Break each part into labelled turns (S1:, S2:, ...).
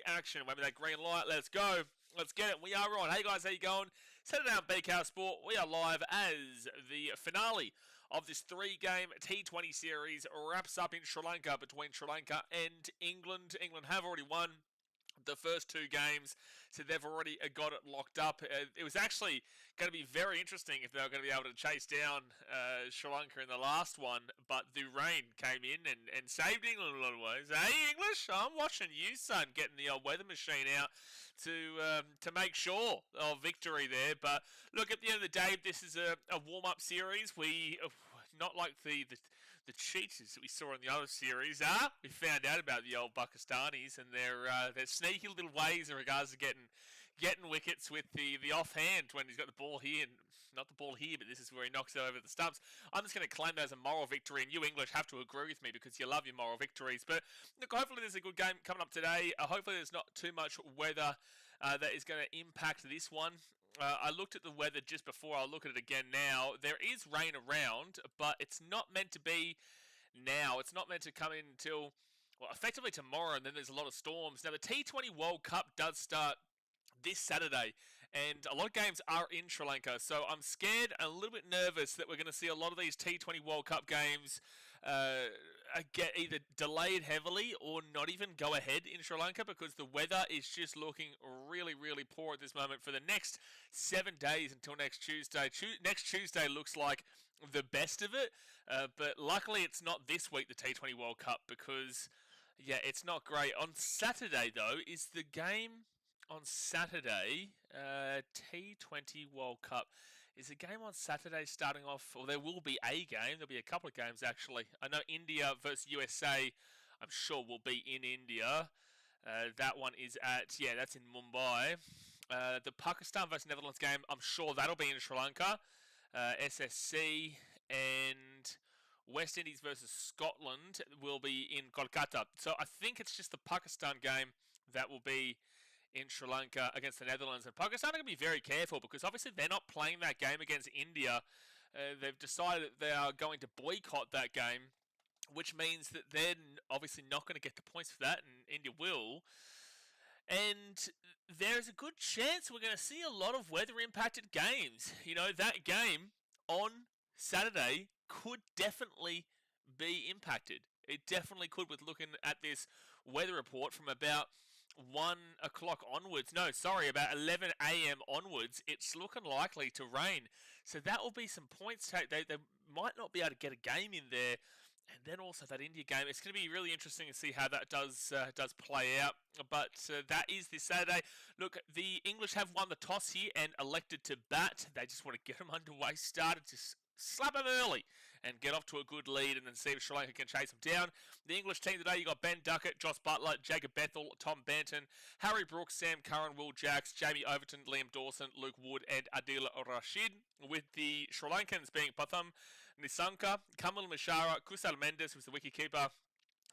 S1: action. Wait that green light. Let's go. Let's get it. We are on. Hey guys, how you going? Set it down, BKRsport. We are live as the finale of this three-game T20 series wraps up in Sri Lanka between Sri Lanka and England. England have already won the first two games, so they've already got it locked up. It was actually going to be very interesting if they were going to be able to chase down Sri Lanka in the last one, but the rain came in and saved England in a lot of ways. Hey, English, I'm watching you, son, getting the old weather machine out to make sure of victory there. But look, at the end of the day, this is a warm-up series. We not like the cheaters that we saw in the other series. We found out about the old Pakistanis and their sneaky little ways in regards to getting wickets with the offhand when he's got the ball here, and not the ball here, but this is where he knocks it over the stumps. I'm just going to claim that as a moral victory, and you English have to agree with me because you love your moral victories. But look, hopefully there's a good game coming up today. Hopefully there's not too much weather that is going to impact this one. I looked at the weather just before. I'll look at it again now. There is rain around, but it's not meant to be now. It's not meant to come in until, well, effectively tomorrow, and then there's a lot of storms. Now, the T20 World Cup does start this Saturday, and a lot of games are in Sri Lanka, so I'm scared and a little bit nervous that we're going to see a lot of these T20 World Cup games get either delayed heavily or not even go ahead in Sri Lanka because the weather is just looking really, really poor at this moment for the next 7 days until next Tuesday. Next Tuesday looks like the best of it, but luckily it's not this week, the T20 World Cup, because, yeah, it's not great. On Saturday, though, is the game on Saturday, T20 World Cup. Is the game on Saturday starting off, or there will be a game, there'll be a couple of games actually. I know India versus USA, I'm sure will be in India. That one is that's in Mumbai. The Pakistan versus Netherlands game, I'm sure that'll be in Sri Lanka. SSC and West Indies versus Scotland will be in Kolkata. So I think it's just the Pakistan game that will be in Sri Lanka against the Netherlands. And Pakistan are going to be very careful because obviously they're not playing that game against India. They've decided that they are going to boycott that game, which means that they're obviously not going to get the points for that, and India will. And there's a good chance we're going to see a lot of weather-impacted games. You know, that game on Saturday could definitely be impacted. It definitely could, with looking at this weather report from about 1 o'clock onwards. No, sorry, about 11 a.m. onwards, it's looking likely to rain. So that will be some points. They might not be able to get a game in there. And then also that India game. It's going to be really interesting to see how that does play out. But that is this Saturday. Look, the English have won the toss here and elected to bat. They just want to get them underway, started to slap them early and get off to a good lead and then see if Sri Lanka can chase them down. The English team today, you got Ben Duckett, Joss Butler, Jacob Bethel, Tom Banton, Harry Brooks, Sam Curran, Will Jacks, Jamie Overton, Liam Dawson, Luke Wood and Adil Rashid, with the Sri Lankans being Patham Nisanka, Kamal Mishara, Kusal Mendes, who's the wicketkeeper,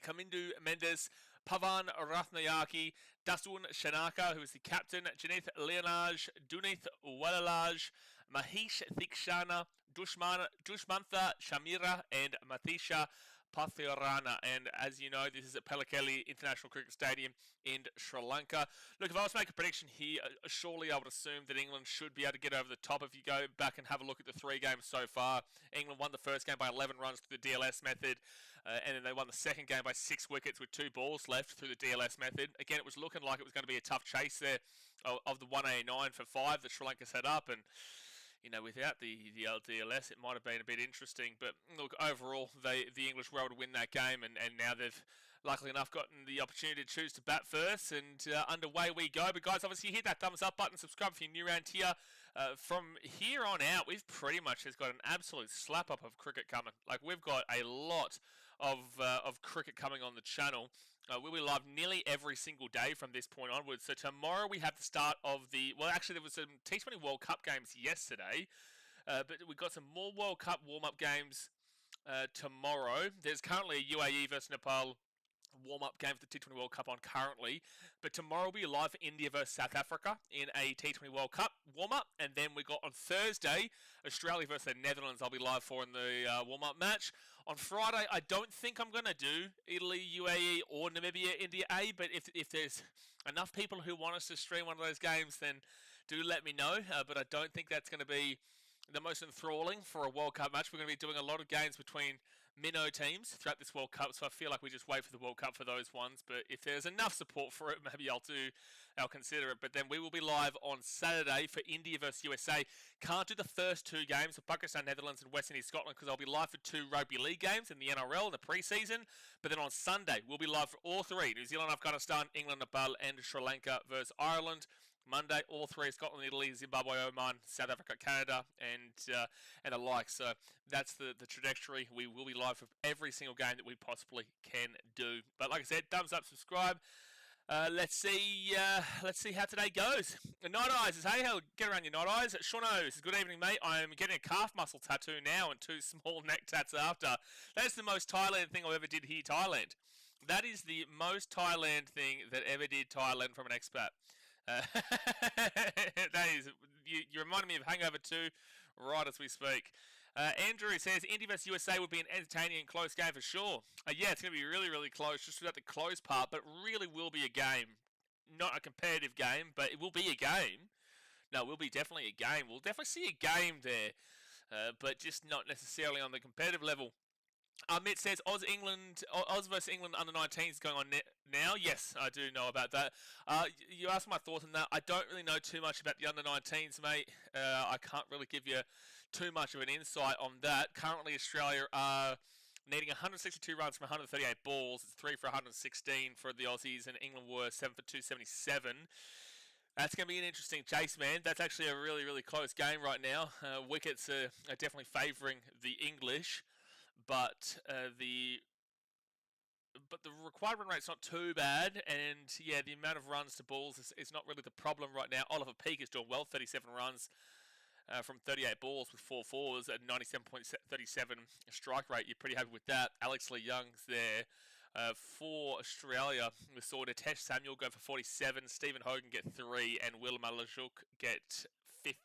S1: Kamindu Mendes, Pavan Rathnayaki, Dasun Shanaka, who is the captain, Janith Leonaj, Dunith Walalaj, Mahesh Thikshana, Dushmantha Shamira, and Matisha Pathirana. And as you know, this is at Pellekele International Cricket Stadium in Sri Lanka. Look, if I was to make a prediction here, surely I would assume that England should be able to get over the top. If you go back and have a look at the three games so far, England won the first game by 11 runs through the DLS method, and then they won the second game by 6 wickets with 2 balls left through the DLS method. Again, it was looking like it was going to be a tough chase there of the 189 for 5 that Sri Lanka set up, and you know, without the LDLS, it might have been a bit interesting. But look, overall, the English were able to win that game, and now they've, luckily enough, gotten the opportunity to choose to bat first, and underway we go. But guys, obviously hit that thumbs up button, subscribe if you're new around here. From here on out, we've pretty much just got an absolute slap up of cricket coming. Like, we've got a lot of cricket coming on the channel. We'll be live nearly every single day from this point onwards. So tomorrow we have the start of the, well, actually there was some T20 World Cup games yesterday, but we've got some more World Cup warm-up games tomorrow. There's currently a UAE versus Nepal warm-up game for the T20 World Cup on currently, but tomorrow will be live for India versus South Africa in a T20 World Cup warm-up, and then we got on Thursday Australia versus the Netherlands I'll be live for in the warm-up match. On Friday, I don't think I'm going to do Italy, UAE, or Namibia, India A, but if there's enough people who want us to stream one of those games, then do let me know. But I don't think that's going to be the most enthralling for a World Cup match. We're going to be doing a lot of games between minnow teams throughout this World Cup, so I feel like we just wait for the World Cup for those ones. But if there's enough support for it, maybe I'll consider it. But then we will be live on Saturday for India versus USA. Can't do the first two games of Pakistan, Netherlands, and West Indies, Scotland, because I'll be live for two rugby league games in the NRL in the pre-season. But then on Sunday, we'll be live for all three: New Zealand, Afghanistan, England, Nepal, and Sri Lanka versus Ireland. Monday, all three: Scotland, Italy, Zimbabwe, Oman, South Africa, Canada, and the like. So that's the trajectory. We will be live for every single game that we possibly can do. But like I said, thumbs up, subscribe. Let's see how today goes. Night Eyes says, hey, get around your Night Eyes. Shauno says, good evening, mate. I'm getting a calf muscle tattoo now and two small neck tats after. That's the most Thailand thing I ever did here, Thailand. That is the most Thailand thing that ever did Thailand from an expat. That is, you reminded me of Hangover 2 right as we speak. Andrew says India vs USA would be an entertaining and close game for sure. Yeah, it's going to be really, really close, just without the close part, but really will be a game. Not a competitive game, but it will be a game. No, it will be definitely a game. We'll definitely see a game there, but just not necessarily on the competitive level. Mitt says Oz versus England under 19s going on now. Yes, I do know about that. You asked my thoughts on that. I don't really know too much about the under 19s, mate. I can't really give you too much of an insight on that. Currently, Australia are needing 162 runs from 138 balls. It's 3 for 116 for the Aussies, and England were 7 for 277. That's going to be an interesting chase, man. That's actually a really, really close game right now. Wickets are definitely favouring the English. But the required run rate's not too bad, and yeah, the amount of runs to balls is not really the problem right now. Oliver Peak is doing well, 37 runs from 38 balls with 4 fours at 97.37 strike rate. You're pretty happy with that. Alex Lee Young's there for Australia. We saw Nitesh Samuel go for 47, Stephen Hogan get 3, and Will Malajuk get 15.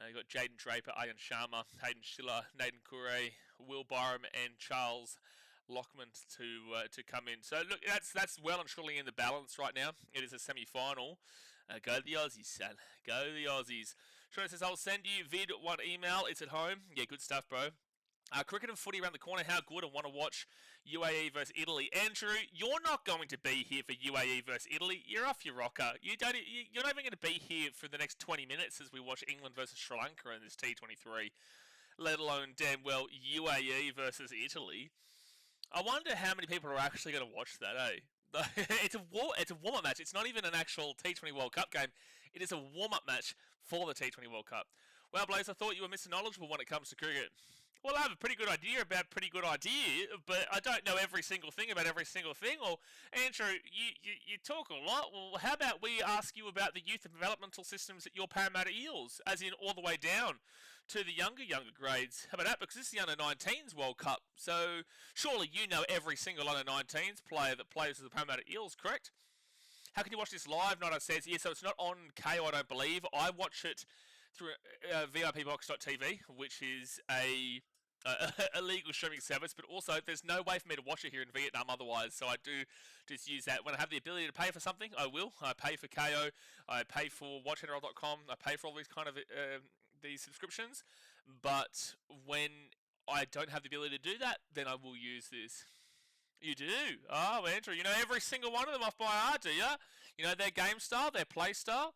S1: You got Jaden Draper, Ayan Sharma, Hayden Schiller, Nathan Kure, Will Byram, and Charles Lockman to come in. So look, that's well and truly in the balance right now. It is a semi-final. Go the Aussies, son. Go the Aussies. Sean says, I'll send you one email. It's at home. Yeah, good stuff, bro. Cricket and footy around the corner. How good? I want to watch UAE versus Italy. Andrew, you're not going to be here for UAE versus Italy. You're off your rocker. You're not even going to be here for the next 20 minutes as we watch England versus Sri Lanka in this T23, let alone damn well UAE versus Italy. I wonder how many people are actually going to watch that, eh? It's a warm-up match. It's not even an actual T20 World Cup game. It is a warm-up match for the T20 World Cup. Well, Blaze, I thought you were Mr. Knowledgeable when it comes to cricket. Well, I have a pretty good idea about pretty good idea, but I don't know every single thing about every single thing. Well, Andrew, you talk a lot. Well, how about we ask you about the youth and developmental systems at your Parramatta Eels, as in all the way down to the younger grades? How about that? Because this is the under-19s World Cup, so surely you know every single under-19s player that plays for the Parramatta Eels, correct? How can you watch this live? Nida says, yeah, so it's not on KO, I don't believe. I watch it through VIPbox.tv, which is a legal streaming service, but also there's no way for me to watch it here in Vietnam otherwise, so I do just use that. When I have the ability to pay for something, I will. I pay for KO, I pay for WatchNRL.com, I pay for all these kind of these subscriptions, but when I don't have the ability to do that, then I will use this. You do? Oh, Andrew, you know every single one of them off by heart, do you? You know their game style, their play style?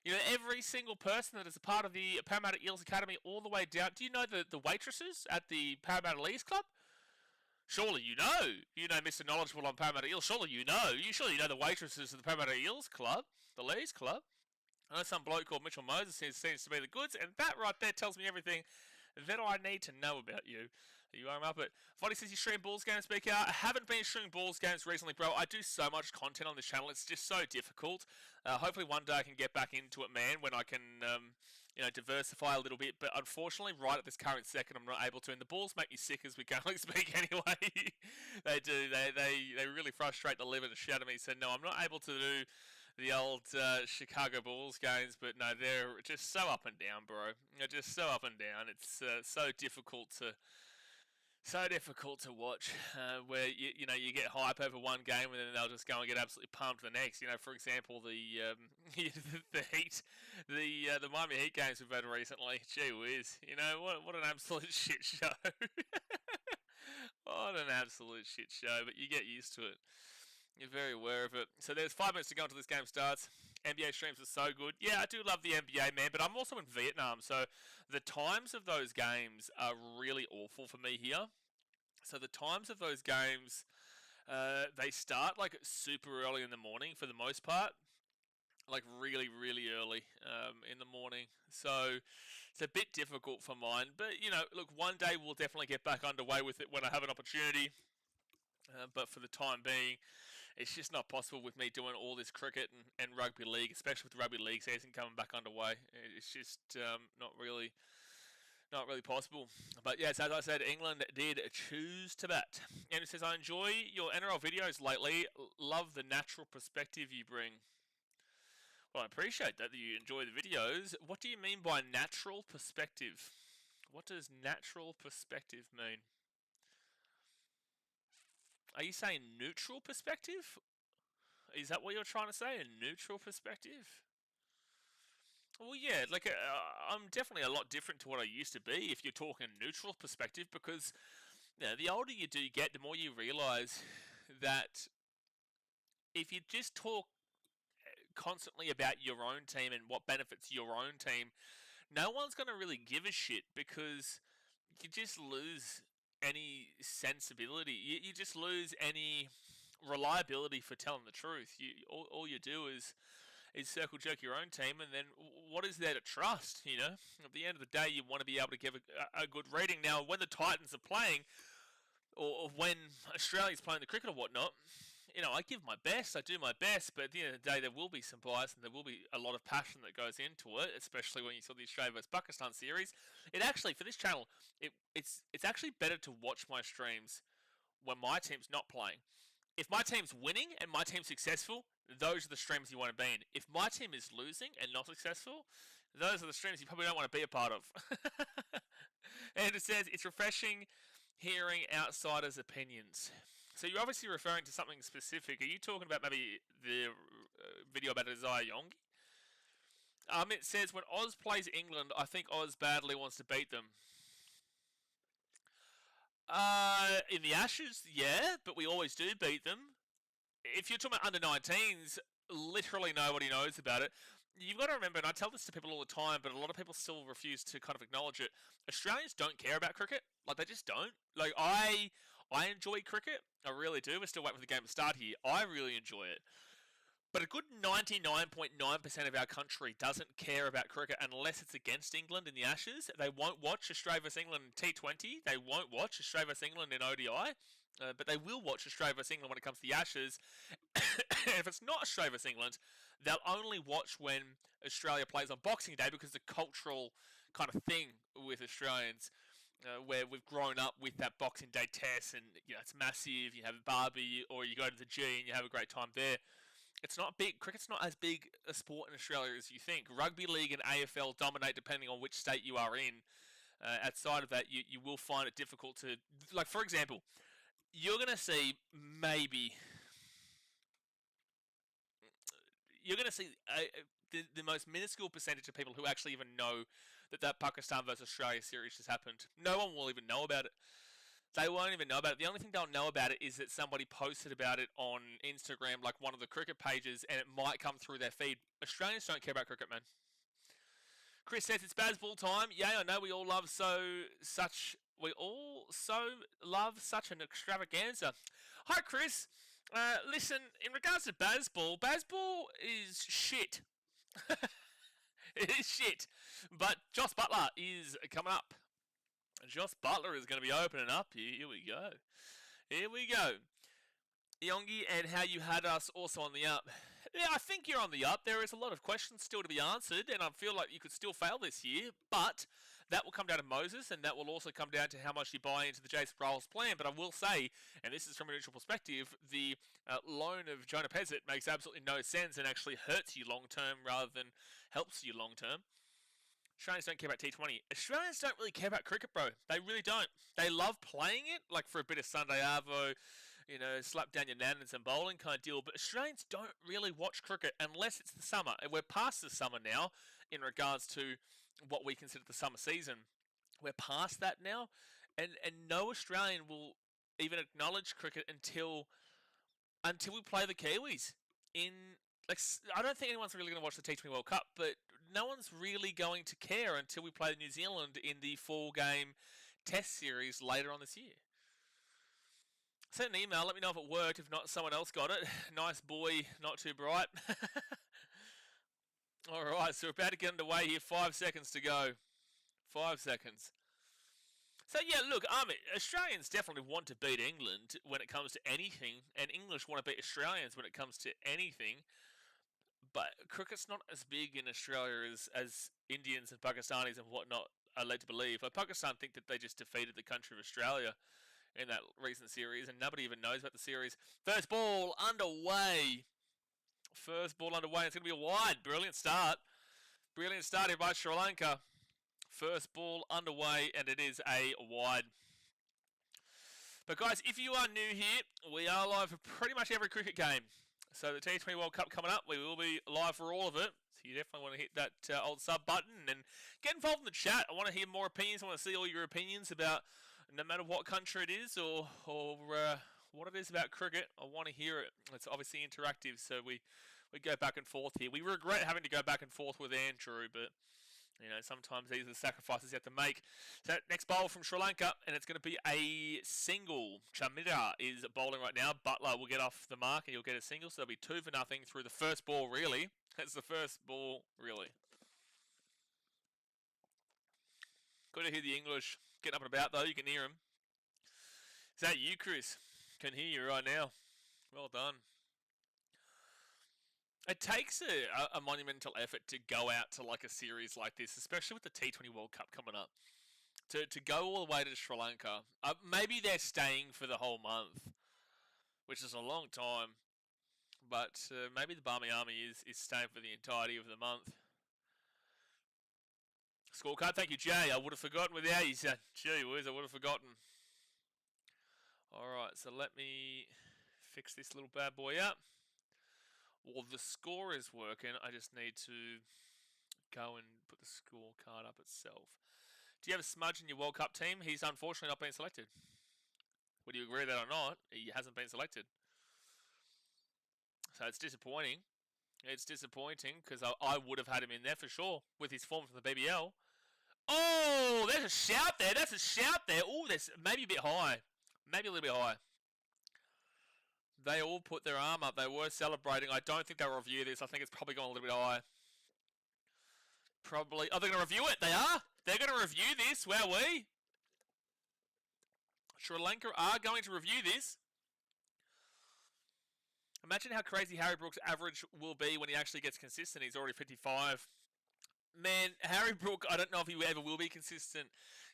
S1: You know, every single person that is a part of the Parramatta Eels Academy all the way down. Do you know the waitresses at the Parramatta Lees Club? Surely you know. You know Mr. Knowledgeable on Parramatta Eels. Surely you know. Surely you know the waitresses of the Parramatta Eels Club, the Lees Club. I know some bloke called Mitchell Moses seems to be the goods, and that right there tells me everything that I need to know about you. You are up it. Foddy says you stream Bulls games, BKR. I haven't been streaming Bulls games recently, bro. I do so much content on this channel. It's just so difficult. Hopefully one day I can get back into it, man, when I can, diversify a little bit. But unfortunately, right at this current second, I'm not able to. And the Bulls make me sick as we currently speak anyway. They do. They really frustrate the living shit out of me. So, no, I'm not able to do the old Chicago Bulls games, but no, they're just so up and down, bro. They're just so up and down. It's so difficult to So difficult to watch, where you get hype over one game and then they'll just go and get absolutely pumped the next. For example, the the Heat, the Miami Heat games we've had recently. Gee whiz, what an absolute shit show. What an absolute shit show, but you get used to it. You're very aware of it. So there's 5 minutes to go until this game starts. NBA streams are so good. Yeah, I do love the NBA, man, but I'm also in Vietnam, so the times of those games are really awful for me here. So the times of those games, they start like super early in the morning for the most part, like really, really early in the morning. So it's a bit difficult for mine. But look, one day we'll definitely get back underway with it when I have an opportunity. But for the time being, it's just not possible with me doing all this cricket and rugby league, especially with the rugby league season coming back underway. It's just not really possible. But yes, as I said, England did choose to bat. And it says, I enjoy your NRL videos lately. Love the natural perspective you bring. Well, I appreciate that you enjoy the videos. What do you mean by natural perspective? What does natural perspective mean? Are you saying neutral perspective? Is that what you're trying to say? A neutral perspective? Well, yeah, like I'm definitely a lot different to what I used to be if you're talking neutral perspective, because the older you do get, the more you realise that if you just talk constantly about your own team and what benefits your own team, no one's going to really give a shit, because you just lose any sensibility. You just lose any reliability for telling the truth. All you do is circle jerk your own team, and then what is there to trust? At the end of the day, you want to be able to give a good reading. Now, when the Titans are playing, or when Australia's playing the cricket or whatnot, I give my best, I do my best, but at the end of the day, there will be some bias and there will be a lot of passion that goes into it, especially when you saw the Australia vs Pakistan series. It actually, for this channel, it's actually better to watch my streams when my team's not playing. If my team's winning and my team's successful, those are the streams you want to be in. If my team is losing and not successful, those are the streams you probably don't want to be a part of. And it says, it's refreshing hearing outsiders' opinions. So you're obviously referring to something specific. Are you talking about maybe the video about Isaiah Yongi? It says, when Oz plays England, I think Oz badly wants to beat them. In the Ashes, yeah, but we always do beat them. If you're talking about under-19s, literally nobody knows about it. You've got to remember, and I tell this to people all the time, but a lot of people still refuse to kind of acknowledge it. Australians don't care about cricket. Like, they just don't. Like, I enjoy cricket. I really do. We're still waiting for the game to start here. I really enjoy it. But a good 99.9% of our country doesn't care about cricket unless it's against England in the Ashes. They won't watch Australia vs England in T20. They won't watch Australia vs England in ODI. But they will watch Australia vs England when it comes to the Ashes. If it's not Australia vs England, they'll only watch when Australia plays on Boxing Day, because the cultural kind of thing with Australians, where we've grown up with that Boxing Day test, and it's massive. You have a barbie, or you go to the G and you have a great time there. It's not big. Cricket's not as big a sport in Australia as you think. Rugby league and AFL dominate depending on which state you are in. Outside of that, you will find it difficult to, like, for example, you're going to see the most minuscule percentage of people who actually even know that Pakistan versus Australia series just happened. No one will even know about it. They won't even know about it. The only thing they'll know about it is that somebody posted about it on Instagram, like one of the cricket pages, and it might come through their feed. Australians don't care about cricket, man. Chris says it's baseball time. Yeah, I know we all love such an extravaganza. Hi, Chris. Listen, in regards to baseball is shit. It is shit. But Joss Butler is coming up. Joss Butler is going to be opening up. Here we go. Here we go. Yongi, and how you had us also on the up. Yeah, I think you're on the up. There is a lot of questions still to be answered, and I feel like you could still fail this year, but that will come down to Moses, and that will also come down to how much you buy into the Jason Sproles plan. But I will say, and this is from a neutral perspective, the loan of Jonah Pezzett makes absolutely no sense and actually hurts you long-term rather than helps you long-term. Australians don't care about T20. Australians don't really care about cricket, bro. They really don't. They love playing it, like for a bit of Sunday arvo, slap down your nan and some bowling kind of deal. But Australians don't really watch cricket unless it's the summer. And we're past the summer now in regards to what we consider the summer season. We're past that now. And no Australian will even acknowledge cricket until we play the Kiwis. I don't think anyone's really going to watch the T20 World Cup, but no one's really going to care until we play New Zealand in the 4-game test series later on this year. Send an email, let me know if it worked. If not, someone else got it. Nice boy, not too bright. Alright, so we're about to get underway here. 5 seconds to go. 5 seconds. So yeah, look, Australians definitely want to beat England when it comes to anything, and English want to beat Australians when it comes to anything. But cricket's not as big in Australia as Indians and Pakistanis and whatnot are led to believe. Like Pakistan think that they just defeated the country of Australia in that recent series, and nobody even knows about the series. First ball underway. First ball underway. It's going to be a wide. Brilliant start. Brilliant start here by Sri Lanka. First ball underway, and it is a wide. But guys, if you are new here, we are live for pretty much every cricket game. So the T20 World Cup coming up, we will be live for all of it. So you definitely want to hit that old sub button and get involved in the chat. I want to hear more opinions. I want to see all your opinions about no matter what country it is or what it is about cricket. I want to hear it. It's obviously interactive, so we go back and forth here. We regret having to go back and forth with Andrew, but sometimes these are the sacrifices you have to make. So next bowl from Sri Lanka, and it's going to be a single. Chamira is bowling right now. Butler will get off the mark, and you'll get a single. So it'll be 2-0 through the first ball, really. That's the first ball, really. Good to hear the English getting up and about, though. You can hear them. Is that you, Chris? Can hear you right now. Well done. It takes a monumental effort to go out to like a series like this, especially with the T20 World Cup coming up. To go all the way to Sri Lanka. Maybe they're staying for the whole month, which is a long time. But maybe the Barmy Army is staying for the entirety of the month. Scorecard, thank you, Jay. I would have forgotten without you. Gee whiz, I would have forgotten. Alright, so let me fix this little bad boy up. Well, the score is working. I just need to go and put the scorecard up itself. Do you have a smudge in your World Cup team? He's unfortunately not been selected. Would you agree with that or not? He hasn't been selected. So it's disappointing. It's disappointing because I would have had him in there for sure with his form from the BBL. Oh, there's a shout there. That's a shout there. Oh, that's maybe a bit high. Maybe a little bit high. They all put their arm up. They were celebrating. I don't think they'll review this. I think it's probably gone a little bit high. Probably. Oh, they're going to review it. They are. They're going to review this. Where we? Sri Lanka are going to review this. Imagine how crazy Harry Brook's average will be when he actually gets consistent. He's already 55. Man, Harry Brook, I don't know if he ever will be consistent.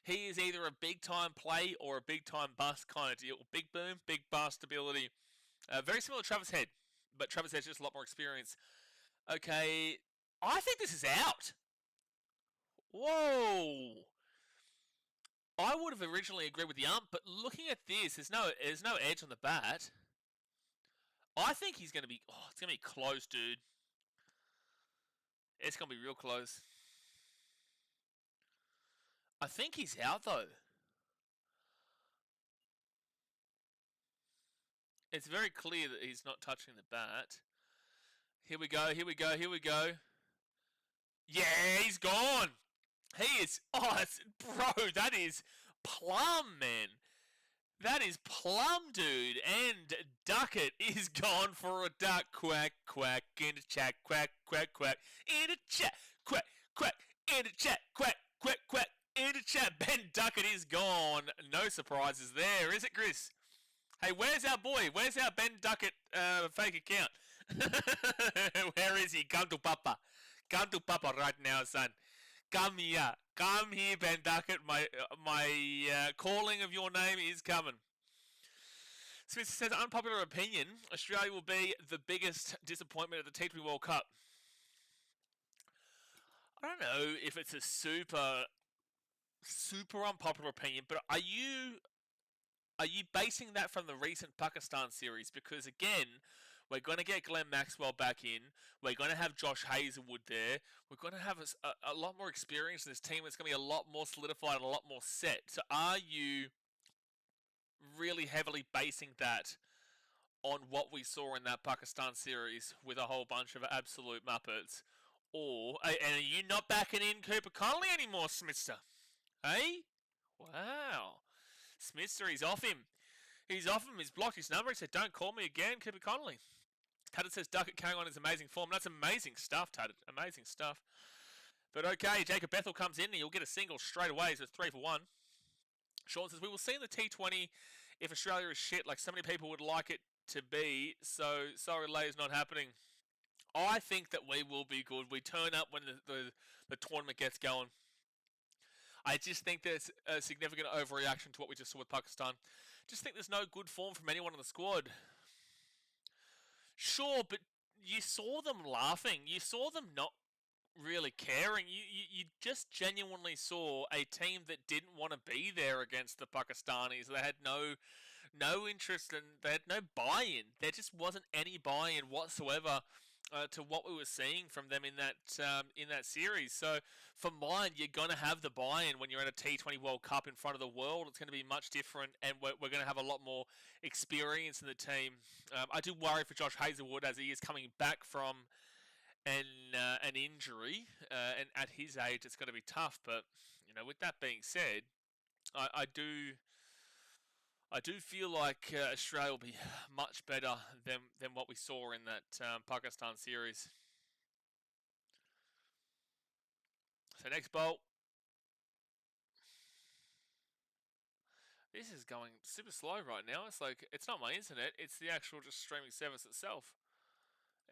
S1: He is either a big-time play or a big-time bust kind of deal. Big boom, big bust ability. Very similar to Travis Head, but Travis Head's just a lot more experience. Okay, I think this is out. Whoa. I would have originally agreed with the ump, but looking at this, there's no edge on the bat. I think he's going to be... Oh, it's going to be close, dude. It's going to be real close. I think he's out, though. It's very clear that he's not touching the bat. Here we go, here we go, here we go. Yeah, he's gone. He is... Oh, bro, that is plum, man. That is plum, dude. And Duckett is gone for a duck. Quack, quack, in the chat, quack, quack, quack, in the chat, quack, quack, in the chat, quack, quack, quack, in the chat. Ben Duckett is gone. No surprises there, is it, Chris? Hey, where's our boy? Where's our Ben Duckett fake account? Where is he? Come to Papa. Come to Papa right now, son. Come here. Come here, Ben Duckett. My calling of your name is coming. Smith says, unpopular opinion, Australia will be the biggest disappointment at the T20 World Cup. I don't know if it's a super unpopular opinion, but are you basing that from the recent Pakistan series? Because again, we're going to get Glenn Maxwell back in. We're going to have Josh Hazelwood there. We're going to have a lot more experience in this team. It's going to be a lot more solidified and a lot more set. So are you really heavily basing that on what we saw in that Pakistan series with a whole bunch of absolute muppets? Or, and are you not backing in Cooper Connolly anymore, Smithster? Hey? Wow. Smithster, he's off him. He's off him. He's blocked his number. He said, "Don't call me again, Cooper Connolly." Tadded says, "Duckett carrying on his amazing form." That's amazing stuff, Tadded. Amazing stuff. But okay, Jacob Bethel comes in and he'll get a single straight away. So it's 3 for 1. Sean says, "We will see in the T20 if Australia is shit like so many people would like it to be. So sorry, Lay's not happening." I think that we will be good. We turn up when the tournament gets going. I just think there's a significant overreaction to what we just saw with Pakistan. Just think there's no good form from anyone in the squad. Sure, but you saw them laughing. You saw them not really caring. You just genuinely saw a team that didn't want to be there against the Pakistanis. They had no interest and they had no buy-in. There just wasn't any buy-in whatsoever to what we were seeing from them in that series. So for mine, you're going to have the buy-in when you're at a T20 World Cup in front of the world. It's going to be much different, and we're going to have a lot more experience in the team. I do worry for Josh Hazelwood as he is coming back from an injury, and at his age, it's going to be tough. But with that being said, I do feel like Australia will be much better than what we saw in that Pakistan series. So next bowl. This is going super slow right now. It's like, it's not my internet, it's the actual just streaming service itself.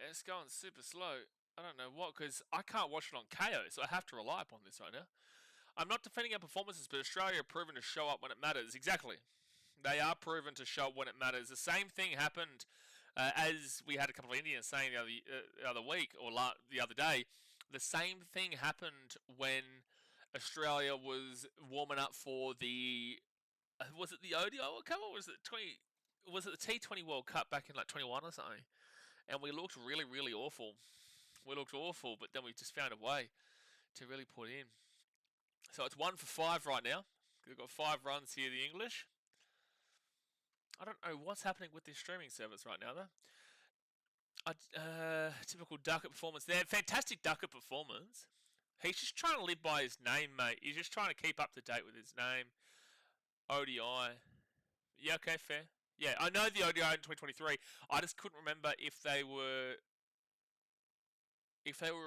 S1: It's going super slow. I don't know what, because I can't watch it on KO, so I have to rely upon this right now. I'm not defending our performances, but Australia are proven to show up when it matters. Exactly. They are proven to show up when it matters. The same thing happened as we had a couple of Indians saying the other week, or the other day. The same thing happened when Australia was warming up for the... was it the ODI World Cup, or was it the T20 World Cup back in like 21 or something? And we looked really, really awful. We looked awful, but then we just found a way to really put in. So it's 1 for 5 right now. We've got 5 runs here, the English. I don't know what's happening with this streaming service right now, though. Typical Duckett performance there. Fantastic Duckett performance. He's just trying to live by his name, mate. He's just trying to keep up to date with his name. ODI. Yeah, okay, fair. Yeah, I know the ODI in 2023. I just couldn't remember if they were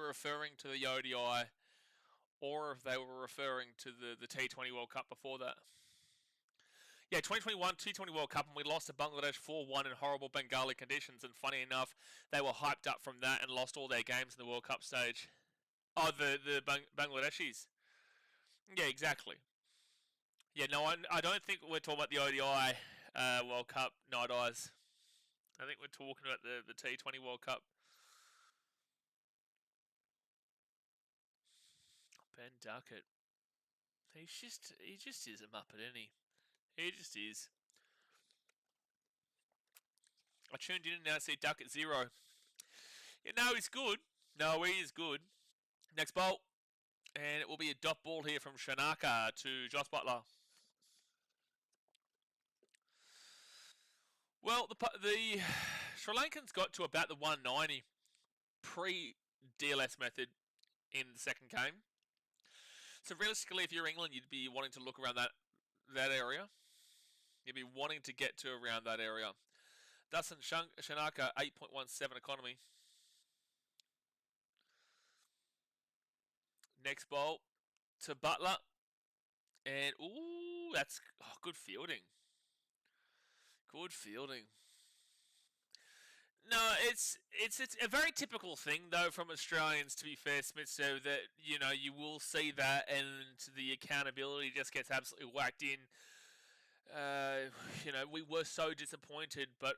S1: referring to the ODI or if they were referring to the T20 World Cup before that. Yeah, 2021 T20 World Cup, and we lost to Bangladesh 4-1 in horrible Bengali conditions. And funny enough, they were hyped up from that and lost all their games in the World Cup stage. Oh, the Bangladeshis. Yeah, exactly. Yeah, no, I don't think we're talking about the ODI World Cup, Night Eyes. I think we're talking about the T20 World Cup. Ben Duckett. He just is a muppet, isn't he? He just is. I tuned in and now see Duckett 0. Yeah, no, he's good. No, he is good. Next bowl. And it will be a dot ball here from Shanaka to Joss Butler. Well, the Sri Lankans got to about the 190 pre-DLS method in the second game. So realistically, if you're England, you'd be wanting to look around that area. You'd be wanting to get to around that area. Dustin Shanaka, 8.17 economy. Next ball to Butler. And, ooh, that's good fielding. Good fielding. No, it's a very typical thing, though, from Australians, to be fair, Smith, so that, you will see that and the accountability just gets absolutely whacked in. We were so disappointed, but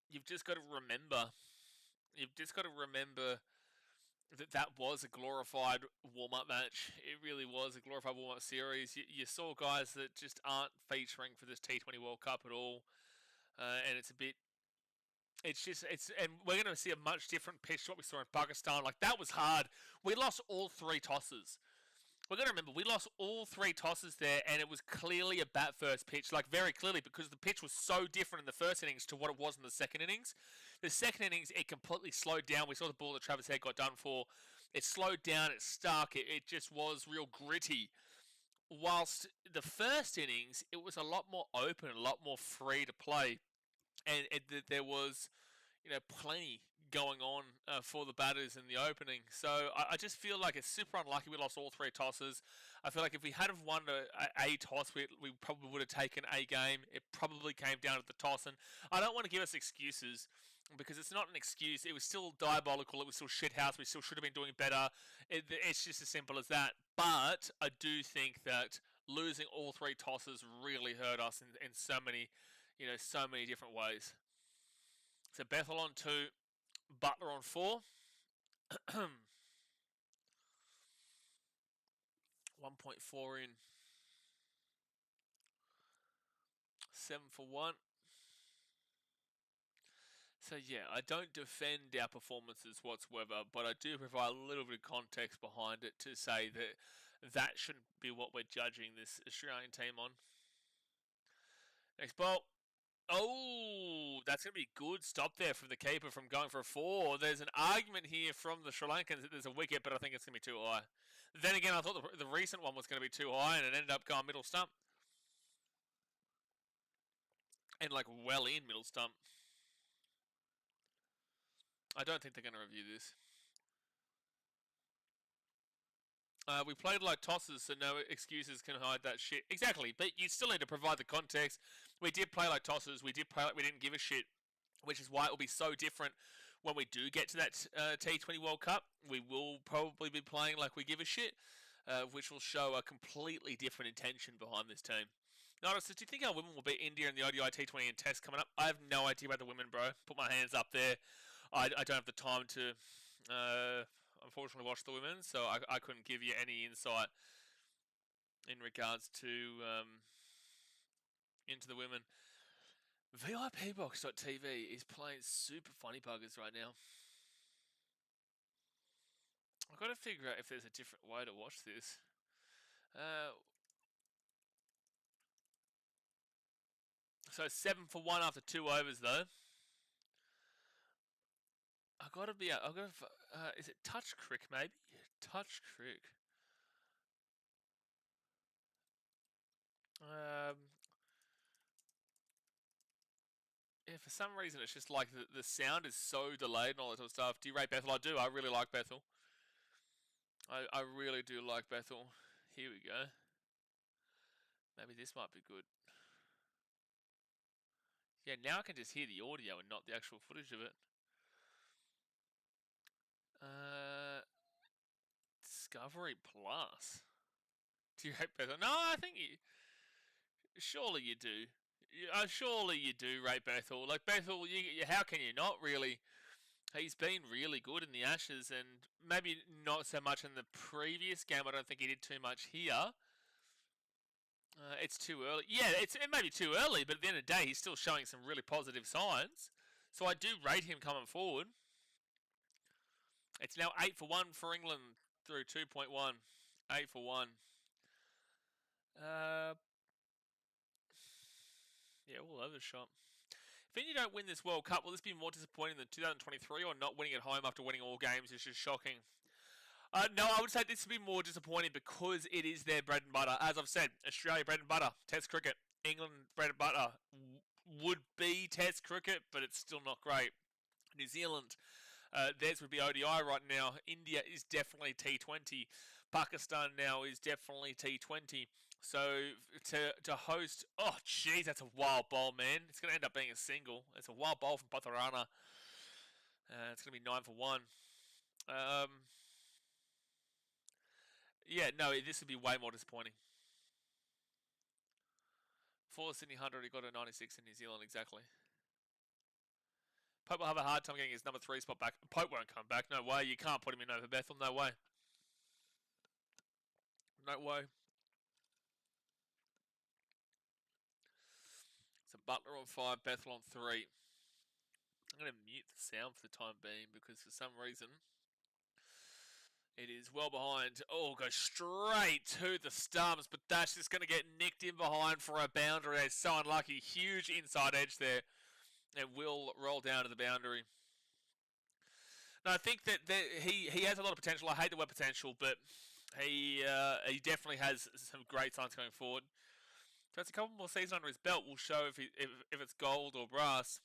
S1: you've just got to remember that was a glorified warm-up match. It really was a glorified warm-up series. You saw guys that just aren't featuring for this T20 World Cup at all, and it's a bit. And we're going to see a much different pitch to what we saw in Pakistan. Like, that was hard. We lost all three tosses. We're going to remember, we lost all three tosses there, and it was clearly a bat first pitch, like very clearly, because the pitch was so different in the first innings to what it was in the second innings. The second innings, it completely slowed down. We saw the ball that Travis Head got done for. It slowed down, it stuck, it just was real gritty. Whilst the first innings, it was a lot more open, a lot more free to play, and there was, plenty going on for the batters in the opening. So I just feel like it's super unlucky we lost all three tosses. I feel like if we had have won a toss, we probably would have taken a game. It probably came down to the toss, and I don't want to give us excuses because it's not an excuse. It was still diabolical. It was still shithouse. We still should have been doing better. It's just as simple as that. But I do think that losing all three tosses really hurt us in so many, so many different ways. So Bethel on 2, Butler on 4. 1.4 in. 7 for 1. So yeah, I don't defend our performances whatsoever, but I do provide a little bit of context behind it to say that shouldn't be what we're judging this Australian team on. Next ball. Oh, that's going to be good stop there from the keeper from going for a 4. There's an argument here from the Sri Lankans that there's a wicket, but I think it's going to be too high. Then again, I thought the recent one was going to be too high, and it ended up going middle stump. And like well in middle stump. I don't think they're going to review this. We played like tosses, so no excuses can hide that shit. Exactly, but you still need to provide the context. We did play like tosses. We did play like we didn't give a shit, which is why it will be so different when we do get to that T20 World Cup. We will probably be playing like we give a shit, which will show a completely different intention behind this team. Notice, do you think our women will beat India in the ODI T20 and Test coming up? I have no idea about the women, bro. Put my hands up there. I don't have the time to, unfortunately, watch the women, so I couldn't give you any insight in regards to into the women. VIPbox.tv is playing super funny buggers right now. I've got to figure out if there's a different way to watch this. So 7 for 1 after 2 overs though. I've got to be. Is it touch crick maybe? Touch crick. Yeah, for some reason it's just like the sound is so delayed and all that sort of stuff. Do you rate Bethel? I do. I really like Bethel. I really do like Bethel. Here we go. Maybe this might be good. Yeah, now I can just hear the audio and not the actual footage of it. Discovery Plus. Do you rate Bethel? No, I think you. Surely you do. Surely you do rate Bethel. Like Bethel, how can you not really? He's been really good in the Ashes, and maybe not so much in the previous game. I don't think he did too much here. It's too early. Yeah, it may be too early, but at the end of the day, he's still showing some really positive signs. So I do rate him coming forward. It's now 8 for 1 for England through 2.1. 8 for 1. Yeah, all over the shop. If India don't win this World Cup, will this be more disappointing than 2023 or not winning at home after winning all games is just shocking? No, I would say this would be more disappointing because it is their bread and butter. As I've said, Australia bread and butter, Test cricket. England bread and butter would be Test cricket, but it's still not great. New Zealand, theirs would be ODI right now. India is definitely T20. Pakistan now is definitely T20. So to host, oh jeez, that's a wild ball, man. It's going to end up being a single. It's a wild ball from Patharana. It's going to be 9 for 1. Yeah, no, this would be way more disappointing. For Sydney 100, he got a 96 in New Zealand, exactly. Pope will have a hard time getting his number 3 spot back. Pope won't come back. No way. You can't put him in over Bethel. No way. No way. So Butler on 5, Bethel on 3. I'm going to mute the sound for the time being because for some reason it is well behind. Oh, goes straight to the stumps, but that's just going to get nicked in behind for a boundary. It's so unlucky. Huge inside edge there. It will roll down to the boundary. No, I think that he has a lot of potential. I hate the word potential, but he definitely has some great signs going forward. So it's a couple more seasons under his belt. Will show if it's gold or brass.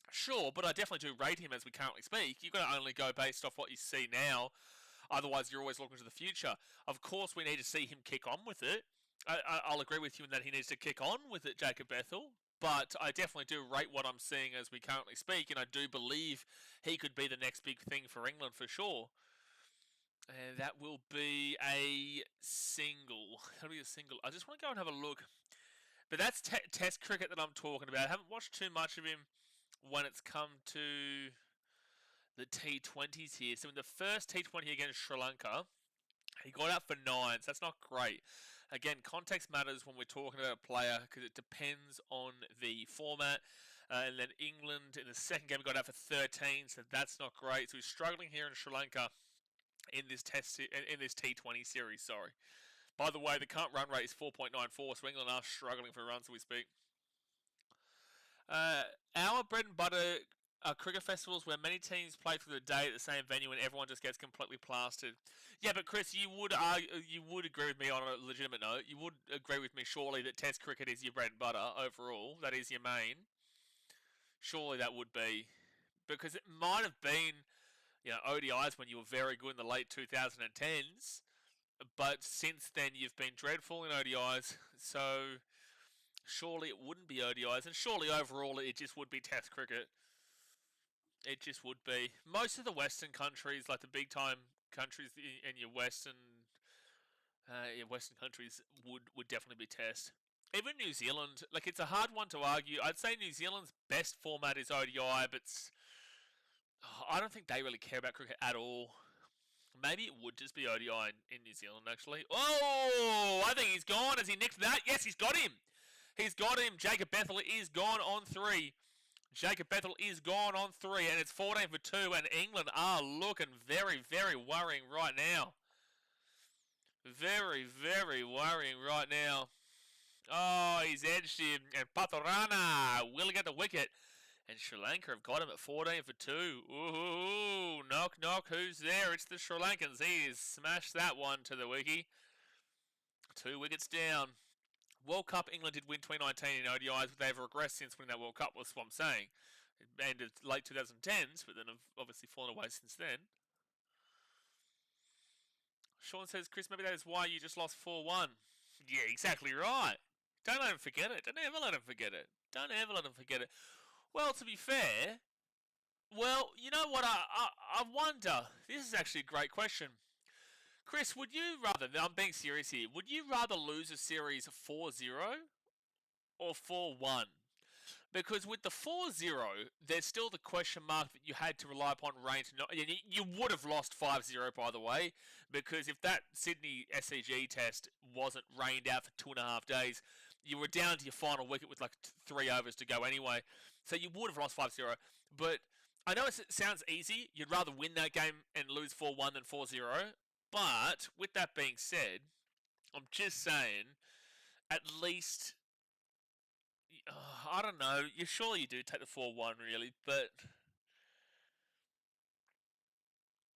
S1: Sure, but I definitely do rate him as we currently speak. You've got to only go based off what you see now. Otherwise, you're always looking to the future. Of course, we need to see him kick on with it. I'll agree with you in that he needs to kick on with it, Jacob Bethel. But I definitely do rate what I'm seeing as we currently speak, and I do believe he could be the next big thing for England for sure. And that will be a single. That'll be a single. I just want to go and have a look. But that's Test cricket that I'm talking about. I haven't watched too much of him when it's come to the T20s here. So in the first T20 against Sri Lanka, he got out for 9s. That's not great. Again, context matters when we're talking about a player because it depends on the format. And then England in the second game got out for 13, so that's not great. So he's struggling here in Sri Lanka in this T20 series. Sorry. By the way, the current run rate is 4.94, so England are struggling for runs as we speak. Our bread and butter are cricket festivals where many teams play through the day at the same venue and everyone just gets completely plastered. Yeah, but Chris, you would agree with me on a legitimate note. You would agree with me surely that Test cricket is your bread and butter overall. That is your main. Surely that would be, because it might have been, ODIs when you were very good in the late 2010s, but since then you've been dreadful in ODIs. So surely it wouldn't be ODIs, and surely overall it just would be Test cricket. It just would be. Most of the Western countries, like the big time countries in your Western countries, would definitely be Test. Even New Zealand, like it's a hard one to argue. I'd say New Zealand's best format is ODI, but I don't think they really care about cricket at all. Maybe it would just be ODI in New Zealand, actually. Oh, I think he's gone. Has he nicked that? Yes, he's got him. He's got him. Jacob Bethel is gone on 3. Jacob Bethel is gone on 3, and it's 14 for 2, and England are looking very, very worrying right now. Very, very worrying right now. Oh, he's edged him, and Pathurana will get the wicket. And Sri Lanka have got him at 14 for 2. Ooh, knock, knock, who's there? It's the Sri Lankans. He has smashed that one to the wiki. 2 wickets down. World Cup, England did win 2019 in ODIs, but they've regressed since winning that World Cup, was what I'm saying. It ended late 2010s, but then have obviously fallen away since then. Sean says, Chris, maybe that is why you just lost 4-1. Yeah, exactly right. Don't let him forget it. Don't ever let him forget it. Don't ever let him forget it. Well, to be fair, you know what? I wonder. This is actually a great question. Chris, would you rather, I'm being serious here, would you rather lose a series 4-0 or 4-1? Because with the 4-0, there's still the question mark that you had to rely upon rain to not. You would have lost 5-0, by the way, because if that Sydney SCG test wasn't rained out for 2.5 days, you were down to your final wicket with like 3 overs to go anyway. So you would have lost 5-0. But I know it sounds easy. You'd rather win that game and lose 4-1 than 4-0. But with that being said, I'm just saying, at least, I don't know, surely you do take the 4-1 really, but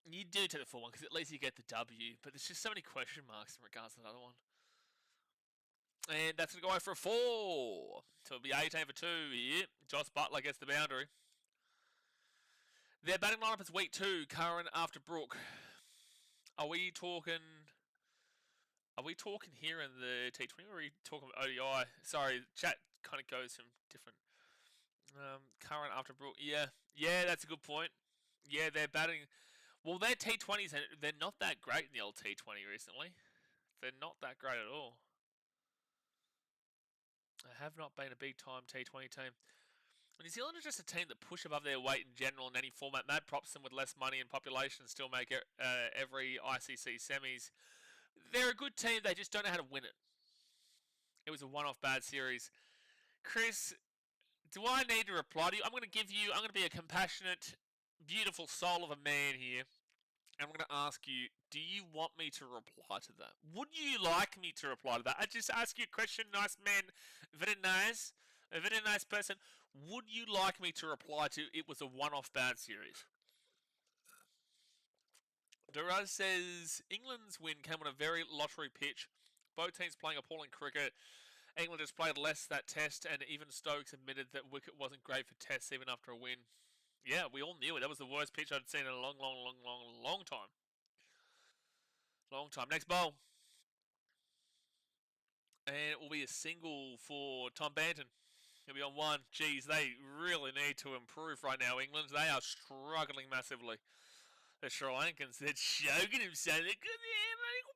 S1: you do take the 4-1 because at least you get the W, but there's just so many question marks in regards to the other one. And that's going to go for a 4. So it'll be 18 for 2 here. Joss Butler gets the boundary. Their batting lineup is week 2, Curran after Brook. Are we talking here in the T20 or are we talking ODI? Sorry, chat kind of goes from different. Curran after Brook. Yeah, that's a good point. Yeah, they're batting. Well, their T20s, they're not that great in the old T20 recently. They're not that great at all. I have not been a big time T20 team. New Zealand are just a team that push above their weight in general in any format. Mad props them with less money and population still make it, every ICC semis. They're a good team, they just don't know how to win it. It was a one-off bad series. Chris, do I need to reply to you? I'm going to be a compassionate, beautiful soul of a man here. And I'm going to ask you, do you want me to reply to that? Would you like me to reply to that? I just ask you a question, nice man, very nice, a very nice person. Would you like me to reply to it was a one-off bad series? Duraz says, England's win came on a very lottery pitch. Both teams playing appalling cricket. England has played less that test, and even Stokes admitted that wicket wasn't great for tests even after a win. Yeah, we all knew it. That was the worst pitch I'd seen in a long time. Long time. Next bowl. And it will be a single for Tom Banton. He'll be on one. Geez, they really need to improve right now, England. They are struggling massively. The Sri Lankans, they're choking himself. They're good.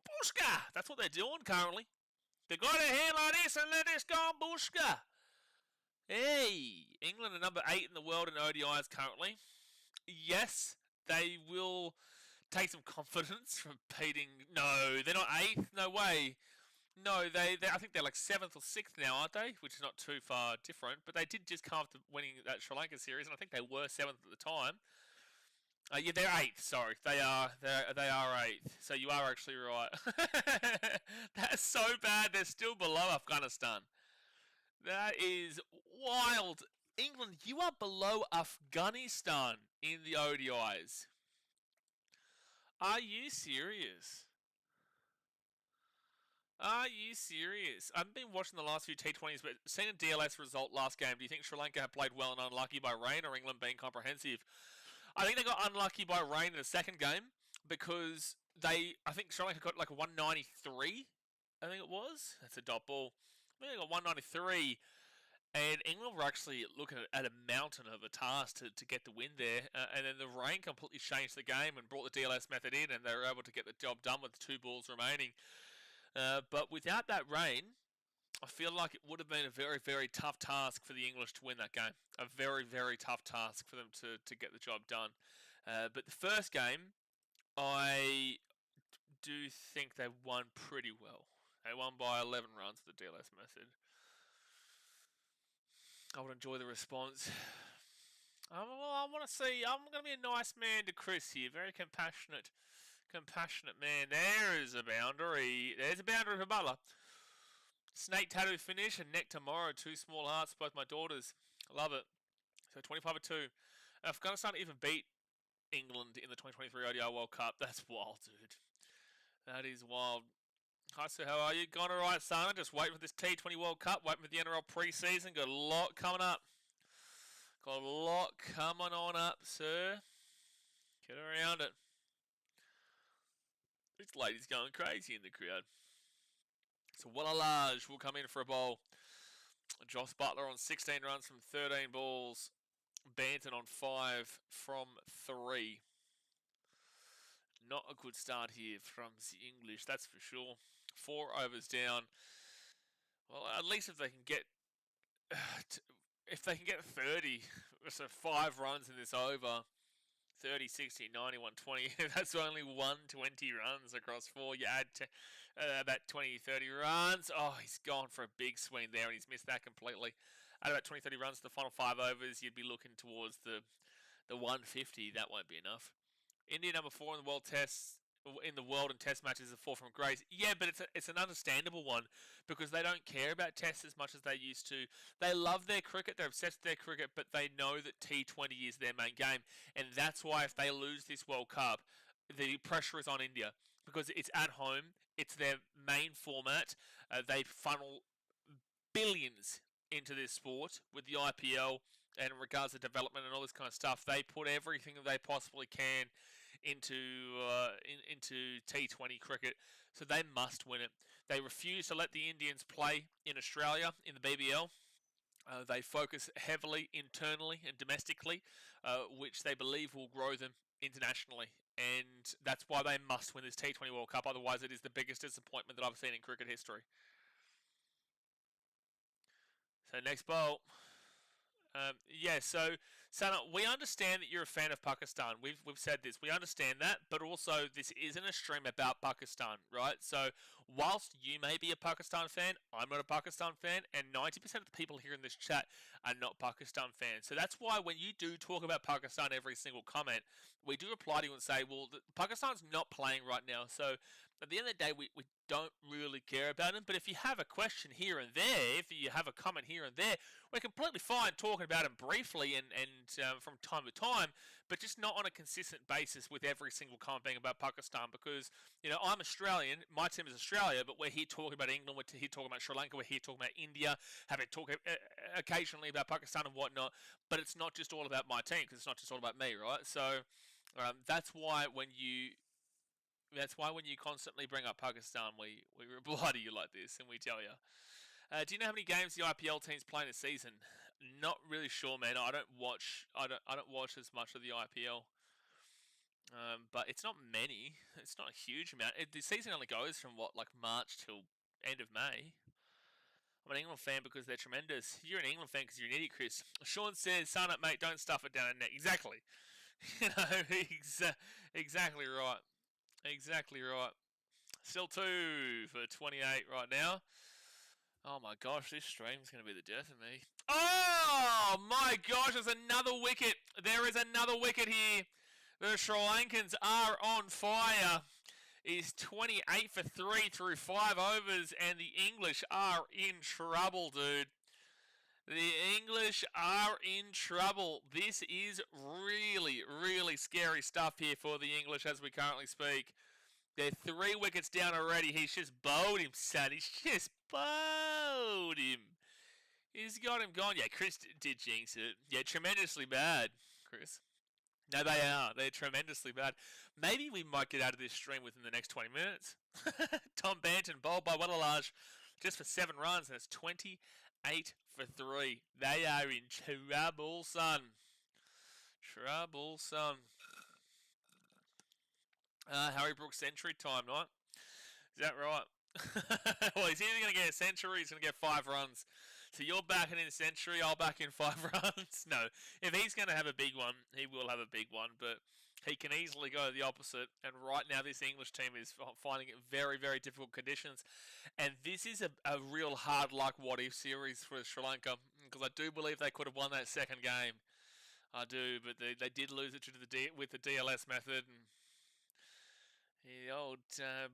S1: Bushka. That's what they're doing currently. They got a hand like this and let this go on Bushka. Hey, England are number 8 in the world in ODIs currently. Yes, they will take some confidence from beating. No, they're not 8th. No way. No, I think they're like 7th or 6th now, aren't they? Which is not too far different. But they did just come after winning that Sri Lanka series, and I think they were 7th at the time. Yeah, they're 8th. Sorry, they are 8th. So you are actually right. That's so bad. They're still below Afghanistan. That is wild. England, you are below Afghanistan in the ODIs. Are you serious? Are you serious? I haven't been watching the last few T20s, but seeing a DLS result last game, do you think Sri Lanka have played well and unlucky by rain, or England being comprehensive? I think they got unlucky by rain in the second game because I think Sri Lanka got like a 193, I think it was. That's a dot ball. I think they got 193, and England were actually looking at a mountain of a task to get the win there. And then the rain completely changed the game and brought the DLS method in, and they were able to get the job done with 2 balls remaining. But without that rain, I feel like it would have been a very, very tough task for the English to win that game. A very, very tough task for them to get the job done. But the first game, I do think they won pretty well. They won by 11 runs with the DLS method. I would enjoy the response. I want to see. I'm going to be a nice man to Chris here. Very compassionate man. There is a boundary. There's a boundary for Butler. Snake tattoo finish and neck tomorrow. 2 small hearts, both my daughters. I love it. So 25-2. Afghanistan even beat England in the 2023 ODI World Cup. That's wild, dude. That is wild. Hi, sir. How are you? Going all right, son? Just waiting for this T20 World Cup. Waiting for the NRL pre-season. Got a lot coming up. Got a lot coming on up, sir. Get around it. This lady's going crazy in the crowd. So Wallalage will come in for a bowl. Joss Butler on 16 runs from 13 balls. Banton on 5 from 3. Not a good start here from the English, that's for sure. 4 overs down. Well, at least if they can get 30, so 5 runs in this over. 30, 60, 90, 120. That's only 120 runs across 4. You add about 20, 30 runs. Oh, he's gone for a big swing there, and he's missed that completely. At about 20, 30 runs to the final 5 overs, you'd be looking towards the 150. That won't be enough. India number 4 in the world in test matches, a 4 from Grace. Yeah, but it's an understandable one because they don't care about tests as much as they used to. They love their cricket, they're obsessed with their cricket, but they know that T20 is their main game, and that's why if they lose this World Cup, the pressure is on India because it's at home, it's their main format. They funnel billions into this sport with the IPL and in regards to development and all this kind of stuff. They put everything that they possibly can into T20 cricket, so they must win it. They refuse to let the Indians play in Australia in the BBL. They focus heavily internally and domestically, which they believe will grow them internationally, and that's why they must win this T20 World Cup. Otherwise, it is the biggest disappointment that I've seen in cricket history. So next bowl, Yeah, so Sana, we understand that you're a fan of Pakistan. We've said this. We understand that, but also this isn't a stream about Pakistan, right? So whilst you may be a Pakistan fan, I'm not a Pakistan fan, and 90% of the people here in this chat are not Pakistan fans. So that's why when you do talk about Pakistan every single comment, we do reply to you and say, well, Pakistan's not playing right now. So at the end of the day, we don't really care about them. But if you have a question here and there, if you have a comment here and there, we're completely fine talking about them briefly and from time to time, but just not on a consistent basis with every single comment being about Pakistan. Because I'm Australian, my team is Australia, but we're here talking about England, we're here talking about Sri Lanka, we're here talking about India, having talk occasionally about Pakistan and whatnot. But it's not just all about my team, because it's not just all about me, right? So that's why when you constantly bring up Pakistan, we reply to you like this, and we tell you. Do you know how many games the IPL teams play in a season? Not really sure, man. I don't watch. I don't watch as much of the IPL. But it's not many. It's not a huge amount. The season only goes from like March till end of May. I'm an England fan because they're tremendous. You're an England fan because you're an idiot, Chris. Sean says, "Son up, mate. Don't stuff it down the neck." Exactly. Exactly right. Exactly right. Still 2 for 28 right now. Oh my gosh, this stream's going to be the death of me. Oh my gosh, there's another wicket. There is another wicket here. The Sri Lankans are on fire. Is 28 for 3 through 5 overs, and the English are in trouble, dude. The English are in trouble. This is really, really scary stuff here for the English as we currently speak. They're 3 wickets down already. He's just bowled him, son. He's just bowled him. He's got him gone. Yeah, Chris did jinx it. Yeah, tremendously bad, Chris. No, they are. They're tremendously bad. Maybe we might get out of this stream within the next 20 minutes. Tom Banton bowled by Wallalarge just for 7 runs, and it's 28 for 3. They are in trouble, son. Trouble, son. Harry Brooks century time, right? Is that right? Well, he's either going to get a century or he's going to get 5 runs. So you're backing in a century, I'll back in 5 runs. No, if he's going to have a big one, he will have a big one, but he can easily go the opposite. And right now, this English team is finding it very, very difficult conditions. And this is a real hard luck what-if series for Sri Lanka, because I do believe they could have won that second game. I do, but they did lose it with the DLS method. And the old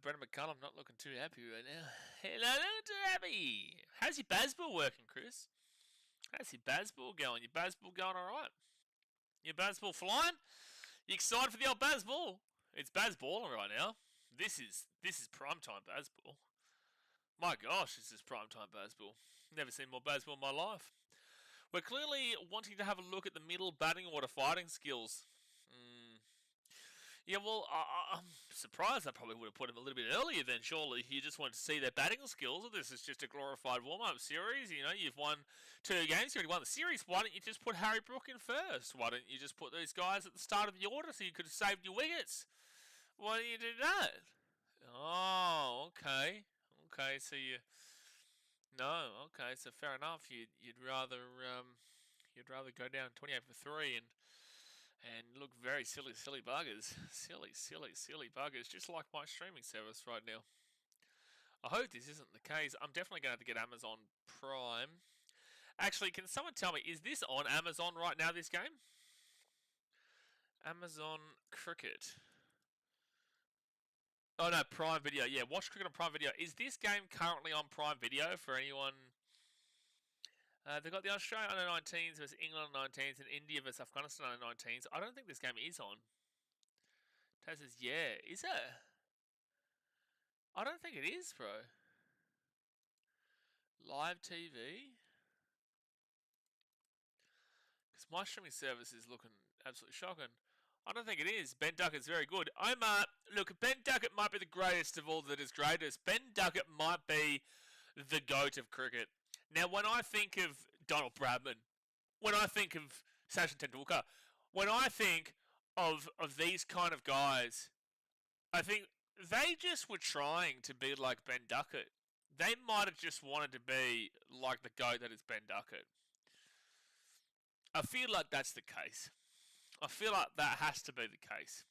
S1: Brendan McCullum not looking too happy right now. Hello, not looking too happy. How's your baseball working, Chris? How's your baseball going? Your baseball going alright? Your baseball flying? You excited for the old baseball? It's basballing right now. This is primetime baseball. My gosh, this is primetime baseball. Never seen more baseball in my life. We're clearly wanting to have a look at the middle batting order fighting skills. Yeah, well, I'm surprised I probably would have put him a little bit earlier then, surely. You just want to see their batting skills, or this is just a glorified warm-up series. You've won 2 games, you already won the series. Why don't you just put Harry Brook in first? Why don't you just put these guys at the start of the order so you could have saved your wickets? Why don't you do that? Oh, okay. Okay, so you... No, okay, so fair enough. You'd rather go down 28 for 3 and look very silly buggers. Silly buggers. Just like my streaming service right now. I hope this isn't the case. I'm definitely going to have to get Amazon Prime. Actually, can someone tell me, is this on Amazon right now, this game? Amazon Cricket. Oh no, Prime Video. Yeah, watch cricket on Prime Video. Is this game currently on Prime Video for anyone? They've got the Australia under-19s versus England under-19s and India versus Afghanistan under-19s. I don't think this game is on. Taz says, yeah. Is it? I don't think it is, bro. Live TV? Because my streaming service is looking absolutely shocking. I don't think it is. Ben Duckett's very good. Look, Ben Duckett might be the greatest of all that is greatest. Ben Duckett might be the GOAT of cricket. Now, when I think of Donald Bradman, when I think of Sachin Tendulkar, when I think of these kind of guys, I think they just were trying to be like Ben Duckett. They might have just wanted to be like the GOAT that is Ben Duckett. I feel like that's the case. I feel like that has to be the case.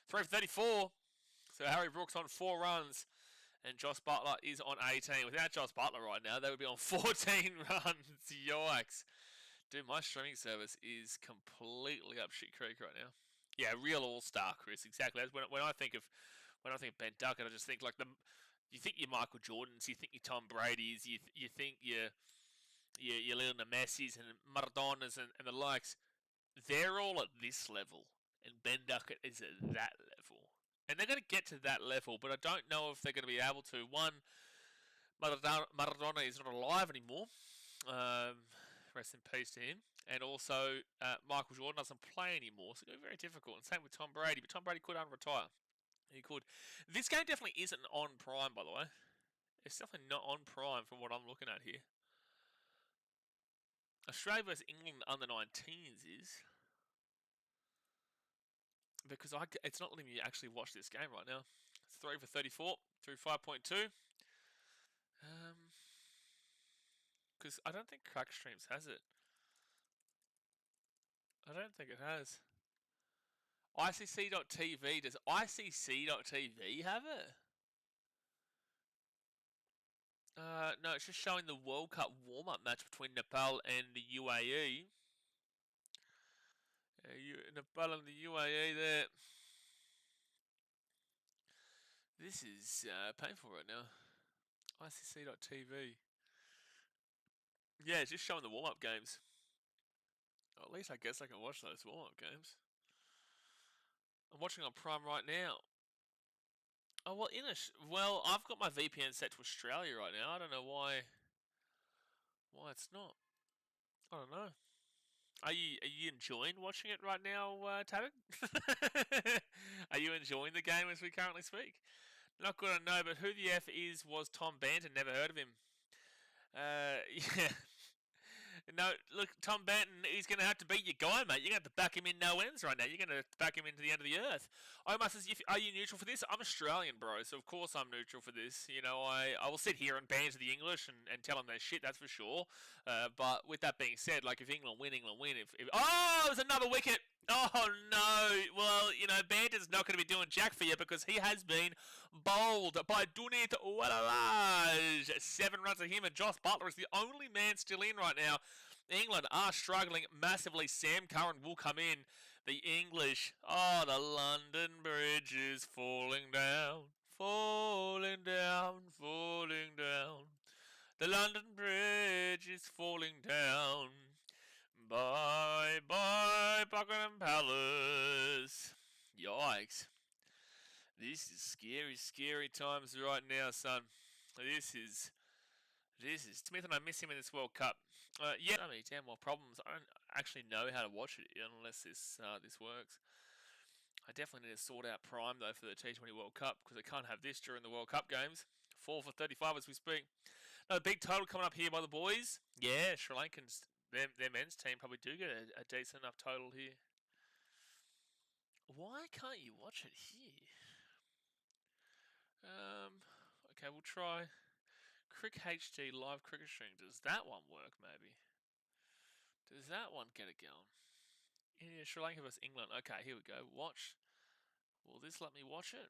S1: 3 for 34. So Harry Brooks on 4 runs. And Josh Butler is on 18. Without Josh Butler right now, they would be on 14 runs. Yikes. Dude, my streaming service is completely up shit creek right now. Yeah, real all-star, Chris. Exactly. That's when I think of Ben Duckett, I just think like you think you're Michael Jordans, you think you're Tom Brady's, you think you're Lionel Messi's and Maradonas and the likes. They're all at this level, and Ben Duckett is at that level. And they're going to get to that level, but I don't know if they're going to be able to. One, Maradona is not alive anymore. Rest in peace to him. And also, Michael Jordan doesn't play anymore, so it's going to be very difficult. And same with Tom Brady, but Tom Brady could unretire. He could. This game definitely isn't on Prime, by the way. It's definitely not on Prime from what I'm looking at here. Australia vs England under 19s is. Because it's not letting me actually watch this game right now. It's 3 for 34 through 5.2. Because I don't think Crack Streams has it. I don't think it has. ICC.TV, does ICC.TV have it? No, it's just showing the World Cup warm-up match between Nepal and the UAE. Nepal and the UAE there. This is painful right now. ICC.TV. Yeah, it's just showing the warm-up games. At least I guess I can watch those warm-up games. I'm watching on Prime right now. Oh, well, I've got my VPN set to Australia right now. I don't know why it's not. I don't know. Are you enjoying watching it right now, Tabit? Are you enjoying the game as we currently speak? Not good, I know, but who the F was Tom Banton? Never heard of him. Yeah. No, look, Tom Banton, he's going to have to beat your guy, mate. You're going to have to back him in no ends right now. You're going to back him into the end of the earth. Omar says, are you neutral for this? I'm Australian, bro, so of course I'm neutral for this. You know, I will sit here and banter the English and tell them their shit, that's for sure. But with that being said, like, if England win. Oh, it was another wicket! Oh, no. Well, you know, Banter's not going to be doing jack for you because he has been bowled by Dunit Walalaj. 7 runs of him, and Josh Butler is the only man still in right now. England are struggling massively. Sam Curran will come in. The English, the London Bridge is falling down, falling down, falling down. The London Bridge is falling down. Bye, bye, Buckingham Palace. Yikes. This is scary, scary times right now, son. This is Smith, and I miss him in this World Cup. Yeah, so many damn well problems. I don't actually know how to watch it unless this works. I definitely need to sort out Prime though for the T20 World Cup because I can't have this during the World Cup games. 4 for 35 as we speak. Another big total coming up here by the boys. Yeah, Sri Lankans, their men's team probably do get a decent enough total here. Why can't you watch it here? Okay, we'll try. Crick HD live cricket stream. Does that one work, maybe? Does that one get it going? India, Sri Lanka vs England. Okay, here we go. Watch. Will this let me watch it?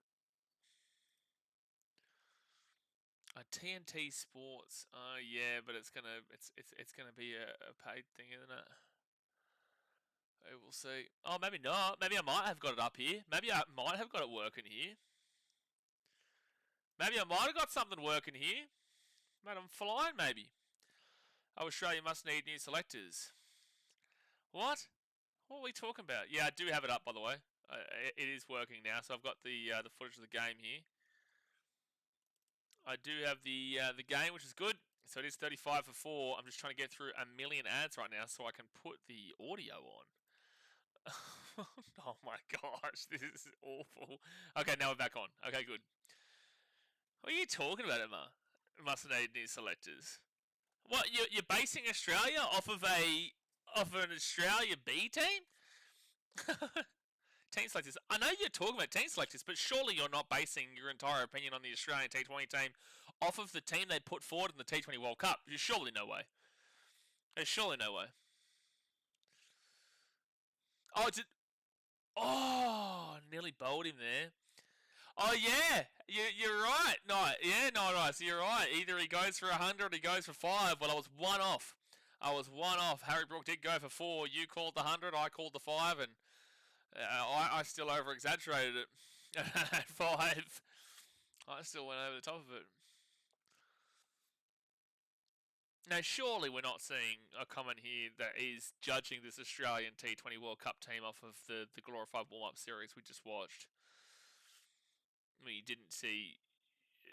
S1: TNT Sports. Yeah, but it's gonna be a paid thing, isn't it? We'll see. Oh, maybe not. Maybe I might have got it up here. Maybe I might have got it working here. Maybe I might have got something working here. Mate, I'm flying, maybe. Oh, Australia must need new selectors. What? What are we talking about? Yeah, I do have it up, by the way. It is working now, so I've got the footage of the game here. I do have the game, which is good. So it is 35 for 4. I'm just trying to get through a million ads right now so I can put the audio on. Oh my gosh, this is awful. Okay, now we're back on. Okay, good. What are you talking about, Emma? Must need new selectors. What, you're basing Australia off of an Australia B team? Team selectors. I know you're talking about team selectors, but surely you're not basing your entire opinion on the Australian T20 team off of the team they put forward in the T20 World Cup. There's surely no way. There's surely no way. Oh, nearly bowled him there. Oh yeah, you're right. No, yeah, no, right. So you're right. Either he goes for 100, or he goes for 5. Well, I was one off. Harry Brook did go for 4. You called the 100. I called the 5, and I still over exaggerated it at 5. I still went over the top of it. Now, surely we're not seeing a comment here that is judging this Australian T20 World Cup team off of the glorified warm-up series we just watched. I mean, you didn't see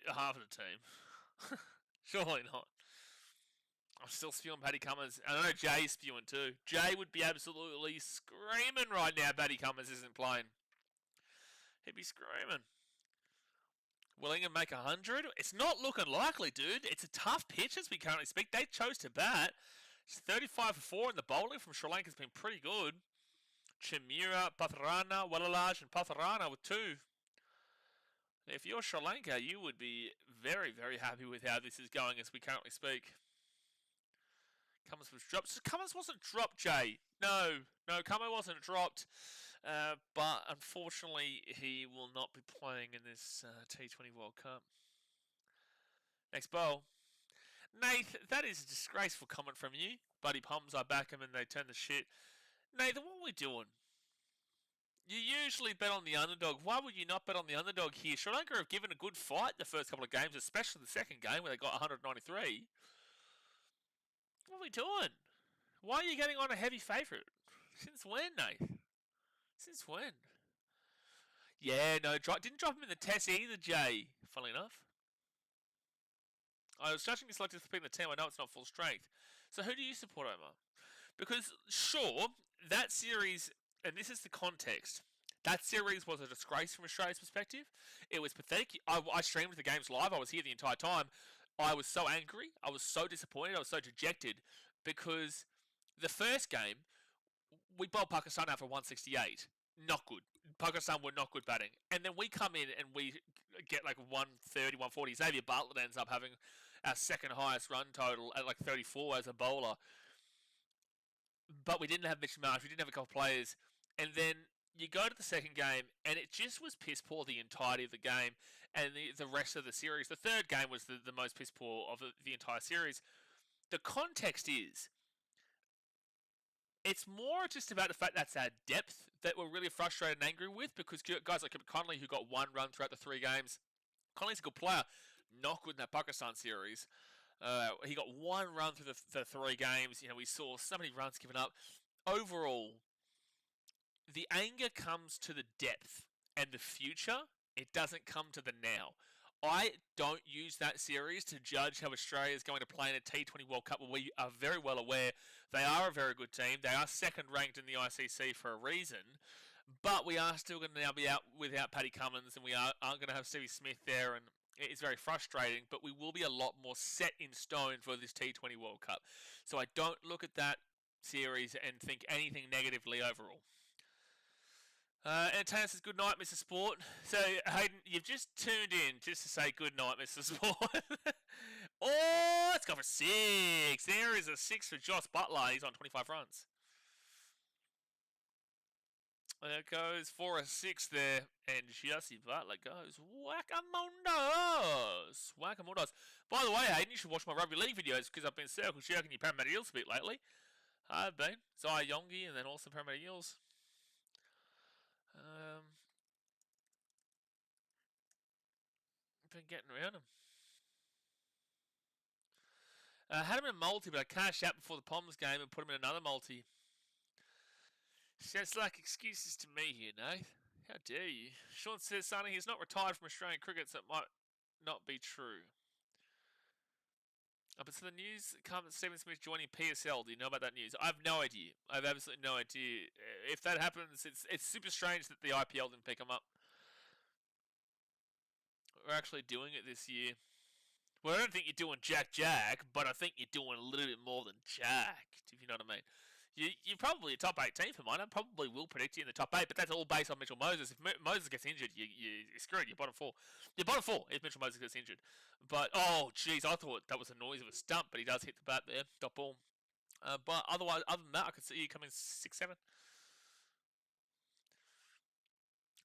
S1: half of the team. Surely not. I'm still spewing Paddy Cummins. And I know Jay's spewing too. Jay would be absolutely screaming right now Paddy Cummins isn't playing. He'd be screaming. Will England make 100? It's not looking likely, dude. It's a tough pitch as we currently speak. They chose to bat. It's 35 for 4, and the bowling from Sri Lanka has been pretty good. Chimura, Patharana, Walalaj, and Patharana with 2. If you're Sri Lanka, you would be very, very happy with how this is going as we currently speak. Cummins was dropped. Cummins wasn't dropped, Jay. No, Cummins wasn't dropped. But unfortunately, he will not be playing in this T20 World Cup. Next bowl. Nath, that is a disgraceful comment from you. Buddy Pums, I back him and they turn the shit. Nathan, what are we doing? You usually bet on the underdog. Why would you not bet on the underdog here? Sri Lanka have given a good fight the first couple of games, especially the second game where they got 193. What are we doing? Why are you getting on a heavy favourite? Since when, Nath? Since when? Yeah, no, didn't drop him in the test either, Jay. Funnily enough. I was judging his selectors for being the team. I know it's not full strength. So who do you support, Omar? Because, sure, that series, and this is the context, that series was a disgrace from Australia's perspective. It was pathetic. I streamed the games live. I was here the entire time. I was so angry. I was so disappointed. I was so dejected because the first game, we bowled Pakistan out for 168. Not good. Pakistan were not good batting. And then we come in and we get like 130, 140. Xavier Bartlett ends up having our second highest run total at like 34 as a bowler. But we didn't have Mitch Marsh. We didn't have a couple of players. And then you go to the second game and it just was piss poor the entirety of the game and the rest of the series. The third game was the most piss poor of the entire series. The context is, it's more just about the fact that's our depth that we're really frustrated and angry with because guys like Connolly, who got 1 run throughout the 3 games, Connolly's a good player, not good in that Pakistan series. He got 1 run through the 3 games. You know, we saw so many runs given up. Overall, the anger comes to the depth and the future. It doesn't come to the now. I don't use that series to judge how Australia is going to play in a T20 World Cup. We are very well aware they are a very good team. They are second ranked in the ICC for a reason. But we are still going to now be out without Paddy Cummins, and we aren't going to have Stevie Smith there, and it is very frustrating. But we will be a lot more set in stone for this T20 World Cup. So I don't look at that series and think anything negatively overall. Entertainer says, good night, Mr. Sport. So, Hayden, you've just tuned in just to say good night, Mr. Sport. Oh, let's go for 6. There is a 6 for Josh Butler. He's on 25 runs. There goes for a 6 there. And Jesse Butler goes whack-a-mondos. Whack-a-mondos. By the way, Hayden, you should watch my rugby league videos because I've been circle jerking your Parramatta Eels a bit lately. I've been. Zai Yongi and then also Parramatta Eels. Been getting around him. Had him in a multi, but I cashed out before the Poms game and put him in another multi. Sounds like excuses to me here, Nath. How dare you? Sean says, Sonny, he's not retired from Australian cricket, so it might not be true. But so the news comes that Stephen Smith joining PSL. Do you know about that news? I have no idea. I have absolutely no idea. If that happens, it's super strange that the IPL didn't pick him up. We're actually doing it this year. Well, I don't think you're doing Jack, but I think you're doing a little bit more than Jack, if you know what I mean. You're probably a top 8 team for mine. I probably will predict you in the top 8, but that's all based on Mitchell Moses. If Moses gets injured, you're screwed. You're bottom 4. You're bottom 4 if Mitchell Moses gets injured. But, oh, jeez, I thought that was the noise of a stump, but he does hit the bat there, dot ball. But other than that, I could see you coming 6-7.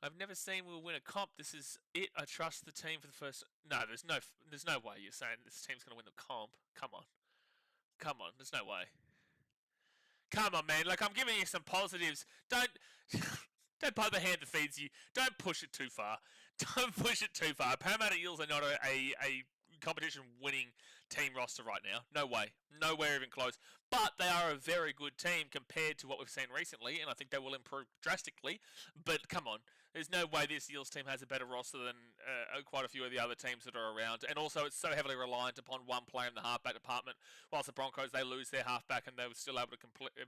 S1: I've never seen we'll win a comp. This is it. I trust the team for the first. No, there's no way you're saying this team's going to win the comp. Come on. There's no way. Come on, man. Like, I'm giving you some positives. Don't don't bite the hand that feeds you. Don't push it too far. Don't push it too far. Parramatta Eels are not a competition winning team roster right now. No way. Nowhere even close. But they are a very good team compared to what we've seen recently, and I think they will improve drastically. But come on. There's no way this Eels team has a better roster than quite a few of the other teams that are around. And also, it's so heavily reliant upon one player in the halfback department. Whilst the Broncos, they lose their halfback and they were still able to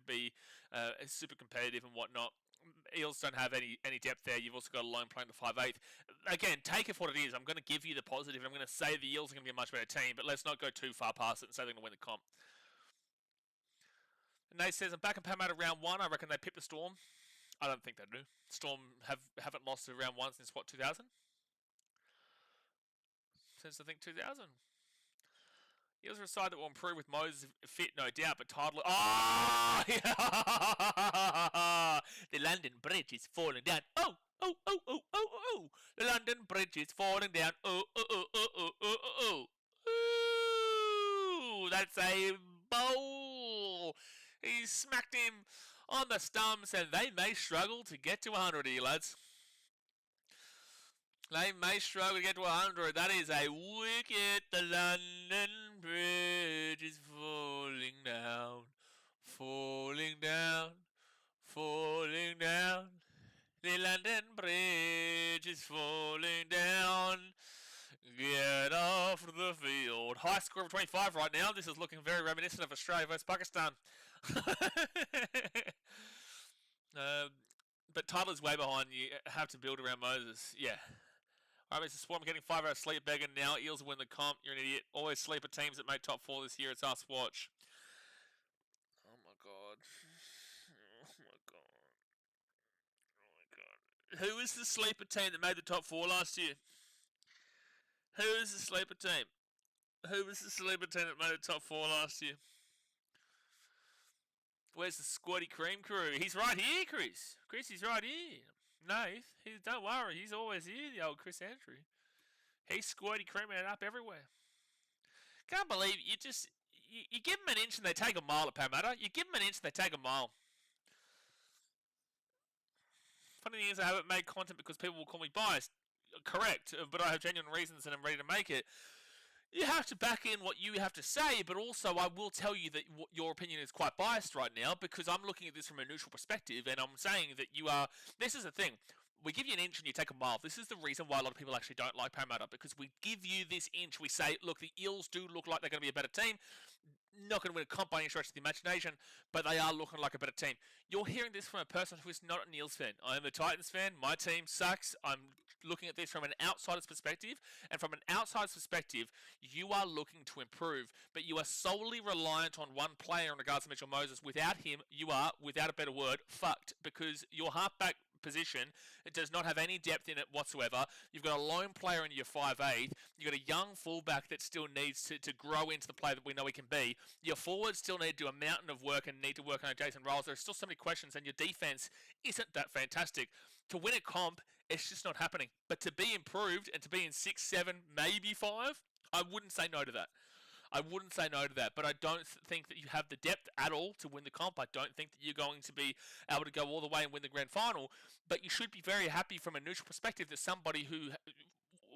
S1: be super competitive and whatnot. Eels don't have any depth there. You've also got a lone player in the 5'8". Again, take it for what it is. I'm going to give you the positive. I'm going to say the Eels are going to be a much better team, but let's not go too far past it and say they're going to win the comp. And Nate says, I'm back in Parramatta round 1. I reckon they pip the Storm. I don't think they do. Storm haven't lost to round 1 since, what, 2000? Since, I think, 2000. Eels are a side that will improve with Moses fit, no doubt, but Tidal... Oh! The London Bridge is falling down. Oh! The London Bridge is falling down. Oh! Ooh! That's a bowl! He smacked him on the stumps, and they may struggle to get to 100 here, lads. They may struggle to get to 100. That is a wicket. The London Bridge is falling down. Falling down. Falling down. The London Bridge is falling down. Get off the field. High score of 25 right now. This is looking very reminiscent of Australia versus Pakistan. But Tyler's way behind. You have to build around Moses. Yeah. Alright, Mr. Sport, I'm getting 5 hours sleep begging now. Eels win the comp. You're an idiot. Always sleep at teams that made top 4 this year. It's us. Watch. Oh my god. Oh my god. Oh my god. Who is the sleeper team that made the top 4 last year? Who is the sleeper team? Who was the sleeper team that made the top 4 last year? Where's the squatty cream crew? He's right here, Chris. Chris, he's right here. No, don't worry. He's always here, the old Chris Andrew. He's squirty creaming it up everywhere. Can't believe you give them an inch and they take a mile at Parramatta. You give them an inch and they take a mile. Funny thing is, I haven't made content because people will call me biased. Correct, but I have genuine reasons and I'm ready to make it. You have to back in what you have to say, but also I will tell you that your opinion is quite biased right now because I'm looking at this from a neutral perspective and I'm saying that you are... This is the thing. We give you an inch and you take a mile. This is the reason why a lot of people actually don't like Parramatta because we give you this inch. We say, look, the Eels do look like they're going to be a better team. Not going to win a comp by any stretch of the imagination, but they are looking like a better team. You're hearing this from a person who is not an Eels fan. I am a Titans fan. My team sucks. I'm looking at this from an outsider's perspective, and from an outsider's perspective, you are looking to improve, but you are solely reliant on one player in regards to Mitchell Moses. Without him, you are, without a better word, fucked, because your halfback position, it does not have any depth in it whatsoever. You've got a lone player in your 5'8". You've got a young fullback that still needs to grow into the player that we know he can be. Your forwards still need to do a mountain of work and need to work on Jason Riles. There are still so many questions, and your defense isn't that fantastic. To win a comp, it's just not happening. But to be improved and to be in 6, 7, maybe 5, I wouldn't say no to that. I wouldn't say no to that, but I don't think that you have the depth at all to win the comp. I don't think that you're going to be able to go all the way and win the grand final, but you should be very happy from a neutral perspective that somebody who...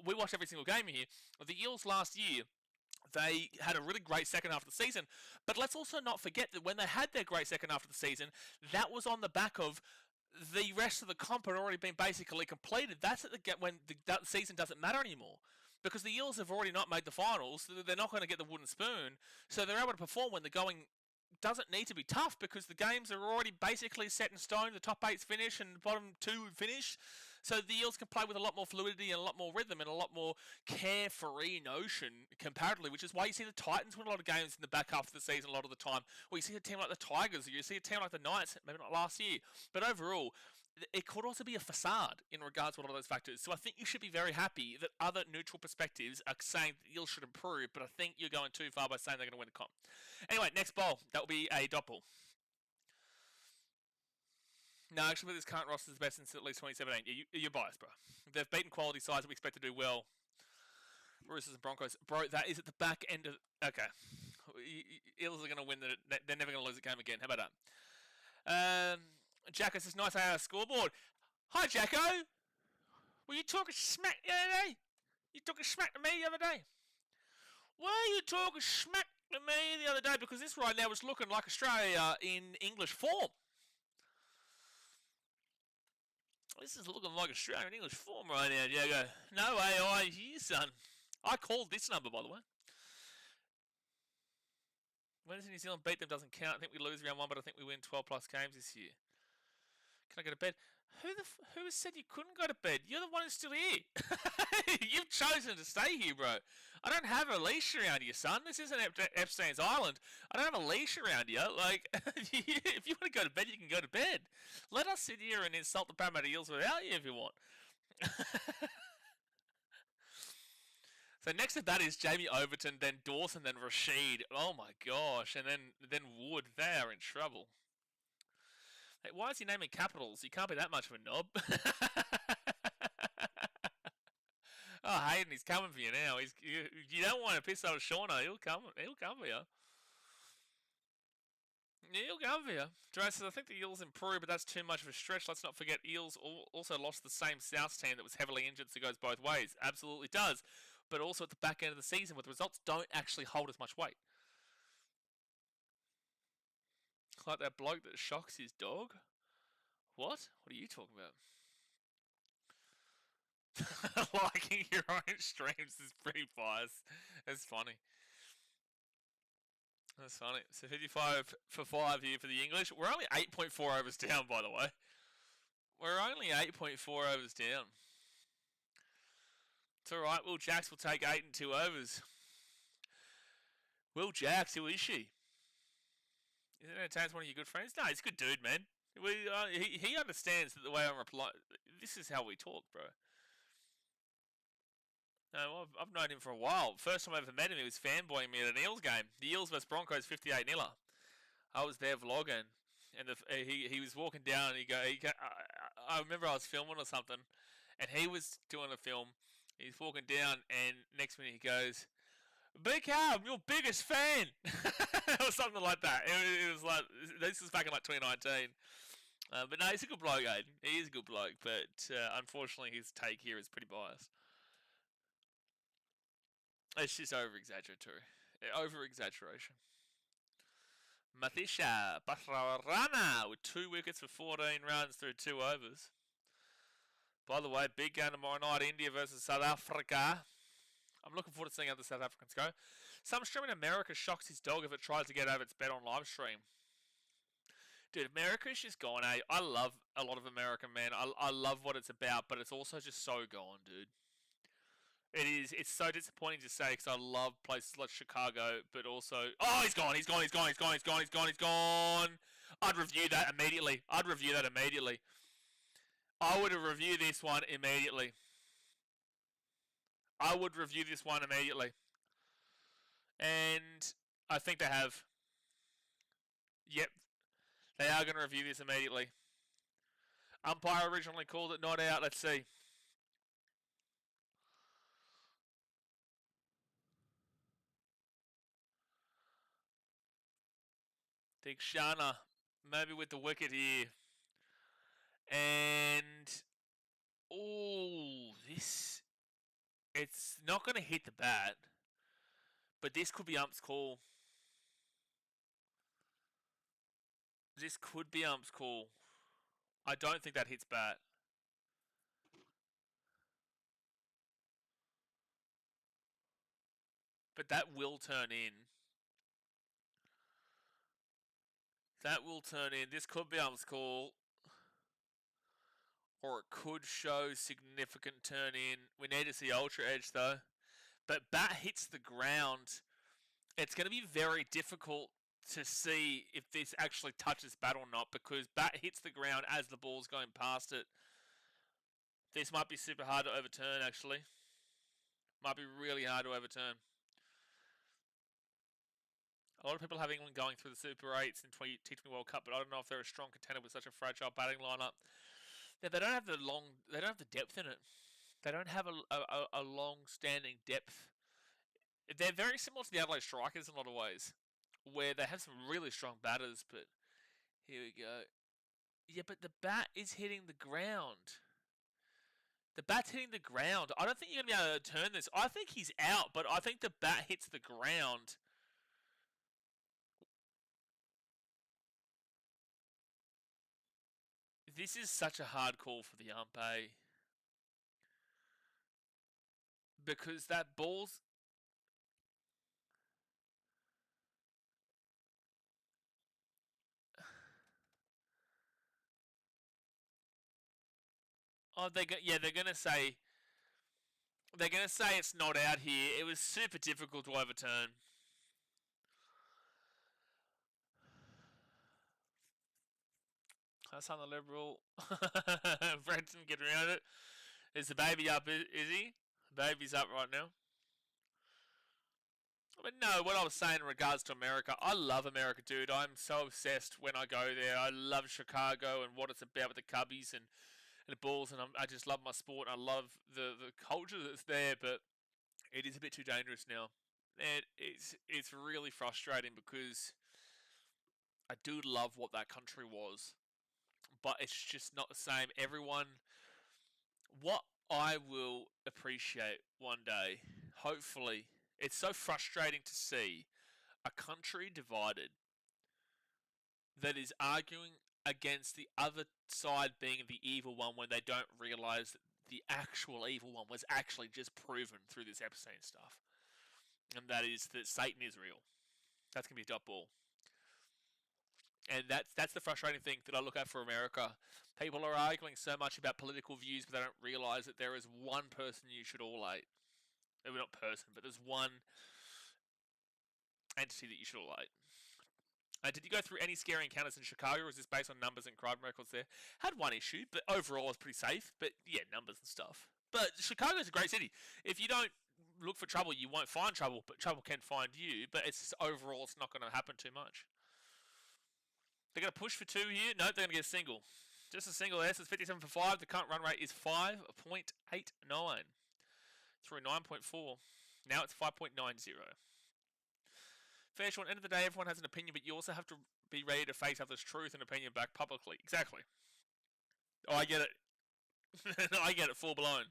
S1: We watch every single game here. The Eels last year, they had a really great second half of the season, but let's also not forget that when they had their great second half of the season, that was on the back of the rest of the comp had already been basically completed. That's at when the season doesn't matter anymore. Because the Eels have already not made the finals, they're not going to get the wooden spoon, so they're able to perform when the going doesn't need to be tough because the games are already basically set in stone. The top 8's finish and the bottom 2 finish, so the Eels can play with a lot more fluidity and a lot more rhythm and a lot more carefree notion comparatively, which is why you see the Titans win a lot of games in the back half of the season a lot of the time, or you see a team like the Tigers, or you see a team like the Knights, maybe not last year, but overall, it could also be a facade in regards to a lot of those factors. So I think you should be very happy that other neutral perspectives are saying that the Eels should improve, but I think you're going too far by saying they're going to win the comp. Anyway, next bowl. That will be a dot ball. No, actually, this current roster is best since at least 2017. You're biased, bro. They've beaten quality sides that we expect to do well. Roosters and Broncos. Bro, that is at the back end of... Okay. Eels are going to win. They're never going to lose a game again. How about that? Jacko says, nice scoreboard. Hi, Jacko. Were you talking smack the other day? You talking smack to me the other day? Why are you talking smack to me the other day? Because this right now is looking like Australia in English form. This is looking like Australia in English form right now, Jago. No AI here, son. I called this number, by the way. When does New Zealand beat them doesn't count. I think we lose round 1, but I think we win 12 plus games this year. Can I go to bed? Who has said you couldn't go to bed? You're the one who's still here. You've chosen to stay here, bro. I don't have a leash around you, son. This isn't Epstein's Island. I don't have a leash around you. Like, if you want to go to bed, you can go to bed. Let us sit here and insult the Parramatta Eels without you if you want. So next to that is Jamie Overton, then Dawson, then Rashid. Oh my gosh, and then Wood. They are in trouble. Hey, why is he naming capitals? He can't be that much of a knob. Oh, Hayden, he's coming for you now. You don't want to piss off Shauna. He'll come for you. He'll come for you. Dre says, I think the Eels improved, but that's too much of a stretch. Let's not forget Eels also lost the same South team that was heavily injured, so it goes both ways. Absolutely does. But also at the back end of the season, where the results don't actually hold as much weight. Like that bloke that shocks his dog. What? What are you talking about? Liking your own streams is pretty biased. That's funny. That's funny. So 55 for 5 here for the English. We're only 8.4 overs down, by the way. We're only 8.4 overs down. It's alright. Will Jacks will take 8 and 2 overs. Will Jacks, who is she? Isn't Taz one of your good friends? No, he's a good dude, man. He understands that the way I'm replying. This is how we talk, bro. No, I've known him for a while. First time I ever met him, he was fanboying me at an Eels game. The Eels vs Broncos 58-0. I was there vlogging, and he was walking down, and I remember I was filming or something, and he was doing a film. He's walking down, and next minute he goes, BK, I'm your biggest fan, or something like that. It was like, this was back in like 2019. But no, he's a good bloke, Aiden. He is a good bloke, but unfortunately his take here is pretty biased. It's just over-exaggeration. Mathisha Basrarana with 2 wickets for 14 runs through 2 overs. By the way, big game tomorrow night, India versus South Africa. I'm looking forward to seeing how the South Africans go. Some stream in America shocks his dog if it tries to get over its bed on live stream. Dude, America's just gone, eh? I love a lot of America, man. I love what it's about, but it's also just so gone, dude. It is. It's so disappointing to say because I love places like Chicago, but also... Oh, he's gone. I'd review that immediately. I would have reviewed this one immediately. And I think they have. Yep. They are going to review this immediately. Umpire originally called it not out. Let's see. Dikshana, maybe with the wicket here. And... Oh, this... It's not going to hit the bat. But this could be ump's call. I don't think that hits bat. But that will turn in. This could be ump's call. Or it could show significant turn in. We need to see Ultra Edge though. But bat hits the ground. It's going to be very difficult to see if this actually touches bat or not, because bat hits the ground as the ball's going past it. This might be super hard to overturn, actually. Might be really hard to overturn. A lot of people have England going through the Super 8s and T20 World Cup, but I don't know if they're a strong contender with such a fragile batting lineup. Yeah, they don't have they don't have the depth in it. They don't have a long-standing depth. They're very similar to the Adelaide Strikers in a lot of ways, where they have some really strong batters, but here we go. Yeah, but the bat is hitting the ground. The bat's hitting the ground. I don't think you're going to be able to turn this. I think he's out, but I think the bat hits the ground. This is such a hard call for the ump, eh? Because that ball's... Oh, they're going to say... They're going to say it's not out here. It was super difficult to overturn. That's on the Liberal. Brenton, get around it. Is the baby up, is he? The baby's up right now. But no, what I was saying in regards to America, I love America, dude. I'm so obsessed when I go there. I love Chicago and what it's about with the Cubbies and the Bulls, and I just love my sport. I love the culture that's there, but it is a bit too dangerous now. And it's really frustrating because I do love what that country was, but it's just not the same. What I will appreciate one day, hopefully, it's so frustrating to see a country divided that is arguing against the other side being the evil one when they don't realize that the actual evil one was actually just proven through this Epstein stuff. And that is that Satan is real. That's going to be a dot ball. And that's the frustrating thing that I look at for America. People are arguing so much about political views, but they don't realize that there is one person you should all hate. Maybe not person, but there's one entity that you should all hate. Did you go through any scary encounters in Chicago, or is this based on numbers and crime records there? Had one issue, but overall it's pretty safe. But yeah, numbers and stuff. But Chicago's a great city. If you don't look for trouble, you won't find trouble, but trouble can find you. But it's overall, it's not going to happen too much. They're going to push for 2 here. No, they're going to get a single. Just a single there. So it's 57 for 5. The current run rate is 5.89 through 9.4. Now it's 5.90. Fair short, end of the day, everyone has an opinion, but you also have to be ready to face others' truth and opinion back publicly. Exactly. Oh, I get it. I get it, full blown.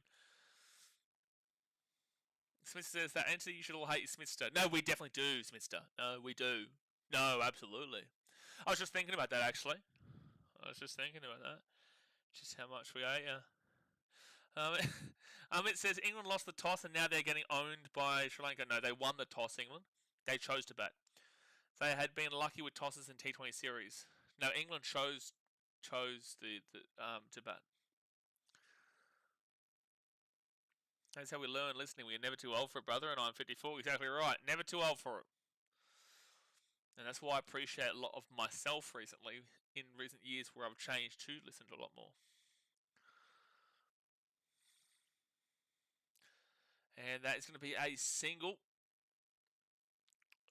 S1: Smith says that entity you should all hate is Smithster. No, we definitely do, Smithster. No, we do. No, absolutely. I was just thinking about that, actually. Just how much we hate you. It says England lost the toss and now they're getting owned by Sri Lanka. No, they won the toss, England. They chose to bat. They had been lucky with tosses in T20 series. No, England chose to bat. That's how we learn listening. We're never too old for it, brother, and I'm 54. Exactly right. Never too old for it. And that's why I appreciate a lot of myself recently, in recent years, where I've changed to listen to a lot more. And that is going to be a single.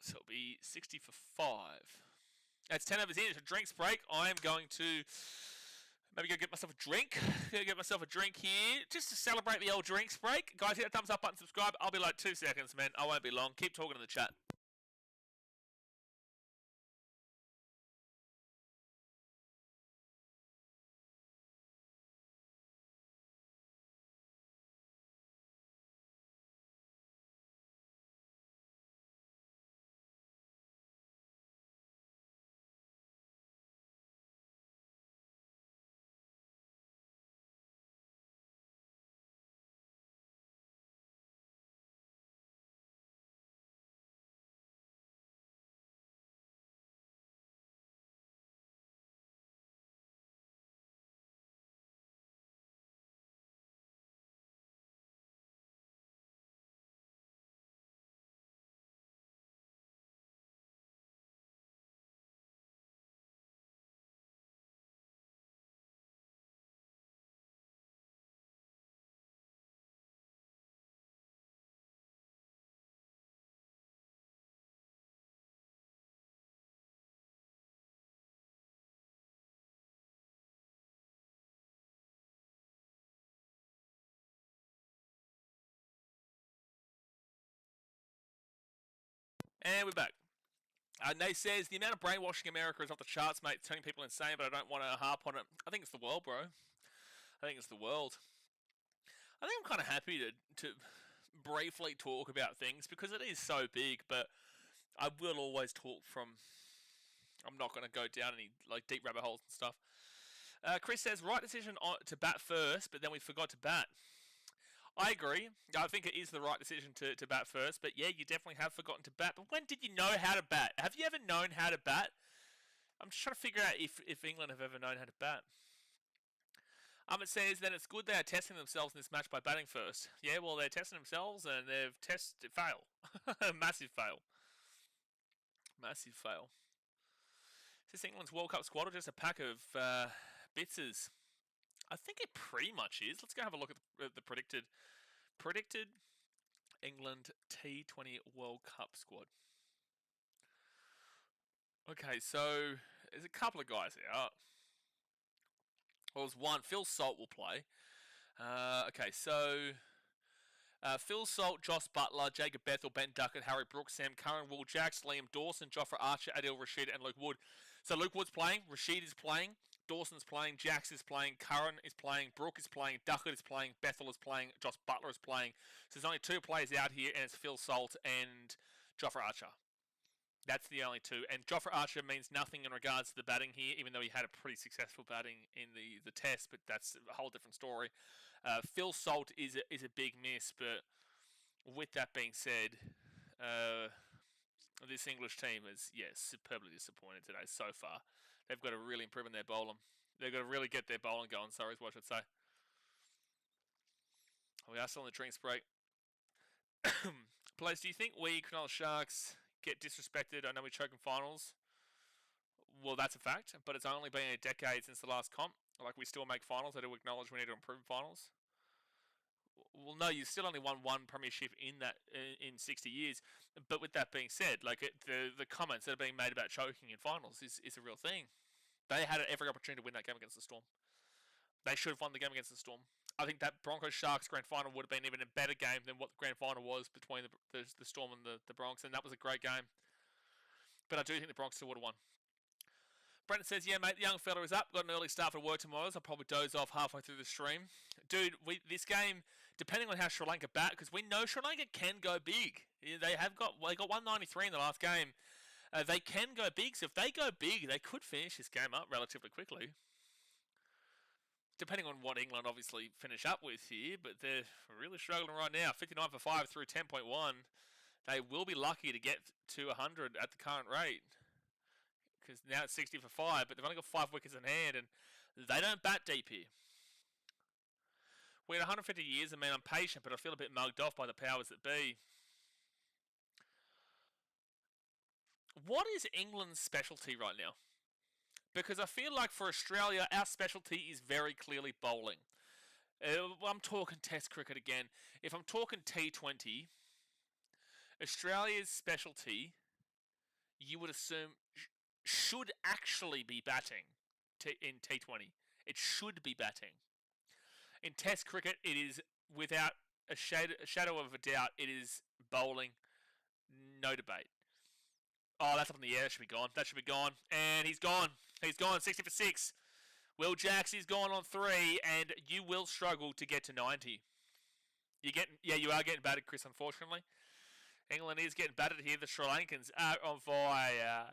S1: So it'll be 60 for 5. That's 10 overs in. It's a drinks break. I'm going to maybe go get myself a drink. Get myself a drink here just to celebrate the old drinks break. Guys, hit that thumbs up button, subscribe. I'll be like 2 seconds, man. I won't be long. Keep talking in the chat. And we're back. Nate says, the amount of brainwashing America is off the charts, mate. It's turning people insane, but I don't want to harp on it. I think it's the world, bro. I think it's the world. I think I'm kind of happy to briefly talk about things because it is so big, but I will always talk from... I'm not going to go down any like deep rabbit holes and stuff. Chris says, right decision to bat first, but then we forgot to bat. I agree. I think it is the right decision to bat first, but yeah, you definitely have forgotten to bat. But when did you know how to bat? Have you ever known how to bat? I'm just trying to figure out if England have ever known how to bat. It says that it's good they are testing themselves in this match by batting first. Yeah, well, they're testing themselves and they've tested fail. Massive fail. Massive fail. Is this England's World Cup squad or just a pack of bitzers? I think it pretty much is. Let's go have a look at the predicted England T20 World Cup squad. Okay, so there's a couple of guys out. Well, there's one. Phil Salt will play. Okay, so Phil Salt, Joss Butler, Jacob Bethel, Ben Duckett, Harry Brooks, Sam Curran, Will Jacks, Liam Dawson, Jofra Archer, Adil Rashid, and Luke Wood. So Luke Wood's playing, Rashid is playing, Dawson's playing, Jacks is playing, Curran is playing, Brook is playing, Duckett is playing, Bethel is playing, Joss Butler is playing. So there's only two players out here, and it's Phil Salt and Jofra Archer. That's the only two. And Jofra Archer means nothing in regards to the batting here, even though he had a pretty successful batting in the test, but that's a whole different story. Phil Salt is a big miss, but with that being said, this English team is, yes, superbly disappointed today so far. They've got to really improve on their bowling. They've got to really get their bowling going, sorry, is what I should say. We are still on the drinks break. Place, do you think we, Cronulla Sharks, get disrespected? I know we choke in finals. Well, that's a fact, but it's only been a decade since the last comp. Like, we still make finals. I do acknowledge we need to improve finals. Well, no, you still only won one premiership in 60 years. But with that being said, like the comments that are being made about choking in finals is a real thing. They had every opportunity to win that game against the Storm. They should have won the game against the Storm. I think that Broncos Sharks grand final would have been even a better game than what the grand final was between the Storm and the Bronx, and that was a great game. But I do think the Bronx still would have won. Brendan says, yeah, mate, the young fella is up. Got an early start for work tomorrow, so I'll probably doze off halfway through the stream. Dude, this game, depending on how Sri Lanka bat, because we know Sri Lanka can go big. They got 193 in the last game. They can go big, so if they go big, they could finish this game up relatively quickly. Depending on what England obviously finish up with here, but they're really struggling right now. 59 for 5 through 10.1. They will be lucky to get to 100 at the current rate. Because now it's 60 for 5, but they've only got 5 wickets in hand, and they don't bat deep here. We're at 150 years, I mean, I'm patient, but I feel a bit mugged off by the powers that be. What is England's specialty right now? Because I feel like for Australia, our specialty is very clearly bowling. I'm talking Test cricket again. If I'm talking T20, Australia's specialty, you would assume, should actually be batting in T20. It should be batting. In Test cricket, it is without a shadow of a doubt, it is bowling. No debate. Oh, that's up in the air. That should be gone. That should be gone. And he's gone. He's gone. 60 for 6. Will Jacks is gone on 3, and you will struggle to get to 90. You are getting battered, Chris, unfortunately. England is getting battered here. The Sri Lankans are on fire.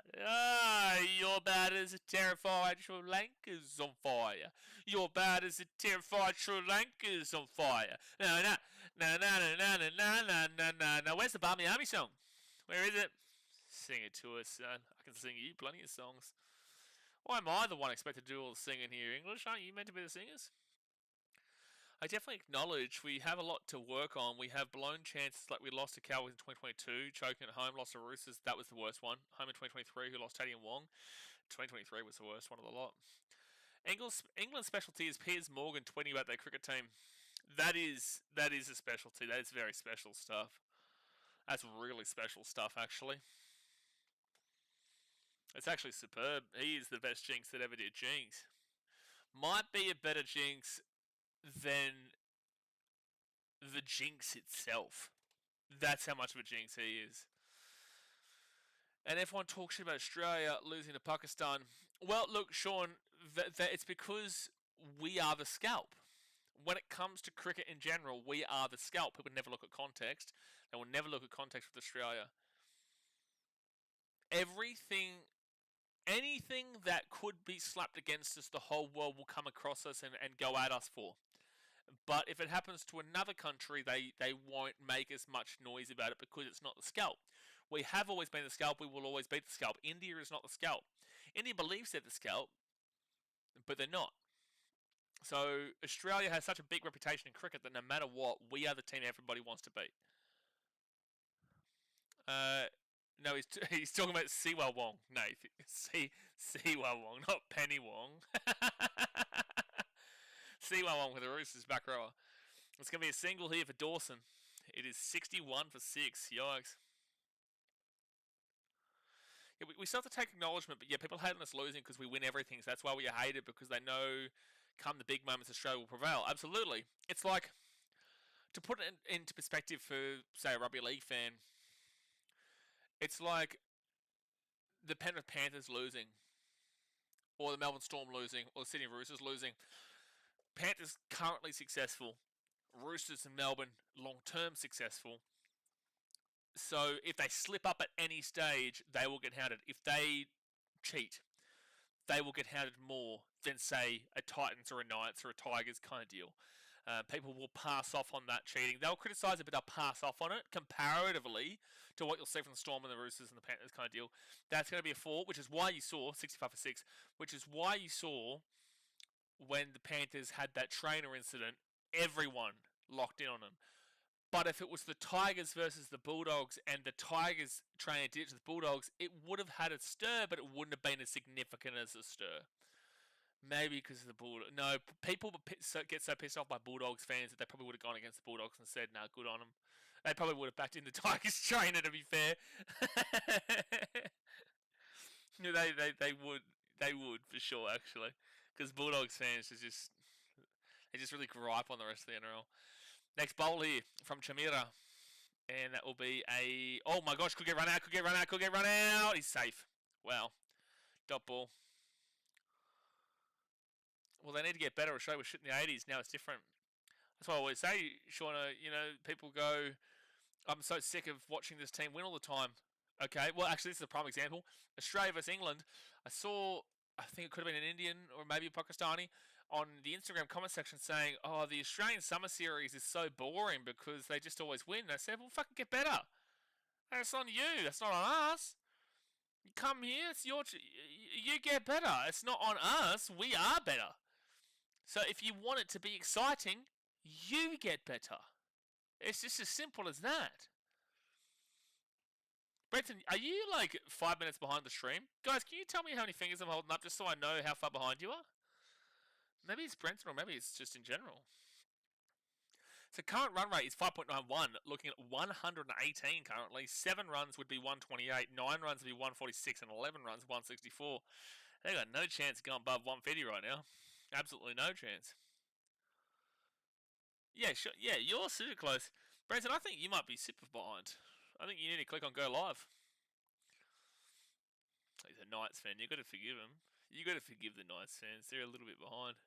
S1: Your batters are terrified. Sri Lanka's on fire. Your batters are terrified. Sri Lanka's on fire. No. Where's the Barmy Army song? Where is it? Sing it to us, son. I can sing you plenty of songs. Why am I the one expected to do all the singing here, English? Aren't you meant to be the singers? I definitely acknowledge we have a lot to work on. We have blown chances like we lost to Cowboys in 2022, choking at home, lost to Roosters. That was the worst one. Home in 2023, who lost Teddy and Wong. 2023 was the worst one of the lot. England's specialty is Piers Morgan tweeting about their cricket team. That is a specialty. That is very special stuff. That's really special stuff, actually. It's actually superb. He is the best jinx that ever did jinx. Might be a better jinx than the jinx itself. That's how much of a jinx he is. And everyone talks shit about Australia losing to Pakistan. Well, look, Sean, it's because we are the scalp. When it comes to cricket in general, we are the scalp. People never look at context. They will never look at context with Australia. Anything that could be slapped against us, the whole world will come across us and go at us for. But if it happens to another country, they won't make as much noise about it because it's not the scalp. We have always been the scalp. We will always be the scalp. India is not the scalp. India believes they're the scalp, but they're not. So Australia has such a big reputation in cricket that no matter what, we are the team everybody wants to beat. No, he's talking about Siwa Wong. No, Siwa Wong, not Penny Wong. Siwa Wong with the Roosters back rower. It's going to be a single here for Dawson. It is 61 for 6. Yikes. Yeah, we still have to take acknowledgement, but yeah, people hate on us losing because we win everything. So that's why we are hated, because they know come the big moments, Australia will prevail. Absolutely. It's like, to put it into perspective for, say, a rugby league fan, it's like the Penrith Panthers losing, or the Melbourne Storm losing, or the Sydney Roosters losing. Panthers currently successful. Roosters and Melbourne long-term successful. So if they slip up at any stage, they will get hounded. If they cheat, they will get hounded more than, say, a Titans or a Knights or a Tigers kind of deal. People will pass off on that cheating. They'll criticise it, but they'll pass off on it comparatively to what you'll see from the Storm and the Roosters and the Panthers kind of deal. That's going to be a 4, which is why you saw 65 for 6, which is why you saw when the Panthers had that trainer incident, everyone locked in on them. But if it was the Tigers versus the Bulldogs and the Tigers trainer did it to the Bulldogs, it would have had a stir, but it wouldn't have been as significant as a stir. Maybe because of the Bulldogs. No, people get so pissed off by Bulldogs fans that they probably would have gone against the Bulldogs and said, "No, good on them." They probably would have backed in the Tigers trainer, to be fair. No, they would for sure, actually, because Bulldogs fans just really gripe on the rest of the NRL. Next bowl here from Chamira, and that will be a, oh my gosh, could get run out. He's safe. Wow, dot ball. Well, they need to get better. Australia was shit in the 80s. Now it's different. That's why I always say, Shauna, people go, I'm so sick of watching this team win all the time. Okay, well, actually, this is a prime example. Australia versus England. I think it could have been an Indian or maybe a Pakistani on the Instagram comment section saying, oh, the Australian Summer Series is so boring because they just always win. And I said, well, fucking get better. That's on you. That's not on us. You come here, it's you get better. It's not on us. We are better. So if you want it to be exciting, you get better. It's just as simple as that. Brenton, are you like 5 minutes behind the stream? Guys, can you tell me how many fingers I'm holding up just so I know how far behind you are? Maybe it's Brenton or maybe it's just in general. So current run rate is 5.91, looking at 118 currently. 7 runs would be 128, 9 runs would be 146, and 11 runs 164. They got no chance of going above 150 right now. Absolutely no chance. Yeah, sure. Yeah, you're super close. Brenton, I think you might be super behind. I think you need to click on go live. He's a Knights fan. You've got to forgive him. You've got to forgive the Knights fans. They're a little bit behind.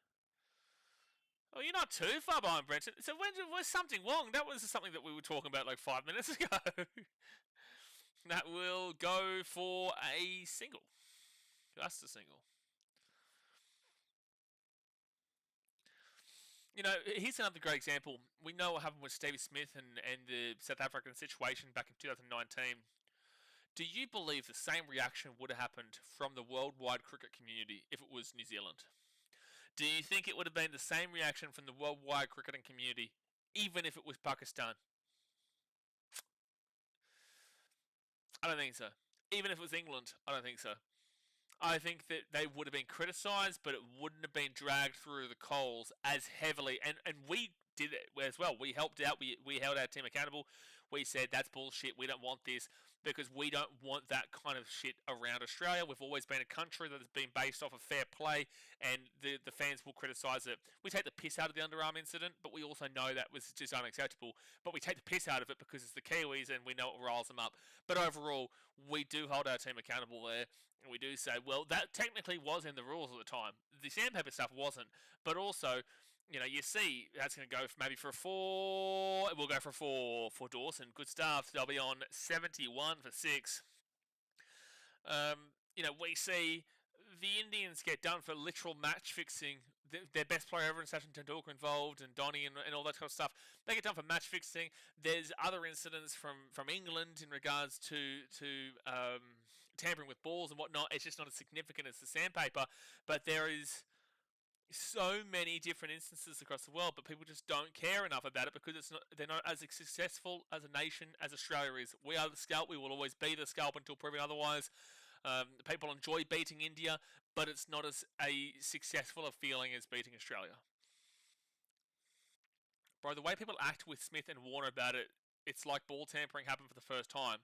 S1: Oh, you're not too far behind, Brenton. So when was something wrong? That was something that we were talking about like 5 minutes ago. That will go for a single. Just a single. Here's another great example. We know what happened with Stevie Smith and the South African situation back in 2019. Do you believe the same reaction would have happened from the worldwide cricket community if it was New Zealand? Do you think it would have been the same reaction from the worldwide cricketing community, even if it was Pakistan? I don't think so. Even if it was England, I don't think so. I think that they would have been criticised, but it wouldn't have been dragged through the coals as heavily. And we did it as well. We helped out. We held our team accountable. we said that's bullshit. We don't want this because we don't want that kind of shit around Australia. We've always been a country that has been based off of fair play, and the fans will criticise it. We take the piss out of the underarm incident, but we also know that was just unacceptable. But we take the piss out of it because it's the Kiwis and we know it riles them up. But overall, we do hold our team accountable there. And we do say, well, that technically was in the rules at the time. The sandpaper stuff wasn't. But also, you see that's going to go maybe for a 4. We'll go for a 4 for Dawson. Good stuff. They'll be on 71 for 6. We see the Indians get done for literal match fixing. Their best player ever in Sachin Tendulkar involved, and Donny and all that kind of stuff. They get done for match fixing. There's other incidents from England in regards to tampering with balls and whatnot. It's just not as significant as the sandpaper, but there is so many different instances across the world, but people just don't care enough about it because they're not as successful as a nation as Australia is. We are the scalp. We will always be the scalp until proven otherwise. People enjoy beating India, but it's not as a successful a feeling as beating Australia. Bro, the way people act with Smith and Warner about it, it's like ball tampering happened for the first time.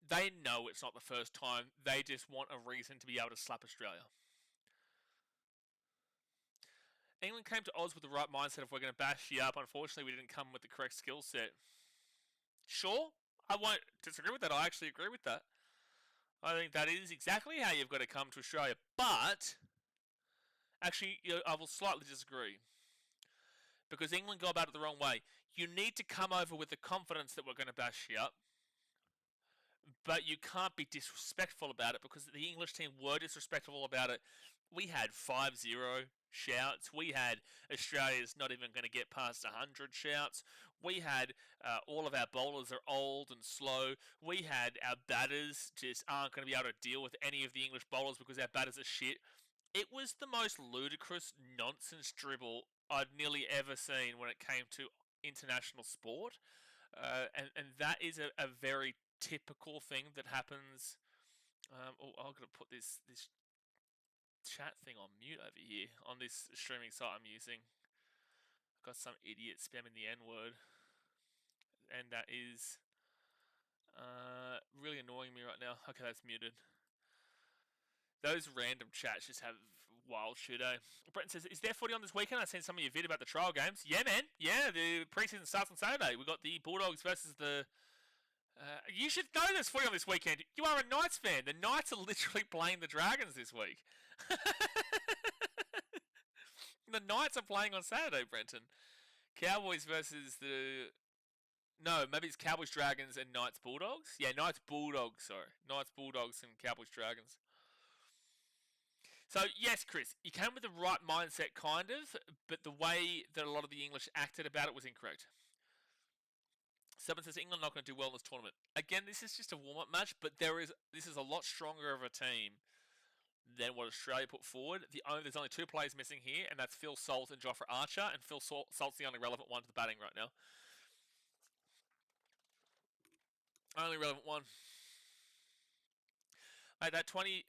S1: They know it's not the first time. They just want a reason to be able to slap Australia. England came to Oz with the right mindset of we're going to bash you up. Unfortunately, we didn't come with the correct skill set. Sure, I won't disagree with that. I actually agree with that. I think that is exactly how you've got to come to Australia. But, actually, I will slightly disagree. Because England go about it the wrong way. You need to come over with the confidence that we're going to bash you up. But you can't be disrespectful about it because the English team were disrespectful about it. We had 5-0 shouts. We had Australia's not even going to get past 100 shouts. We had all of our bowlers are old and slow. We had our batters just aren't going to be able to deal with any of the English bowlers because our batters are shit. It was the most ludicrous nonsense dribble I'd nearly ever seen when it came to international sport. And that is a very typical thing that happens. I'm going to put this chat thing on mute over here on this streaming site I'm using. I've got some idiot spamming the N-word, and that is really annoying me right now. Okay, that's muted. Those random chats just have wild shit, eh? Brenton says, is there footy on this weekend? I've seen some of your vid about the trial games. Yeah, man. Yeah, the preseason starts on Saturday. We've got the Bulldogs versus the... you should know there's footy on this weekend. You are a Knights fan. The Knights are literally playing the Dragons this week. The Knights are playing on Saturday, Brenton. Cowboys versus the... No, maybe it's Cowboys Dragons and Knights Bulldogs? Yeah, Knights Bulldogs, sorry. Knights Bulldogs and Cowboys Dragons. So, yes, Chris, you came with the right mindset, kind of, but the way that a lot of the English acted about it was incorrect. Someone says England not going to do well in this tournament. Again, this is just a warm-up match, but this is a lot stronger of a team than what Australia put forward. There's only 2 players missing here, and that's Phil Salt and Jofra Archer, and Phil Salt's the only relevant one to the batting right now. Only relevant one. Mate, that 20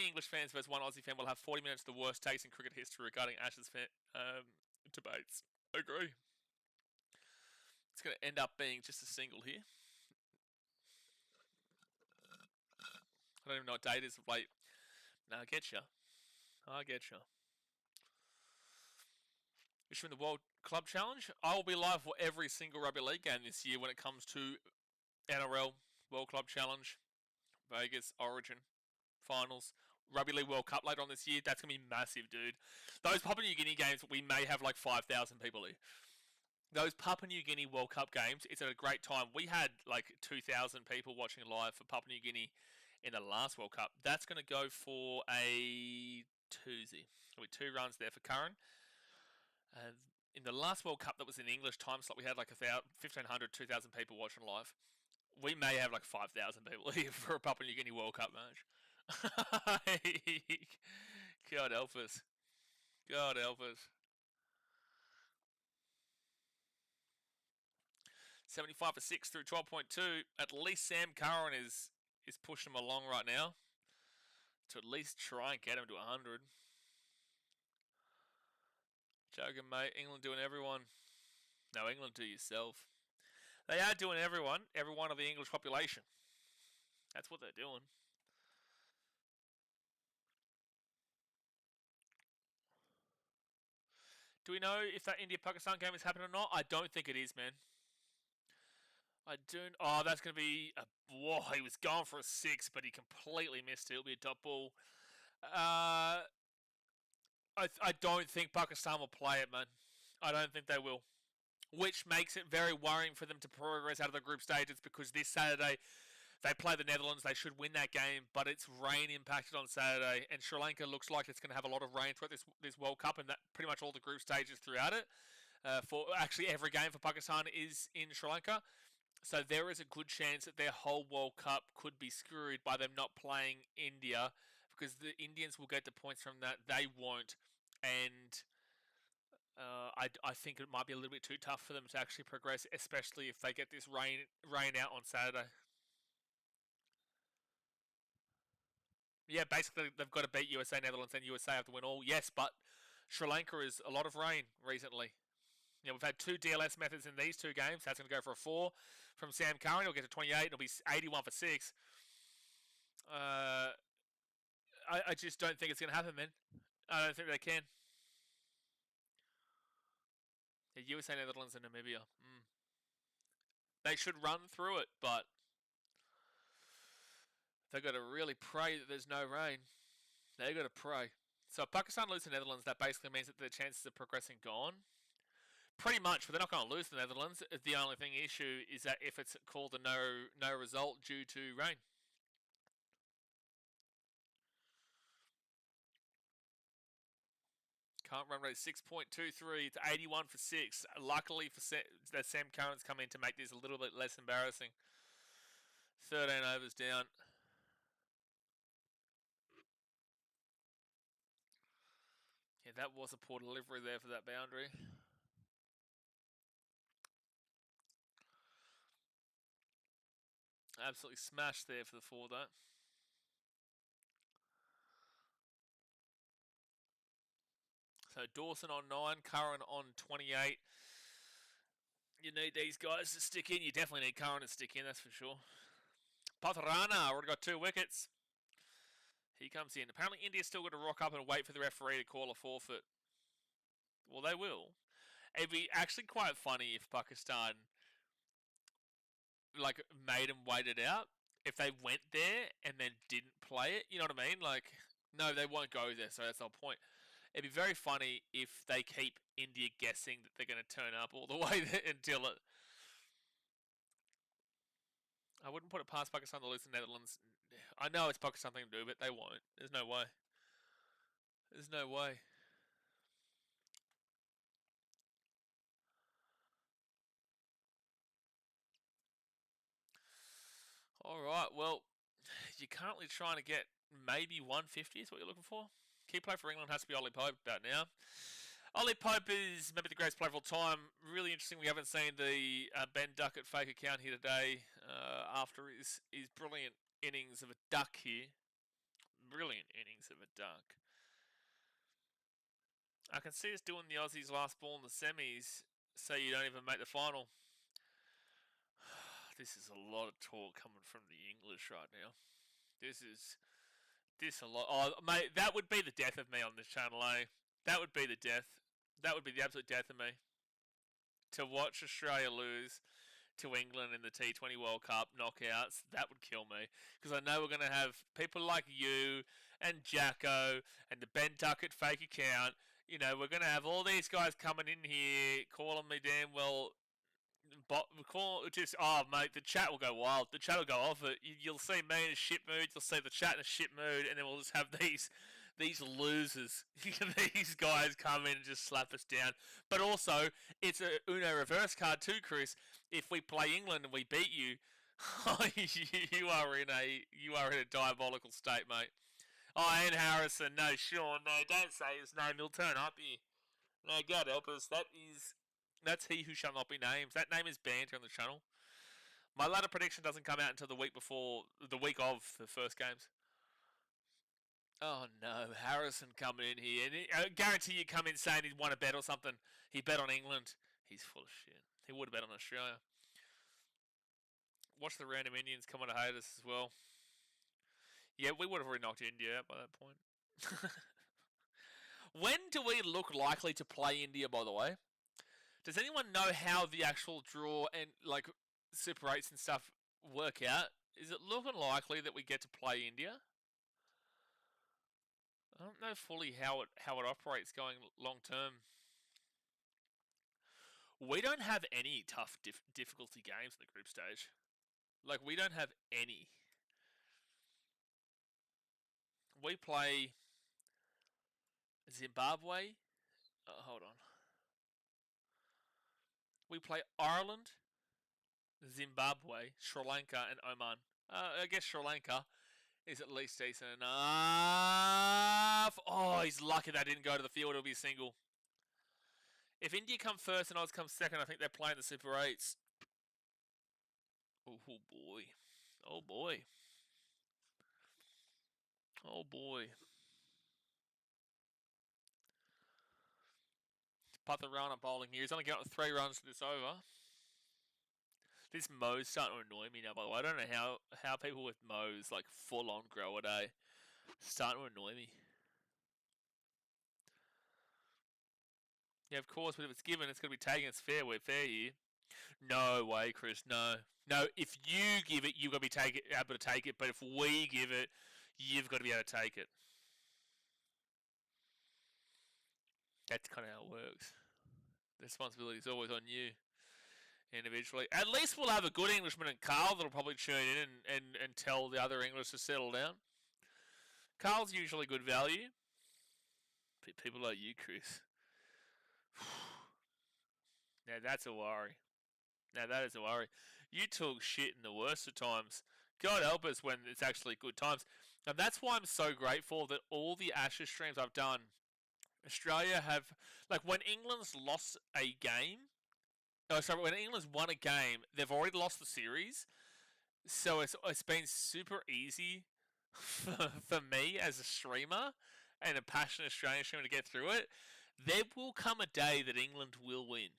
S1: English fans versus 1 Aussie fan will have 40 minutes of the worst takes in cricket history regarding Ashes debates. Agree. It's going to end up being just a single here. I don't even know what date it is of late. No, I get you. Issuing the World Club Challenge. I will be live for every single rugby league game this year when it comes to NRL, World Club Challenge, Vegas, Origin, Finals, Rugby League World Cup later on this year. That's going to be massive, dude. Those Papua New Guinea games, we may have like 5,000 people here. Those Papua New Guinea World Cup games, it's at a great time. We had like 2,000 people watching live for Papua New Guinea in the last World Cup. That's going to go for a twosie. There'll be 2 runs there for Curran. In the last World Cup that was in English time slot, we had like 1,500, 2,000 people watching live. We may have like 5,000 people here for a Papua New Guinea World Cup match. God help us. God help us. 75 for 6 through 12.2. At least Sam Curran is pushing him along right now to at least try and get him to 100. Joking, mate. England doing everyone. No, England do yourself. They are doing every one of the English population. That's what they're doing. Do we know if that India-Pakistan game is happening or not? I don't think it is, man. I don't. Oh, that's going to be. Whoa, he was going for a 6, but he completely missed it. It'll be a dot ball. I don't think Pakistan will play it, man. I don't think they will. Which makes it very worrying for them to progress out of the group stages because this Saturday they play the Netherlands. They should win that game, but it's rain impacted on Saturday, and Sri Lanka looks like it's going to have a lot of rain throughout this World Cup, and that pretty much all the group stages throughout it. For actually every game for Pakistan is in Sri Lanka, so there is a good chance that their whole World Cup could be screwed by them not playing India, because the Indians will get the points from that. They won't, and I think it might be a little bit too tough for them to actually progress, especially if they get this rain out on Saturday. Yeah, basically they've got to beat USA, Netherlands, and USA have to win all. Yes, but Sri Lanka is a lot of rain recently. We've had 2 DLS methods in these 2 games. That's going to go for a 4 from Sam Curran. He'll get to 28. It'll be 81 for 6. I just don't think it's going to happen, man. I don't think they can. The USA, Netherlands, and Namibia. They should run through it, but they've got to really pray that there's no rain. They've got to pray. So if Pakistan lose the Netherlands, that basically means that their chances of progressing gone. Pretty much, but they're not going to lose the Netherlands. The only issue is that if it's called a no result due to rain. Current run rate 6.23 to 81 for 6. Luckily for that Sam Curran's come in to make this a little bit less embarrassing. 13 overs down. Yeah, that was a poor delivery there for that boundary. Absolutely smashed there for the 4, though. So Dawson on 9, Curran on 28. You need these guys to stick in. You definitely need Curran to stick in, that's for sure. Patharana already got 2 wickets. He comes in. Apparently India's still got to rock up and wait for the referee to call a forfeit. Well, they will. It'd be actually quite funny if Pakistan made them wait it out. If they went there and then didn't play it, you know what I mean? No, they won't go there, so that's the point. It'd be very funny if they keep India guessing that they're going to turn up all the way until it. I wouldn't put it past Pakistan to lose the Netherlands. I know it's Pakistan thing to do, but they won't. There's no way. There's no way. All right. Well, you're currently trying to get maybe 150 is what you're looking for. Key play for England has to be Ollie Pope about now. Ollie Pope is maybe the greatest player of all time. Really interesting. We haven't seen the Ben Duckett fake account here today after his brilliant innings of a duck here. Brilliant innings of a duck. I can see us doing the Aussies last ball in the semis, so you don't even make the final. This is a lot of talk coming from the English right now. This a lot. Oh, mate, that would be the death of me on this channel, eh? That would be the death. That would be the absolute death of me. To watch Australia lose to England in the T20 World Cup knockouts, that would kill me. Because I know we're going to have people like you and Jacko and the Ben Duckett fake account. We're going to have all these guys coming in here calling me damn well. Mate, the chat will go wild. The chat will go off it. You'll see me in a shit mood. You'll see the chat in a shit mood, and then we'll just have these losers, these guys come in and just slap us down. But also, it's a Uno reverse card too, Chris. If we play England and we beat you, you are in a diabolical state, mate. Oh, Ian Harrison, no, Sean, no, don't say his name. He'll turn up here. No, God help us. That's he who shall not be named. That name is banned here on the channel. My ladder prediction doesn't come out until the week of the first games. Oh no, Harrison coming in here. And I guarantee you come in saying he won a bet or something. He bet on England. He's full of shit. He would have bet on Australia. Watch the random Indians come on to hate us as well. Yeah, we would have already knocked India out by that point. When do we look likely to play India, by the way? Does anyone know how the actual draw and like Super 8s and stuff work out? Is it looking likely that we get to play India? I don't know fully how it operates going long term. We don't have any tough difficulty games in the group stage. Like, we don't have any. We play Zimbabwe. Hold on. We play Ireland, Zimbabwe, Sri Lanka, and Oman. I guess Sri Lanka is at least decent enough. Oh, he's lucky that didn't go to the field. It'll be a single. If India come first and Oz come second, I think they're playing the Super 8s. Oh boy. Oh boy. Oh boy. Patharana bowling here. He's only getting 3 runs to this over. This Mo's starting to annoy me now, by the way. I don't know how people with Mo's, like, full-on grow a day, starting to annoy me. Yeah, of course, but if it's given, it's going to be taken. It's fair. We're fair here. No way, Chris. No. No, if you give it, you've got to be able to take it. But if we give it, you've got to be able to take it. That's kind of how it works. The responsibility is always on you individually. At least we'll have a good Englishman in Carl that'll probably tune in and tell the other English to settle down. Carl's usually good value. People like you, Chris. Now that's a worry. Now that is a worry. You talk shit in the worst of times. God help us when it's actually good times. And that's why I'm so grateful that all the Ashes streams I've done, Australia have, like, when England's lost a game, when England's won a game, they've already lost the series. So it's been super easy for me as a streamer and a passionate Australian streamer to get through it. There will come a day that England will win.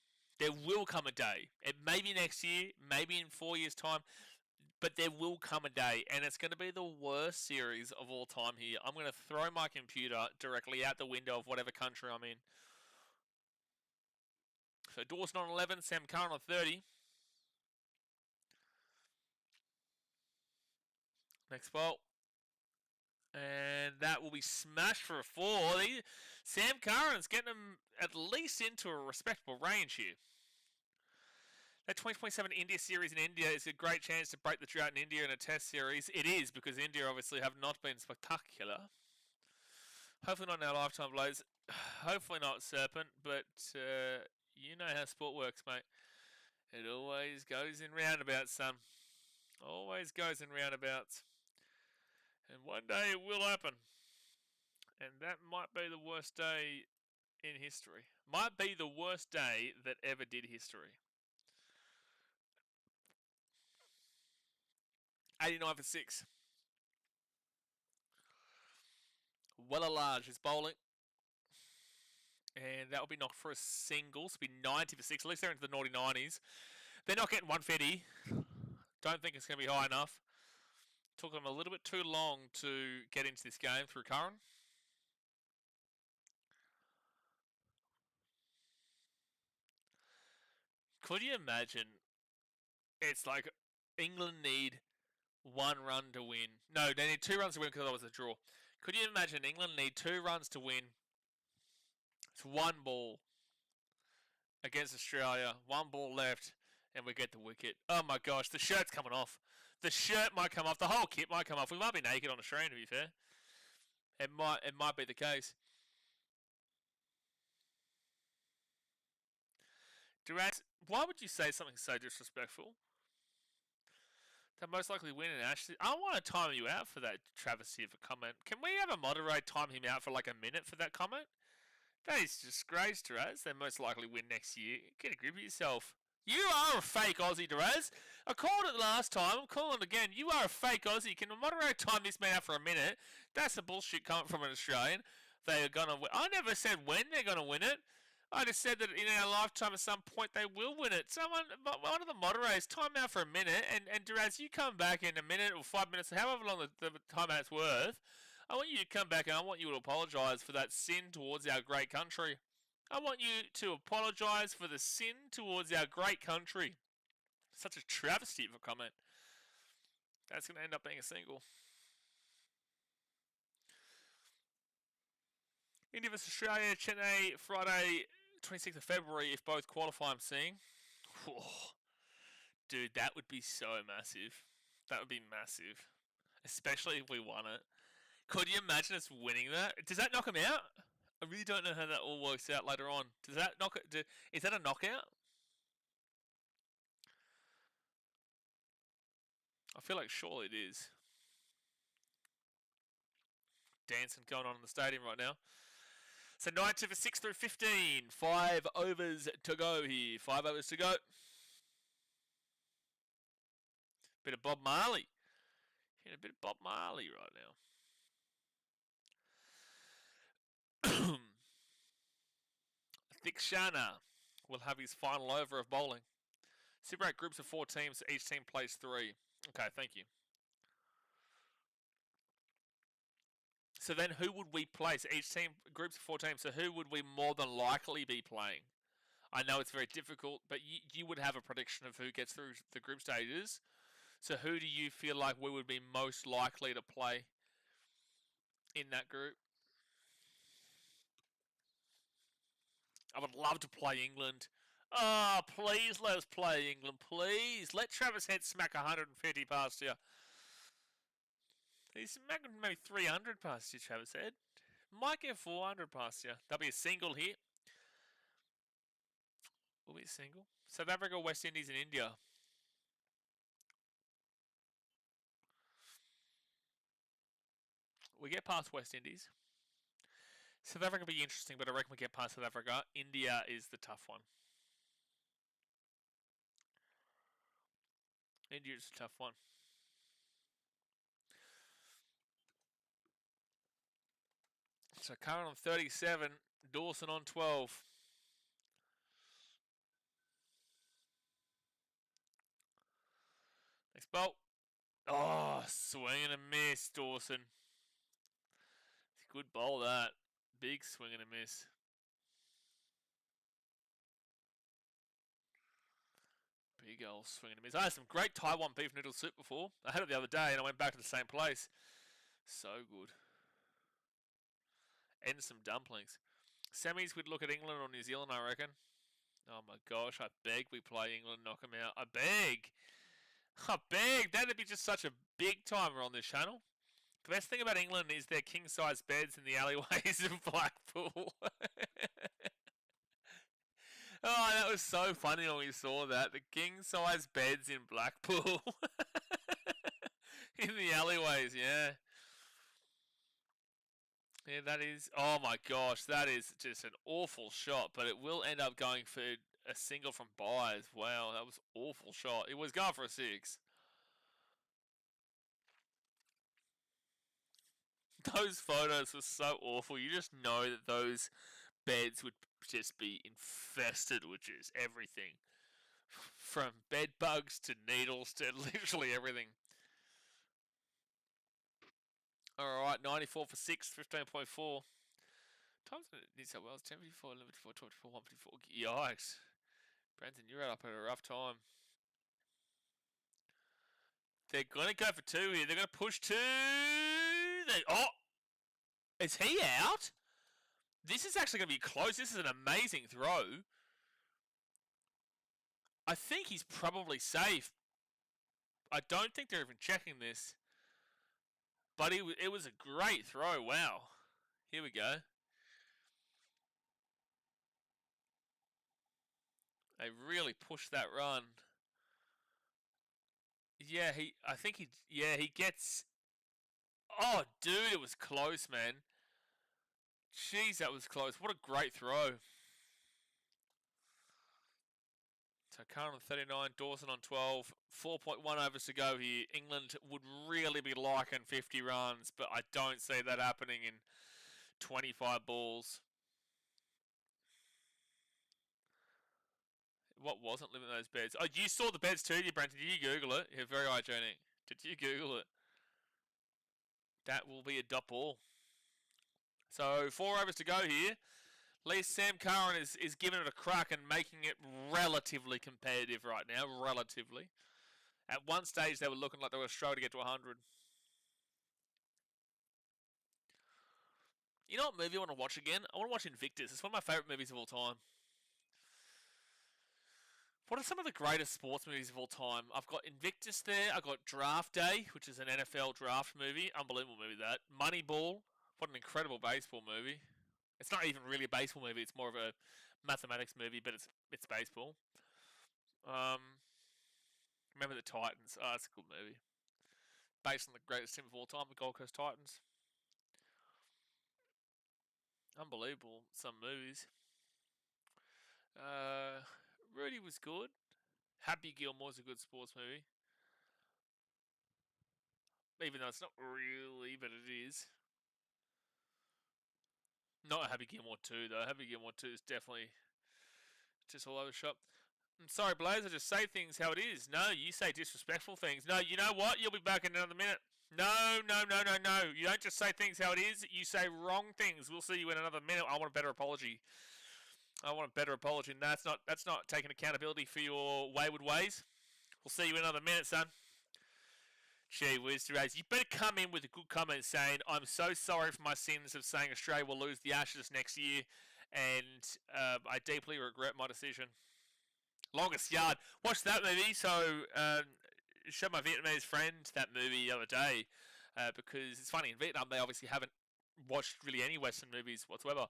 S1: There will come a day. It may be next year, maybe in 4 years' time, but there will come a day, and it's going to be the worst series of all time here. I'm going to throw my computer directly out the window of whatever country I'm in. So Dawson on 11, Sam Curran on 30. Next ball. And that will be smashed for a 4. Sam Curran's getting them at least into a respectable range here. That 2027 India series in India is a great chance to break the drought in India in a test series. It is, because India obviously have not been spectacular. Hopefully not in our lifetime, Blaze. Hopefully not Serpent, but you know how sport works, mate. It always goes in roundabouts, son. Always goes in roundabouts. And one day it will happen. And that might be the worst day in history. Might be the worst day that ever did history. 89 for 6. Weller Large is bowling. And that will be knocked for a single. So it'll be 90 for 6. At least they're into the naughty 90s. They're not getting 150. Don't think it's going to be high enough. Took them a little bit too long to get into this game through Curran. Could you imagine? It's like England need 1 run to win. No, they need 2 runs to win because that was a draw. Could you imagine England need 2 runs to win? It's 1 ball against Australia. 1 ball left, and we get the wicket. Oh my gosh, the shirt's coming off. The shirt might come off. The whole kit might come off. We might be naked on Australia, to be fair. It might be the case. Durant, why would you say something so disrespectful? They'll most likely win in Ashes. I want to time you out for that travesty of a comment. Can we have a moderator time him out for like a minute for that comment? That is disgrace, Duraz. They most likely win next year. Get a grip of yourself. You are a fake Aussie, Duraz. I called it last time. I'm calling it again. You are a fake Aussie. Can a moderator time this man out for a minute? That's the bullshit coming from an Australian. They are going to win. I never said when they're going to win it. I just said that in our lifetime at some point they will win it. One of the moderators, time out for a minute, and Duraz, you come back in a minute or 5 minutes, however long the time out's worth. I want you to come back and I want you to apologise for that sin towards our great country. I want you to apologise for the sin towards our great country. Such a travesty of a comment. That's going to end up being a single. India vs Australia, Chennai, Friday, 26th of February, if both qualify, I'm seeing. Oh, dude, that would be so massive. That would be massive. Especially if we won it. Could you imagine us winning that? Does that knock him out? I really don't know how that all works out later on. Does that knock it? Is that a knockout? I feel like surely it is. Dancing going on in the stadium right now. So 9 for 6 through 15. 5 overs to go here. 5 overs to go. Bit of Bob Marley. A bit of Bob Marley right now. Thikshana will have his final over of bowling. Super 8 groups of 4 teams. Each team plays 3. Okay, thank you. So then who would we place? Each team, groups of 4 teams, so who would we more than likely be playing? I know it's very difficult, but you would have a prediction of who gets through the group stages. So who do you feel like we would be most likely to play in that group? I would love to play England. Oh, please let us play England, please. Let Travis Head smack 150 past you. He's smacking maybe 300 past you, Travis Head. Might get 400 past you. That'll be a single here. Will be a single. South Africa, West Indies, and India. We get past West Indies. South Africa will be interesting, but I reckon we get past South Africa. India is the tough one. India is a tough one. So Curran on 37, Dawson on 12. Next bolt. Oh, swing and a miss, Dawson. It's a good bowl, that. Big swing and a miss. Big old swing and a miss. I had some great Taiwan beef noodle soup before. I had it the other day and I went back to the same place. So good. And some dumplings. Semis, we'd look at England or New Zealand, I reckon. Oh my gosh, I beg we play England, knock them out. I beg. I beg. That'd be just such a big timer on this channel. The best thing about England is their king-size beds in the alleyways of Blackpool. Oh, that was so funny when we saw that. The king-size beds in Blackpool. In the alleyways, yeah. Yeah, that is... Oh my gosh, that is just an awful shot. But it will end up going for a single from Byers. Wow, that was an awful shot. It was going for a 6. Those photos were so awful. You just know that those beds would just be infested with just everything. From bed bugs to needles to literally everything. Alright, 94 for 6, 15.4. Times New South Wales, 10 54, 11 54, 12 54, 1 54. Yikes. Brandon, you're up at a rough time. They're going to go for 2 here. They're going to push 2. Oh! Is he out? This is actually going to be close. This is an amazing throw. I think he's probably safe. I don't think they're even checking this. But it was a great throw. Wow. Here we go. They really pushed that run. Yeah, he gets... Oh, dude, it was close, man. Jeez, that was close. What a great throw. So Curran on 39, Dawson on 12. 4.1 overs to go here. England would really be liking 50 runs, but I don't see that happening in 25 balls. What wasn't living in those beds? Oh, you saw the beds too, did you, Brenton? Did you Google it? You're very hygienic. Did you Google it? That will be a dot ball. So 4 overs to go here. At least Sam Curran is giving it a crack and making it relatively competitive right now. Relatively. At one stage, they were looking like they were struggling to get to 100. You know what movie I want to watch again? I want to watch Invictus. It's one of my favourite movies of all time. What are some of the greatest sports movies of all time? I've got Invictus there. I've got Draft Day, which is an NFL draft movie. Unbelievable movie, that. Moneyball. What an incredible baseball movie. It's not even really a baseball movie. It's more of a mathematics movie, but it's baseball. Remember the Titans. Oh, that's a good movie. Based on the greatest team of all time, the Gold Coast Titans. Unbelievable. Some movies. Rudy was good. Happy Gilmore's a good sports movie. Even though it's not really, but it is. Not Happy Gilmore 2, though. Happy Gilmore 2 is definitely just all over the shop. I'm sorry, Blaze, I just say things how it is. No, you say disrespectful things. No, you know what? You'll be back in another minute. No. You don't just say things how it is. You say wrong things. We'll see you in another minute. I want a better apology. And that's not taking accountability for your wayward ways. We'll see you in another minute, son. Gee whiz, Therese. You better come in with a good comment saying, I'm so sorry for my sins of saying Australia will lose the Ashes next year, and I deeply regret my decision. Longest Yard. Watched that movie, so showed my Vietnamese friend that movie the other day, because it's funny, in Vietnam they obviously haven't watched really any Western movies whatsoever.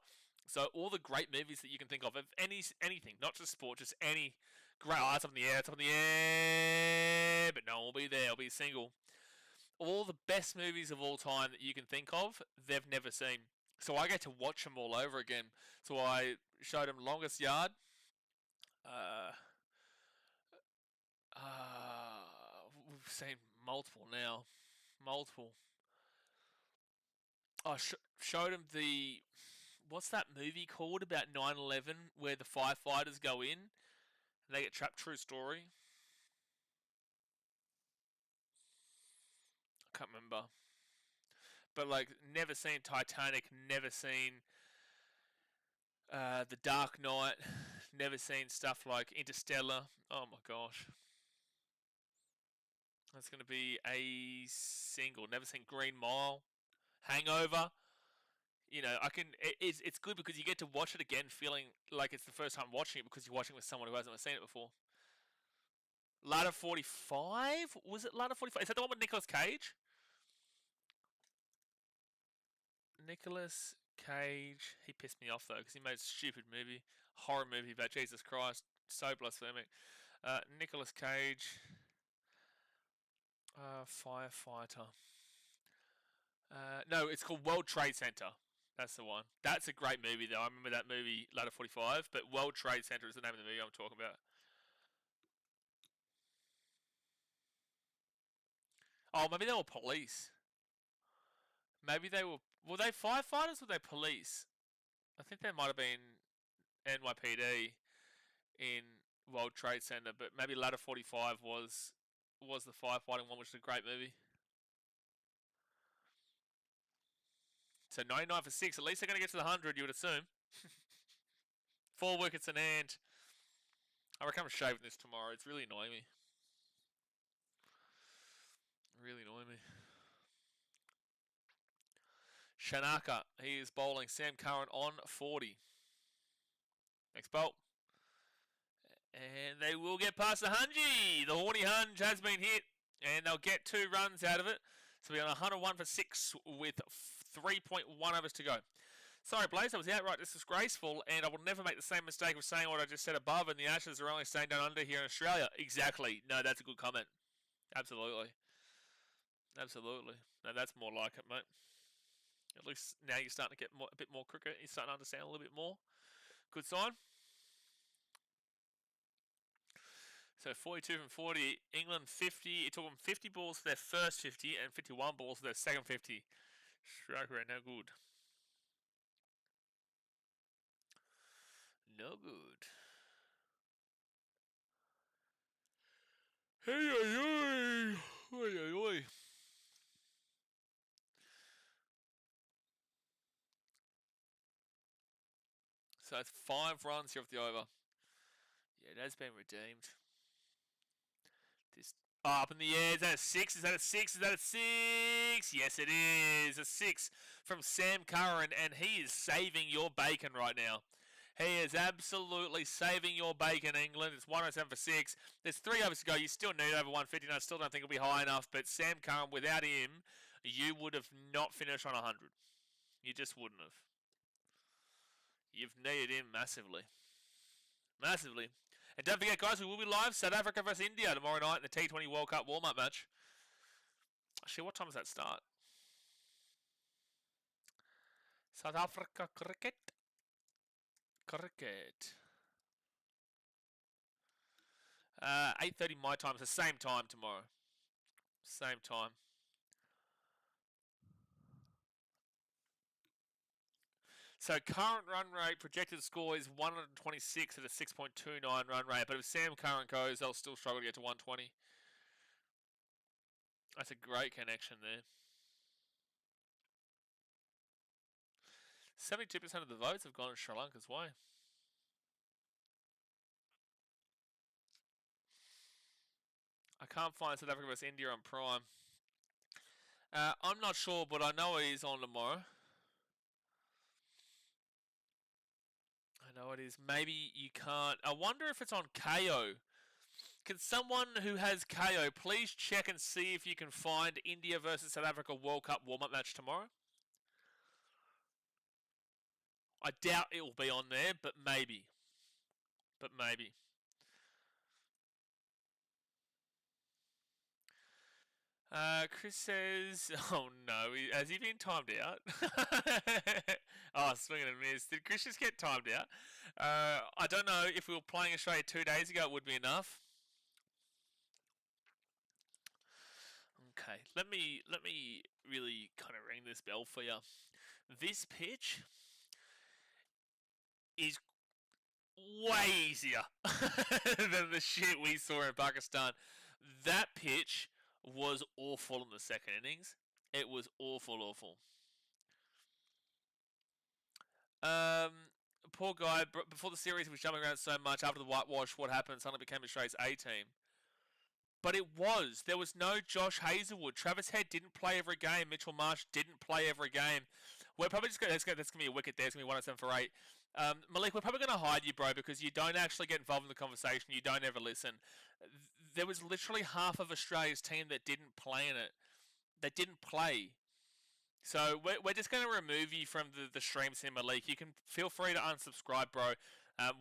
S1: So all the great movies that you can think of anything, not just sport, just any great, it's up in the air, but no one will be there, it'll be single. All the best movies of all time that you can think of, they've never seen. So I get to watch them all over again. So I showed them Longest Yard. We've seen multiple now. Multiple. I showed him the... What's that movie called about 9/11 where the firefighters go in and they get trapped? True story. I can't remember. But like, never seen Titanic, never seen The Dark Knight, never seen stuff like Interstellar. Oh my gosh. That's going to be a single. Never seen Green Mile, Hangover. You know, it's good because you get to watch it again feeling like it's the first time watching it because you're watching with someone who hasn't seen it before. Ladder 45? Was it Ladder 45? Is that the one with Nicolas Cage? Nicolas Cage. He pissed me off though because he made a stupid movie. Horror movie about Jesus Christ. So blasphemic. Nicolas Cage. Firefighter. No, it's called World Trade Center. That's the one. That's a great movie, though. I remember that movie, Ladder 45. But World Trade Center is the name of the movie I'm talking about. Oh, maybe they were police. Maybe they were... Were they firefighters or were they police? I think they might have been NYPD in World Trade Center. But maybe Ladder 45 was the firefighting one, which is a great movie. So 99 for 6. At least they're going to get to the 100, you would assume. 4 wickets in hand. I reckon I'm shaving this tomorrow. It's really annoying me. Really annoying me. Shanaka. He is bowling Sam Curran on 40. Next bolt. And they will get past the Hungy. The horny Hunge has been hit. And they'll get 2 runs out of it. So we're on 101 for 6 with 3.1 overs to go. Sorry, Blaze, I was outright disgraceful, and I will never make the same mistake of saying what I just said above, and the Ashes are only staying down under here in Australia. Exactly. No, that's a good comment. Absolutely. Absolutely. No, that's more like it, mate. At least now you're starting to get a bit more cricket. You're starting to understand a little bit more. Good sign. So 42 from 40. England 50. It took them 50 balls for their first 50 and 51 balls for their second 50. Strike rate no good. No good. Hey, oi, oi, oi, oi. So it's 5 runs here off the over. Yeah, it has been redeemed. This up in the air. Is that a 6? Is that a 6? Is that a 6? Yes, it is. A 6 from Sam Curran, and he is saving your bacon right now. He is absolutely saving your bacon, England. It's 107 for 6. There's 3 overs to go. You still need over 150. I still don't think it'll be high enough, but Sam Curran, without him, you would have not finished on 100. You just wouldn't have. You've needed him massively. Massively. And don't forget, guys, we will be live South Africa versus India tomorrow night in the T20 World Cup warm-up match. Actually, what time does that start? South Africa cricket. Cricket. 8:30 my time. It's the same time tomorrow. Same time. So current run rate, projected score is 126 at a 6.29 run rate. But if Sam Curran goes, they'll still struggle to get to 120. That's a great connection there. 72% of the votes have gone in Sri Lanka's way. I can't find South Africa versus India on Prime. I'm not sure, but I know it is on tomorrow. I know it is. Maybe you can't. I wonder if it's on KO. Can someone who has KO please check and see if you can find India versus South Africa World Cup warm-up match tomorrow? I doubt it will be on there, but maybe. But maybe. Chris says, oh no, has he been timed out? Oh, swing and a miss. Did Chris just get timed out? I don't know if we were playing Australia 2 days ago, it would be enough. Okay, let me really kind of ring this bell for you. This pitch is way easier than the shit we saw in Pakistan. That pitch was awful in the second innings. It was awful. Poor guy. Before the series, he was jumping around so much. After the whitewash, what happened? Suddenly became Australia's A team. But it was. There was no Josh Hazlewood. Travis Head didn't play every game. Mitchell Marsh didn't play every game. We're probably just going to... That's going to be a wicket there. It's going to be 107 for 8. Malik, we're probably going to hide you, bro, because you don't actually get involved in the conversation. You don't ever listen. There was literally half of Australia's team that didn't play in it. That didn't play. So we're just going to remove you from the streams here, Malik. You can feel free to unsubscribe, bro.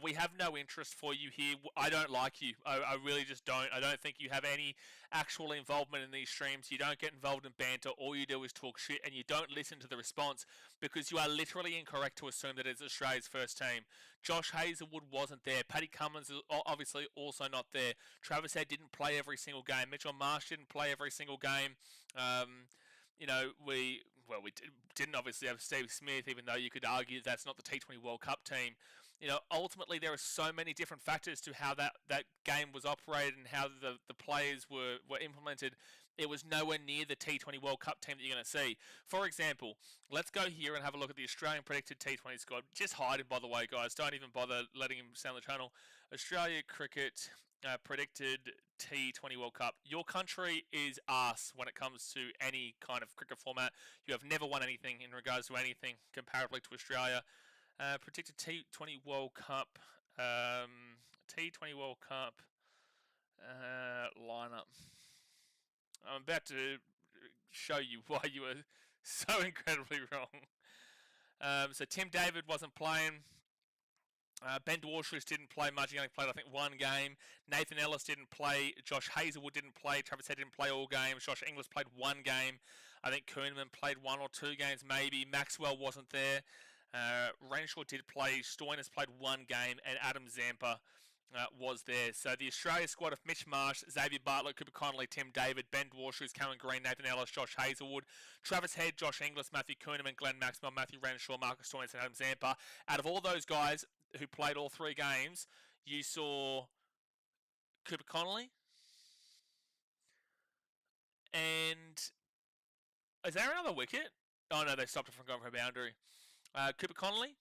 S1: We have no interest for you here. I don't like you. I really just don't. I don't think you have any actual involvement in these streams. You don't get involved in banter. All you do is talk shit, and you don't listen to the response because you are literally incorrect to assume that it's Australia's first team. Josh Hazlewood wasn't there. Paddy Cummins is obviously also not there. Travis Head didn't play every single game. Mitchell Marsh didn't play every single game. You know, we didn't obviously have Steve Smith, even though you could argue that's not the T20 World Cup team. You know, ultimately there are so many different factors to how that game was operated and how the players were implemented. It was nowhere near the T20 World Cup team that you're going to see. For example, let's go here and have a look at the Australian predicted T20 squad. Just hide him, by the way, guys. Don't even bother letting him stay on the channel. Australia cricket predicted T20 World Cup. Your country is arse when it comes to any kind of cricket format. You have never won anything in regards to anything comparatively to Australia. Predicted T20 World Cup. T20 World Cup lineup. I'm about to show you why you were so incredibly wrong. So Tim David wasn't playing. Ben Dwarshuis didn't play much. He only played, I think, 1 game. Nathan Ellis didn't play. Josh Hazlewood didn't play. Travis Head didn't play all games. Josh Inglis played 1 game. I think Koeneman played 1 or 2 games, maybe. Maxwell wasn't there. Renshaw did play. Stoinis played 1 game. And Adam Zampa was there. So the Australia squad of Mitch Marsh, Xavier Bartlett, Cooper Connolly, Tim David, Ben Dwarshuis, Cameron Green, Nathan Ellis, Josh Hazlewood, Travis Head, Josh Inglis, Matthew Koeneman, Glenn Maxwell, Matthew Renshaw, Marcus Stoinis, and Adam Zampa. Out of all those guys who played all 3 games, you saw Cooper Connolly, Is there another wicket? Oh no, they stopped it from going for a boundary. Cooper Connolly,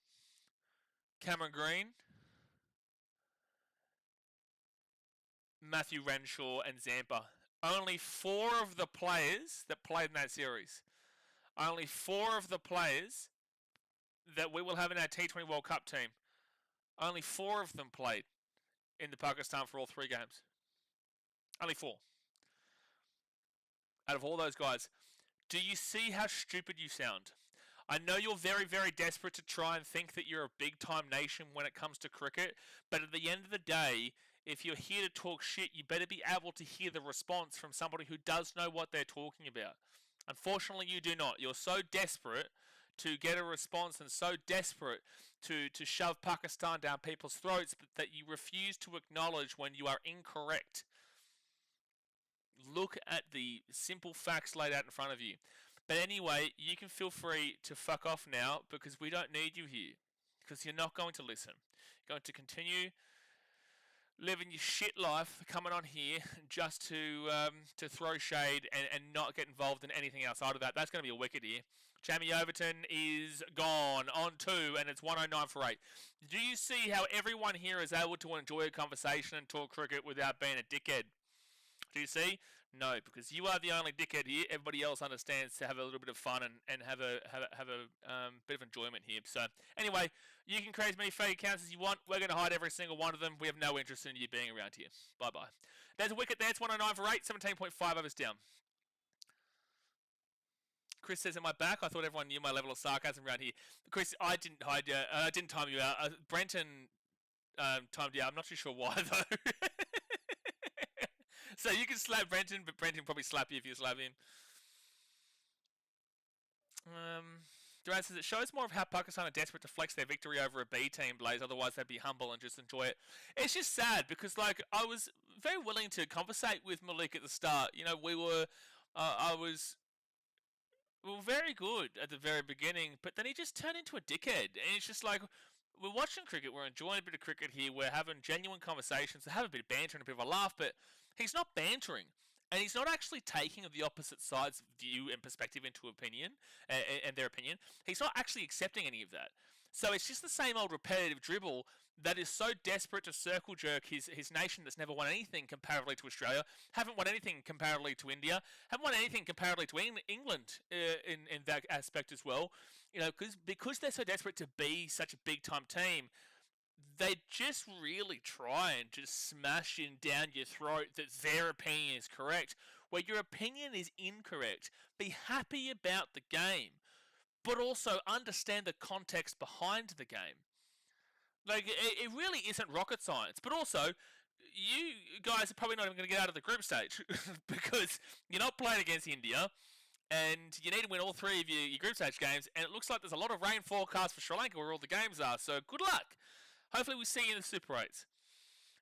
S1: Cameron Green, Matthew Renshaw, and Zampa. Only 4 of the players that played in that series. Only 4 of the players that we will have in our T20 World Cup team. Only 4 of them played in the Pakistan for all 3 games. Only 4. Out of all those guys. Do you see how stupid you sound? I know you're very, very desperate to try and think that you're a big-time nation when it comes to cricket, but at the end of the day, if you're here to talk shit, you better be able to hear the response from somebody who does know what they're talking about. Unfortunately, you do not. You're so desperate to get a response and so desperate to shove Pakistan down people's throats that you refuse to acknowledge when you are incorrect. Look at the simple facts laid out in front of you. But anyway, you can feel free to fuck off now because we don't need you here. Because you're not going to listen. You're going to continue living your shit life, coming on here just to throw shade and not get involved in anything outside of that. That's going to be a wicket here. Jamie Overton is gone on 2, and it's 109 for 8. Do you see how everyone here is able to enjoy a conversation and talk cricket without being a dickhead? Do you see? No, because you are the only dickhead here. Everybody else understands to have a little bit of fun and have a bit of enjoyment here. So anyway, you can create as many fake accounts as you want. We're going to hide every single one of them. We have no interest in you being around here. Bye-bye. There's a wicket there. It's 109 for 8. 17.5 overs down. Chris says, am I back? I thought everyone knew my level of sarcasm around here. Chris, I didn't hide you. I didn't time you out. Brenton timed you out. I'm not too sure why, though. So you can slap Brenton, but Brenton will probably slap you if you slap him. Durant says, it shows more of how Pakistan are desperate to flex their victory over a B team, Blaze. Otherwise, they'd be humble and just enjoy it. It's just sad because, like, I was very willing to conversate with Malik at the start. You know, we were very good at the very beginning, but then he just turned into a dickhead. And it's just like, we're watching cricket, we're enjoying a bit of cricket here, we're having genuine conversations, we have a bit of banter and a bit of a laugh, but he's not bantering. And he's not actually taking the opposite side's view and perspective into opinion, and their opinion. He's not actually accepting any of that. So it's just the same old repetitive dribble that is so desperate to circle jerk his nation that's never won anything comparatively to Australia, haven't won anything comparatively to India, haven't won anything comparatively to England in that aspect as well. You know, because they're so desperate to be such a big-time team, they just really try and just smash in down your throat that their opinion is correct, where your opinion is incorrect. Be happy about the game, but also understand the context behind the game. Like, it really isn't rocket science. But also, you guys are probably not even going to get out of the group stage because you're not playing against India, and you need to win all 3 of your group stage games, and it looks like there's a lot of rain forecast for Sri Lanka where all the games are, so good luck. Hopefully we see you in the Super 8s.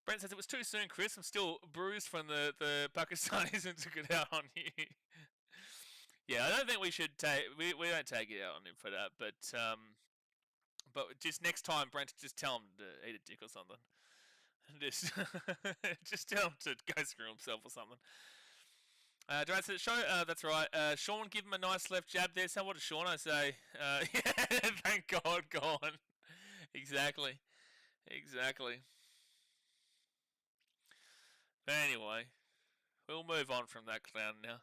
S1: Brent says, it was too soon, Chris. I'm still bruised from the Pakistanis and took it out on you. Yeah, I don't think we should take... We don't take it out on him for that, but just next time, Brent, just tell him to eat a dick or something. Just tell him to go screw himself or something. Durant says, that's right. Sean, give him a nice left jab there. So what does Sean say? Yeah, thank God, gone. Exactly. But anyway, we'll move on from that clown now.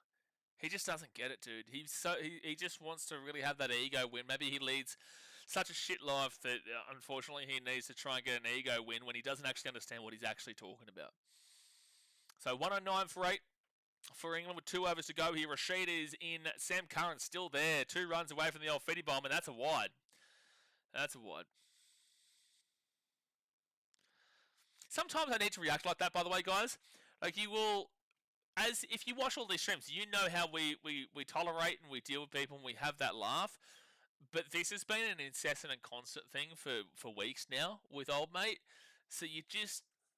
S1: He just doesn't get it, dude. He just wants to really have that ego win. Maybe he leads such a shit life that unfortunately he needs to try and get an ego win when he doesn't actually understand what he's actually talking about. So 109 for 8 for England with 2 overs to go here. Rashid is in. Sam Curran's still there. 2 runs away from the old Fetty bomb, and that's a wide. Sometimes I need to react like that, by the way, guys. Like, you will, as if you watch all these streams, you know how we tolerate and we deal with people and we have that laugh. But this has been an incessant and constant thing for weeks now with old mate. So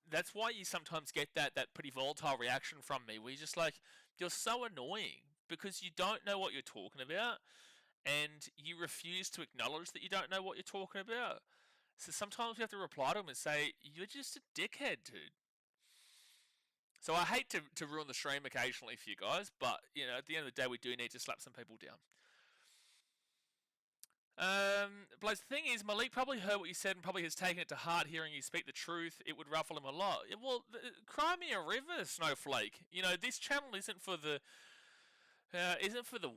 S1: that's why you sometimes get that pretty volatile reaction from me, where you're just like, you're so annoying because you don't know what you're talking about and you refuse to acknowledge that you don't know what you're talking about. So sometimes we have to reply to him and say, you're just a dickhead, dude. So I hate to ruin the stream occasionally for you guys, but at the end of the day, we do need to slap some people down. Blaze, the thing is, Malik probably heard what you said and probably has taken it to heart. Hearing you speak the truth, it would ruffle him a lot. Well, cry me a river, Snowflake. This channel isn't for the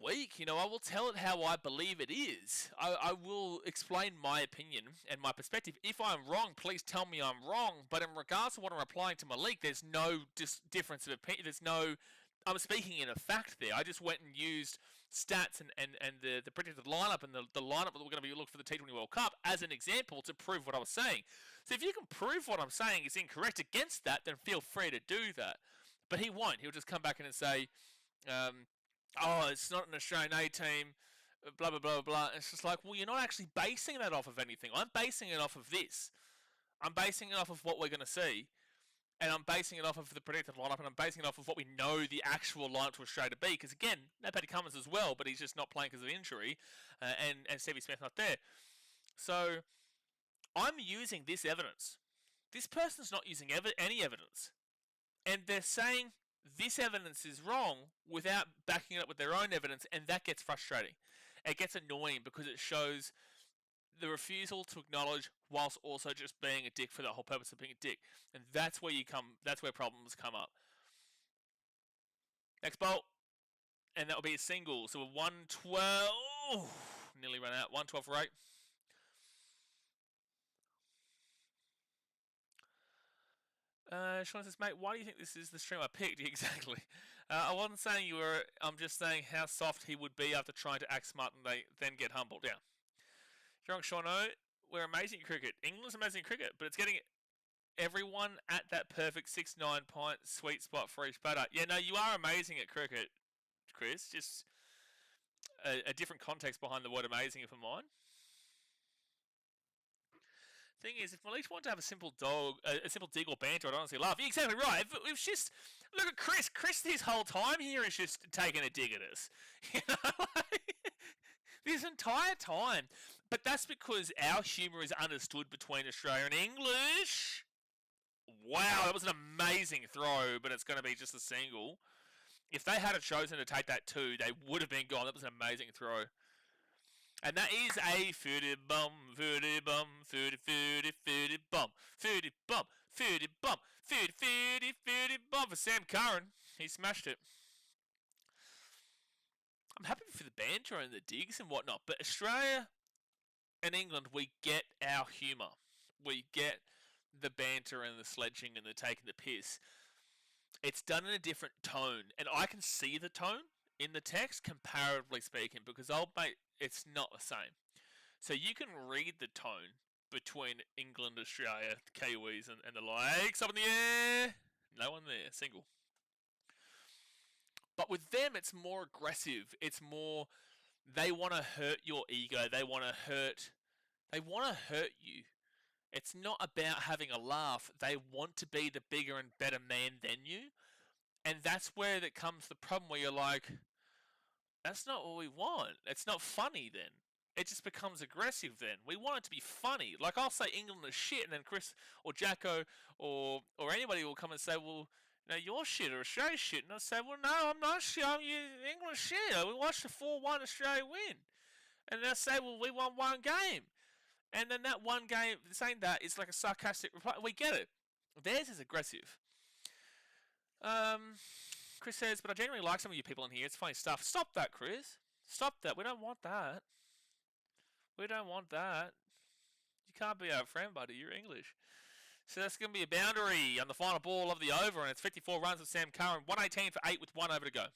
S1: weak. I will tell it how I believe it is. I will explain my opinion and my perspective. If I'm wrong, please tell me I'm wrong. But in regards to what I'm replying to Malik, there's no difference of opinion. I'm speaking in a fact there. I just went and used stats and the predicted lineup and the lineup that we're going to be looking for the T20 World Cup as an example to prove what I was saying. So if you can prove what I'm saying is incorrect against that, then feel free to do that. But he won't. He'll just come back in and say, it's not an Australian A team, blah, blah, blah, blah. It's just like, well, you're not actually basing that off of anything. I'm basing it off of this. I'm basing it off of what we're going to see. And I'm basing it off of the predicted lineup, and I'm basing it off of what we know the actual lineup to Australia to be. Because again, no Paddy Cummins as well, but he's just not playing because of injury, and Stevie Smith not there. So I'm using this evidence. This person's not using any evidence, and they're saying this evidence is wrong without backing it up with their own evidence, and that gets frustrating. It gets annoying because it shows the refusal to acknowledge whilst also just being a dick for the whole purpose of being a dick. And that's where problems come up. Next bolt. And that will be a single. So a 112. Nearly ran out. 112 for 8. Sean says, mate, why do you think this is the stream I picked? Exactly. I wasn't saying you were. I'm just saying how soft he would be after trying to act smart and then get humbled. Yeah. Wrong, Shauno. We're amazing at cricket. England's amazing at cricket, but it's getting everyone at that perfect 6-9 point sweet spot for each batter. Yeah, no, you are amazing at cricket, Chris. Just a different context behind the word amazing, if I'm mine. Thing is, if Malik wanted to have a simple dig or banter, I'd honestly laugh. You're exactly right. If it's just look at Chris. Chris, this whole time here is just taking a dig at us. This entire time. But that's because our humour is understood between Australia and English. Wow, that was an amazing throw, but it's going to be just a single. If they had chosen to take that too, they would have been gone. That was an amazing throw. And that is a footy bum, footy bum, footy, footy, footy bum, footy bum, footy bum, footy, footy, footy bum for Sam Curran. He smashed it. I'm happy for the banter and the digs and whatnot, but Australia and England, we get our humour. We get the banter and the sledging and the taking the piss. It's done in a different tone, and I can see the tone in the text, comparatively speaking, because it's not the same. So you can read the tone between England, Australia, the Kiwis, and the likes. Up in the air, no one there, single. But with them, it's more aggressive. It's more, they want to hurt your ego. They want to hurt you. It's not about having a laugh. They want to be the bigger and better man than you. And that's where that comes the problem where you're like, that's not what we want. It's not funny then. It just becomes aggressive then. We want it to be funny. Like I'll say England is shit, and then Chris or Jacko or anybody will come and say, well, no, you're shit or Australia's shit. And I'll say, well, no, I'm not shit. England's shit. We watched the 4-1 Australia win. And they'll say, well, we won one game. And then that one game, saying that is like a sarcastic reply. We get it. Theirs is aggressive. Chris says, but I genuinely like some of you people in here. It's funny stuff. Stop that, Chris. Stop that. We don't want that. We don't want that. You can't be our friend, buddy. You're English. So that's going to be a boundary on the final ball of the over, and it's 54 runs of Sam Curran. 118 for 8 with 1 over to go.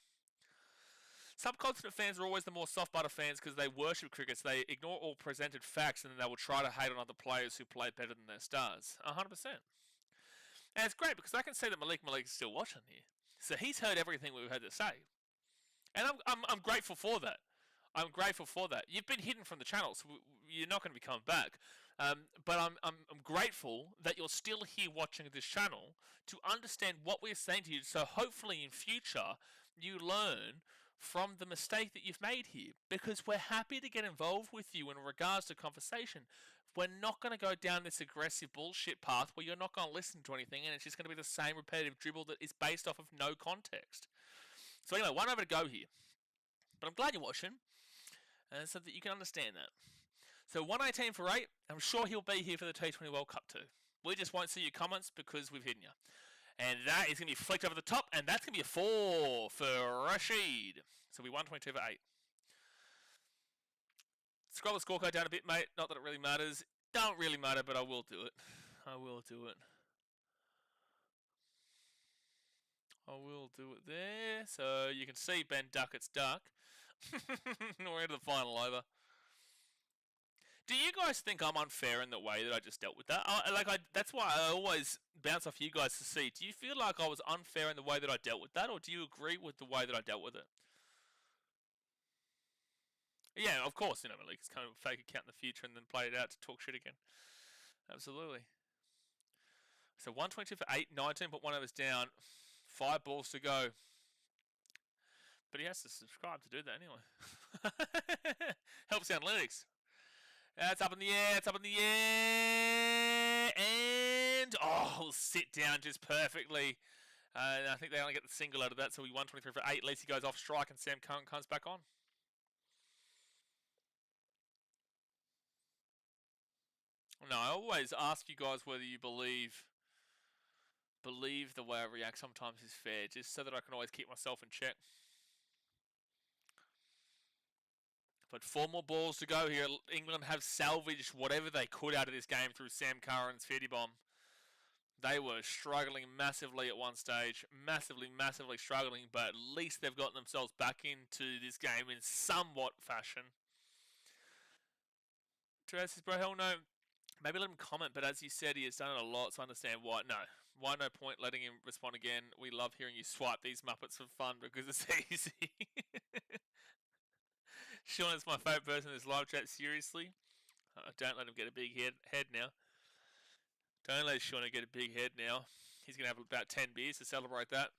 S1: Subcontinent fans are always the more soft butter fans because they worship cricket. So they ignore all presented facts, and then they will try to hate on other players who play better than their stars. 100%. And it's great because I can see that Malik is still watching here. So he's heard everything we've had to say. And I'm grateful for that. I'm grateful for that. You've been hidden from the channel, so you're not going to be coming back. But I'm grateful that you're still here watching this channel to understand what we're saying to you. So hopefully in future, you learn from the mistake that you've made here. Because we're happy to get involved with you in regards to conversation. we're not going to go down this aggressive bullshit path where you're not going to listen to anything and it's just going to be the same repetitive dribble that is based off of no context. So anyway, 1 over to go here. But I'm glad you're watching, so that you can understand that. So 118 for 8. I'm sure he'll be here for the T20 World Cup too. We just won't see your comments because we've hidden you. And that is going to be flicked over the top, and that's going to be a 4 for Rashid. So we 122 for 8. Scroll the scorecard down a bit, mate. Not that it really matters. Don't really matter, but I will do it. I will do it. I will do it there. So you can see Ben Duckett's duck. We're into the final over. Do you guys think I'm unfair in the way that I just dealt with that? That's why I always bounce off you guys to see. Do you feel like I was unfair in the way that I dealt with that, or do you agree with the way that I dealt with it? Yeah, of course, like it's kind of a fake account in the future and then play it out to talk shit again. Absolutely. So 122 for 8, 19.1 overs down, 5 balls to go. But he has to subscribe to do that anyway. Helps the analytics. It's up in the air, it's up in the air, and it'll sit down just perfectly. I think they only get the single out of that, so we 123 for 8. At least he goes off strike and Sam Curran comes back on. No, I always ask you guys whether you believe the way I react sometimes is fair, just so that I can always keep myself in check. But 4 more balls to go here. England have salvaged whatever they could out of this game through Sam Curran's 50 bomb. They were struggling massively at one stage. Massively struggling, but at least they've gotten themselves back into this game in somewhat fashion. Terez says, bro, hell no. Maybe let him comment, but as you said, he has done it a lot, so I understand why. No. Why no point letting him respond again? We love hearing you swipe these Muppets for fun because it's easy. Sean is my favourite person in this live chat, seriously. Don't let him get a big head now. Don't let Sean get a big head now. He's going to have about 10 beers to celebrate that.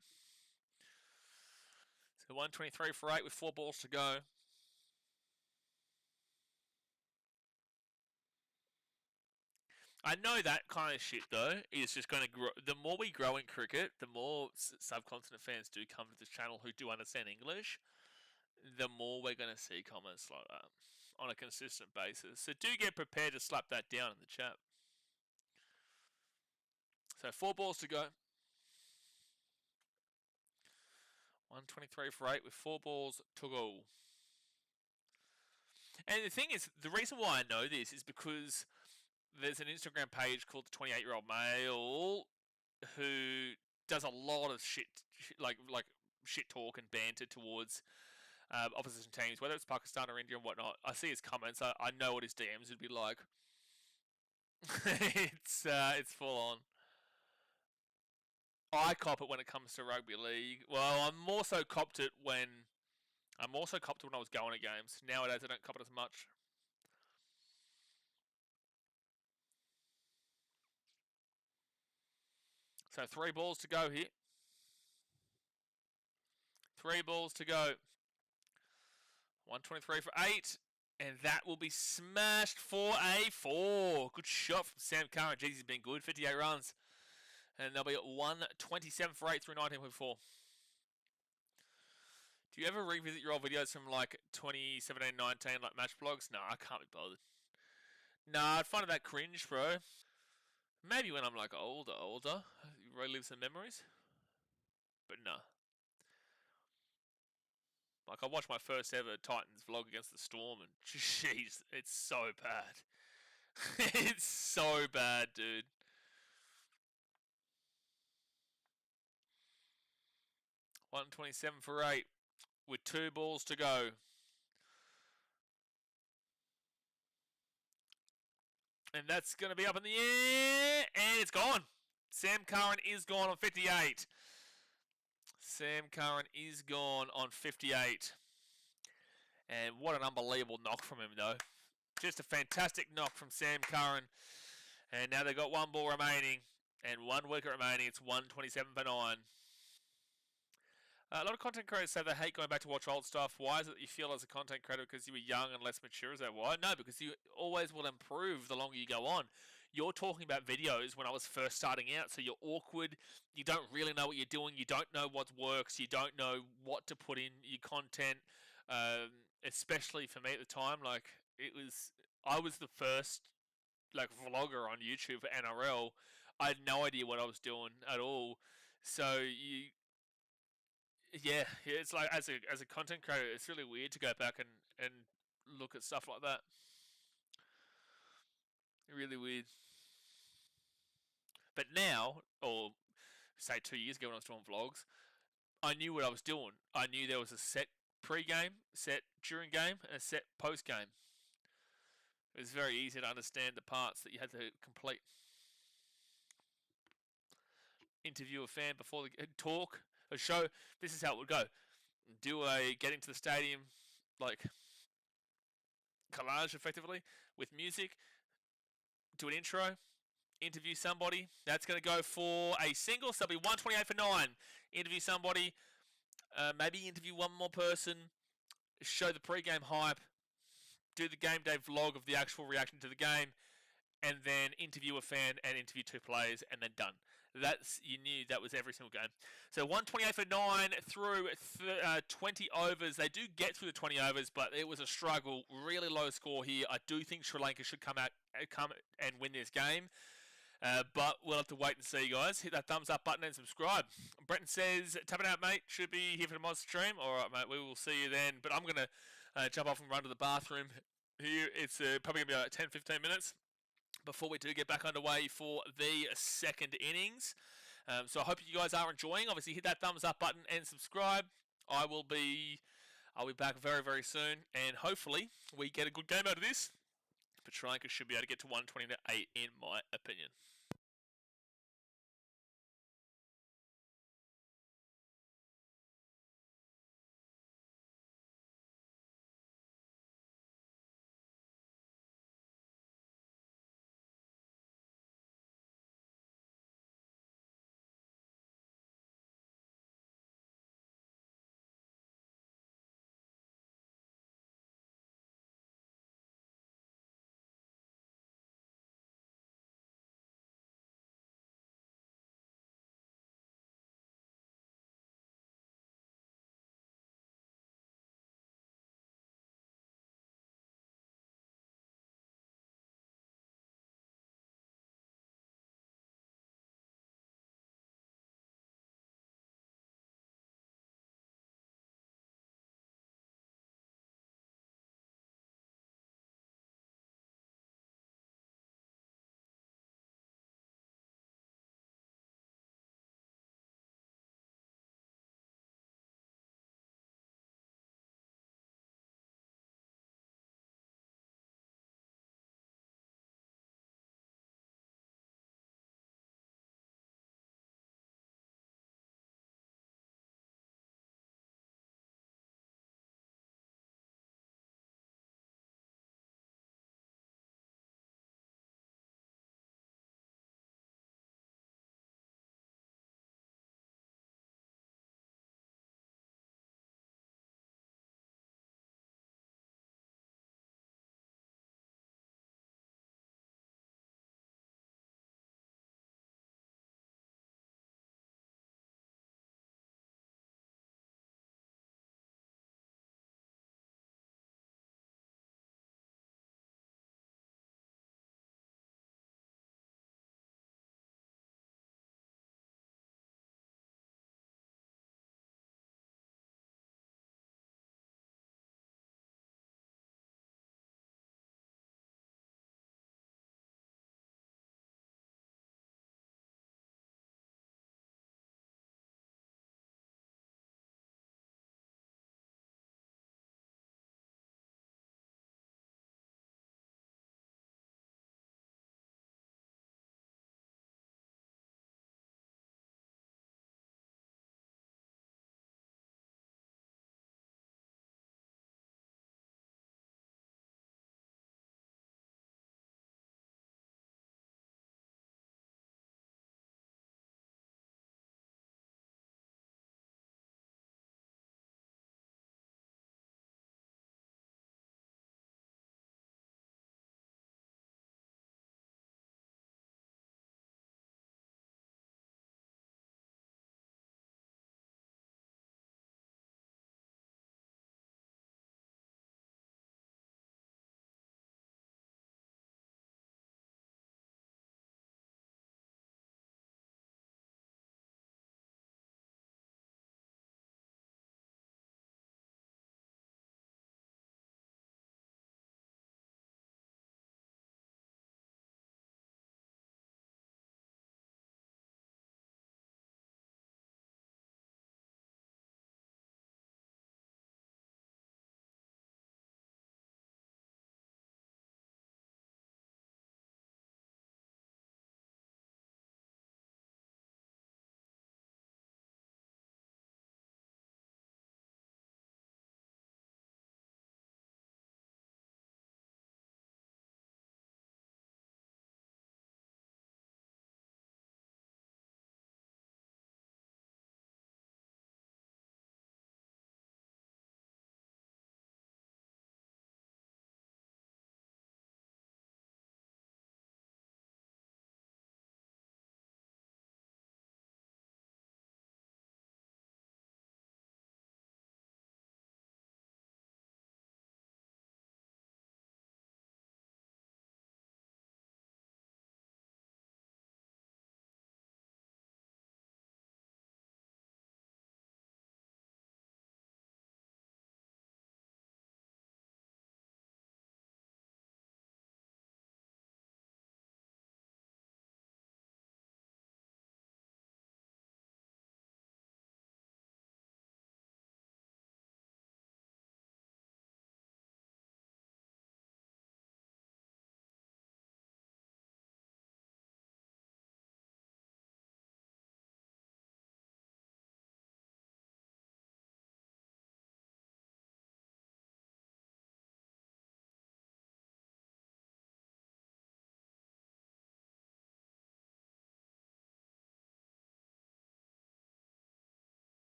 S1: So 123 for 8 with 4 balls to go. I know that kind of shit, though, is just going to grow. The more we grow in cricket, the more subcontinent fans do come to this channel who do understand English, the more we're going to see comments like that on a consistent basis. So do get prepared to slap that down in the chat. So 4 balls to go. 123 for 8 with 4 balls to go. And the thing is, the reason why I know this is because there's an Instagram page called the 28-year-old male who does a lot of shit like shit talk and banter towards opposition teams, whether it's Pakistan or India and whatnot. I see his comments. I know what his DMs would be like. It's full on. I cop it when it comes to rugby league. Well, I'm more so copped it when I was going to games. Nowadays, I don't cop it as much. So 3 balls to go here. 3 balls to go. 123 for 8. And that will be smashed for a 4. Good shot from Sam Curran. Jeez, he's been good. 58 runs. And they'll be at 127 for 8 through 19.4. Do you ever revisit your old videos from like 2017, 19, like match blogs? No, I can't be bothered. Nah, I'd find that cringe, bro. Maybe when I'm like older, relive some memories. But nah. Like, I watched my first ever Titans vlog against the Storm, and jeez, it's so bad. It's so bad, dude. $127 for 8 with 2 balls to go. And that's going to be up in the air, and it's gone. Sam Curran is gone on 58. Sam Curran is gone on 58. And what an unbelievable knock from him, though. Just a fantastic knock from Sam Curran. And now they've got 1 ball remaining and 1 wicket remaining. It's 127 for 9. A lot of content creators say they hate going back to watch old stuff. Why is it that you feel as a content creator because you were young and less mature? Is that why? No, because you always will improve the longer you go on. You're talking about videos when I was first starting out, so you're awkward. You don't really know what you're doing. You don't know what works. You don't know what to put in your content. Especially for me at the time, like I was the first like vlogger on YouTube for NRL. I had no idea what I was doing at all. So it's like as a content creator, it's really weird to go back and look at stuff like that. Really weird. But now, or say 2 years ago when I was doing vlogs, I knew what I was doing. I knew there was a set pre-game, set during game, and a set post-game. It was very easy to understand the parts that you had to complete. Interview a fan before the talk, a show. This is how it would go. Do a get into the stadium, like collage effectively with music. Do an intro, interview somebody. That's going to go for a single, so it'll be 128 for 9. Interview somebody, maybe interview one more person, show the pre-game hype, do the game day vlog of the actual reaction to the game, and then interview a fan and interview two players, and then done. You knew that was every single game. So 128 for 9 through 20 overs. They do get through the 20 overs, but it was a struggle. Really low score here. I do think Sri Lanka should come and win this game. But we'll have to wait and see, guys. Hit that thumbs up button and subscribe. Brenton says, tap it out, mate. Should be here for the monster stream. All right, mate. We will see you then. But I'm going to jump off and run to the bathroom here. It's probably going to be about 10-15 minutes before we do get back underway for the second innings. So I hope you guys are enjoying. Obviously, hit that thumbs up button and subscribe. I'll be back very, very soon. And hopefully, we get a good game out of this. But Sri Lanka should be able to get to 128 in my opinion.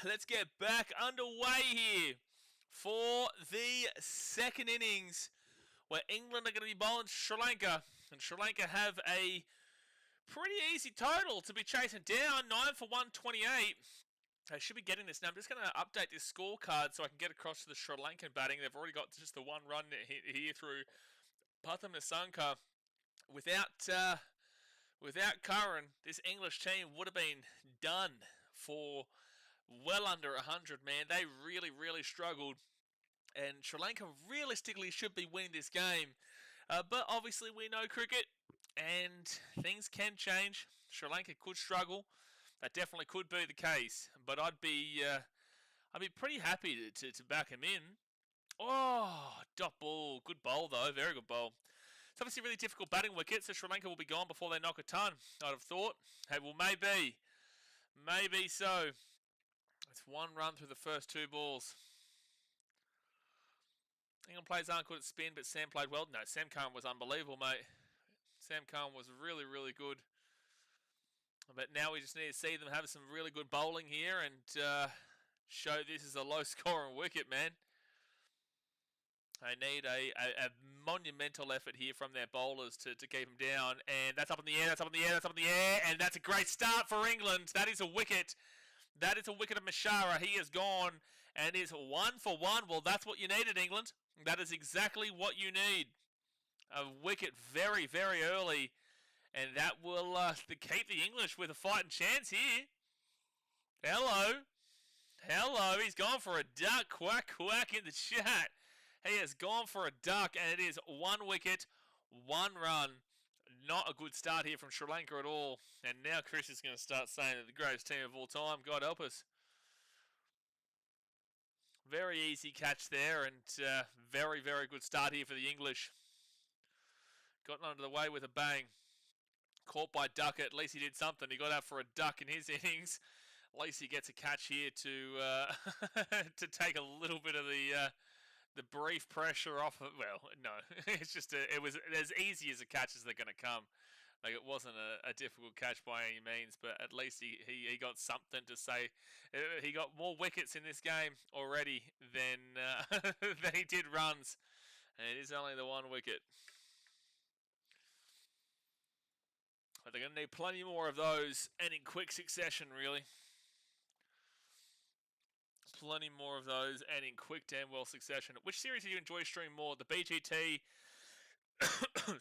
S1: let's get back underway here for the second innings, where England are going to be bowling Sri Lanka, and Sri Lanka have a pretty easy total to be chasing down, 9 for 128. I should be getting this now. I'm just going to update this scorecard so I can get across to the Sri Lankan batting. They've already got just the one run here through Patham Nissanka. Without Curran, this English team would have been done for well under 100, man. They really, really struggled. And Sri Lanka realistically should be winning this game. But obviously we know cricket and things can change. Sri Lanka could struggle. That definitely could be the case. But I'd be pretty happy to back him in. Oh, dot ball. Good bowl though. Very good bowl. It's obviously a really difficult batting wicket, so Sri Lanka will be gone before they knock a ton, I'd have thought. Hey, well, maybe. Maybe so. It's one run through the first two balls. England players aren't good at spin, but Sam played well. No, Sam Curran was unbelievable, mate. Sam Curran was really, really good. But now we just need to see them have some really good bowling here and show this is a low-scoring wicket, man. They need a monumental effort here from their bowlers to keep them down. And that's up in the air, that's up in the air, that's up in the air. And that's a great start for England. That is a wicket. That is a wicket of Mashara. He is gone and is 1 for 1. Well, that's what you needed, England. That is exactly what you need. A wicket very, very early. And that will keep the English with a fighting chance here. Hello. Hello. He's gone for a duck. Quack, quack in the chat. He has gone for a duck, and it is 1 wicket, 1 run. Not a good start here from Sri Lanka at all. And now Chris is going to start saying that the greatest team of all time. God help us. Very easy catch there, and very, very good start here for the English. Gotten under the way with a bang. Caught by Duckett. At least he did something. He got out for a duck in his innings. At least he gets a catch here to to take a little bit of the brief pressure off of, well, no, it's just, it was as easy as a catch as they're going to come. Like, it wasn't a difficult catch by any means, but at least he got something to say. He got more wickets in this game already than, than he did runs. And it is only the 1 wicket. But they're going to need plenty more of those, and in quick succession, really. Plenty more of those, and in quick damn well succession. Which series do you enjoy streaming more? The BGT,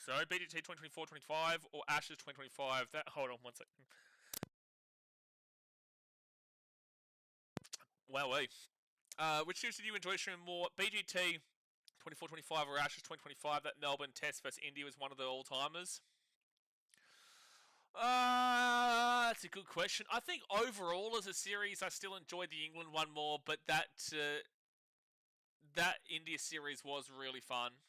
S1: sorry, BGT 2024-25 or Ashes 2025? Hold on one second. Wowee. Which series did you enjoy streaming more? BGT 24-25 or Ashes 2025? That Melbourne Test versus India was one of the all-timers. That's a good question. I think overall as a series, I still enjoyed the England one more, but that India series was really fun.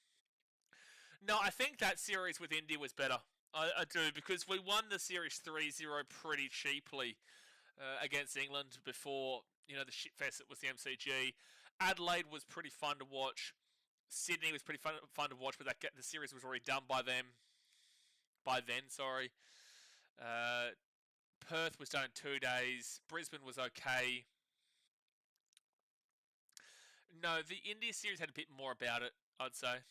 S1: No, I think that series with India was better. I do, because we won the series 3-0 pretty cheaply against England before, you know, the shitfest that was the MCG. Adelaide was pretty fun to watch. Sydney was pretty fun to watch, but the series was already done by then. Perth was done in 2 days. Brisbane was okay. No, the India series had a bit more about it, I'd say.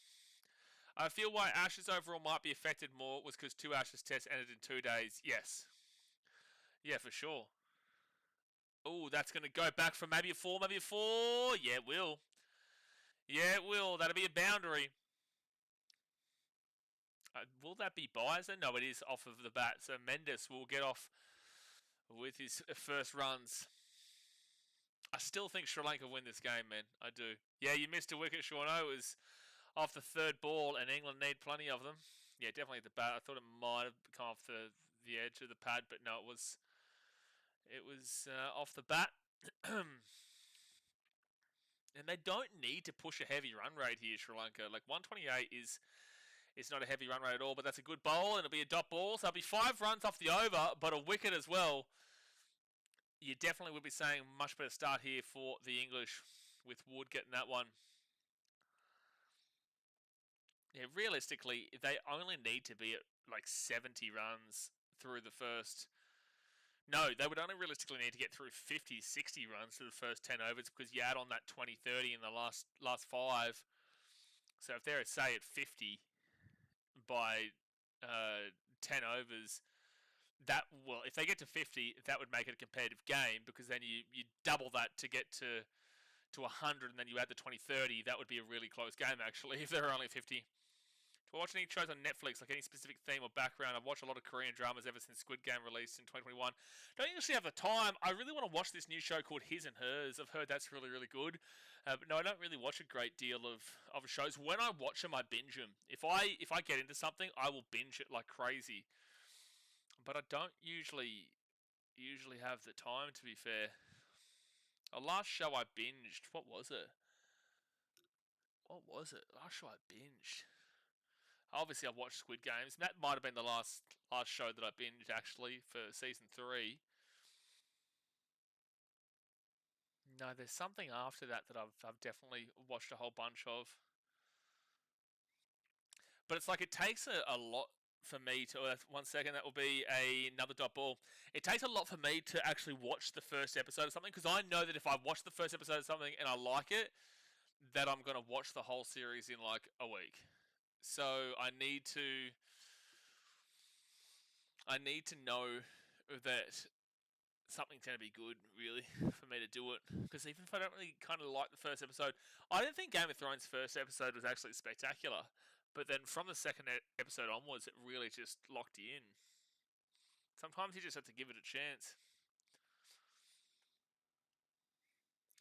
S1: I feel why Ashes overall might be affected more was because 2 Ashes tests ended in 2 days. Yes. Yeah, for sure. Oh, that's going to go back for maybe a 4, maybe a 4. Yeah, it will. Yeah, it will. That'll be a boundary. Will that be Byers? No, it is off of the bat. So Mendes will get off with his first runs. I still think Sri Lanka win this game, man. I do. Yeah, you missed a wicket, Sean. It was off the 3rd ball, and England need plenty of them. Yeah, definitely at the bat. I thought it might have come off the edge of the pad, but no, it was off the bat. And they don't need to push a heavy run rate here, Sri Lanka. Like 128 is not a heavy run rate at all, but that's a good bowl, and it'll be a dot ball. So it'll be 5 runs off the over, but a wicket as well. You definitely would be saying much better start here for the English with Wood getting that one. Yeah, realistically, they only need to be at like 70 runs through the first No, they would only realistically need to get through 50, 60 runs to the first 10 overs because you add on that 20, 30 in the last five. So if they're, say, at 50 by 10 overs, that will, if they get to 50, that would make it a competitive game because then you double that to get to 100 and then you add the 20, 30. That would be a really close game, actually, if there are only 50. Do I watch any shows on Netflix, like any specific theme or background? I've watched a lot of Korean dramas ever since Squid Game released in 2021. Don't usually have the time. I really want to watch this new show called His and Hers. I've heard that's really, really good. But no, I don't really watch a great deal of shows. When I watch them, I binge them. If I get into something, I will binge it like crazy. But I don't usually have the time, to be fair. The last show I binged, what was it? What was it? Last show I binged. Obviously, I've watched Squid Games. That might have been the last show that I binged actually for season 3. No, there's something after that that I've definitely watched a whole bunch of. But it's like it takes a lot for me to. 1 second, that will be another dot ball. It takes a lot for me to actually watch the first episode of something because I know that if I watch the first episode of something and I like it, that I'm gonna watch the whole series in like a week. So I need to know that something's going to be good, really, for me to do it. Because even if I don't really kind of like the first episode, I don't think Game of Thrones' first episode was actually spectacular. But then from the second episode onwards, it really just locked you in. Sometimes you just have to give it a chance.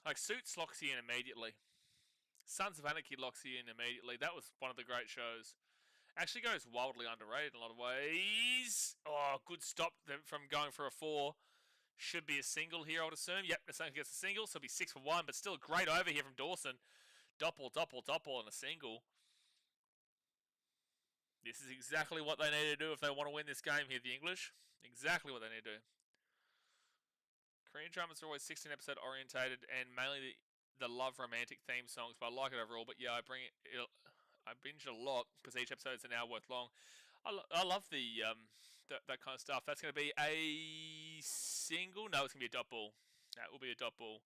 S1: Like Suits locks you in immediately. Sons of Anarchy locks you in immediately. That was one of the great shows. Actually goes wildly underrated in a lot of ways. Oh, good stop from going for a 4. Should be a single here, I would assume. Yep, Nasanka gets a single, so it'll be 6 for 1, but still a great over here from Dawson. Doppel, and a single. This is exactly what they need to do if they want to win this game here, the English. Exactly what they need to do. Korean dramas are always 16 episode orientated and mainly the love romantic theme songs, but I like it overall. But yeah, I binge it a lot because each episode is an hour worth long. I love that kind of stuff. That's going to be a single. No, it's going to be a dot ball. That will be a dot ball.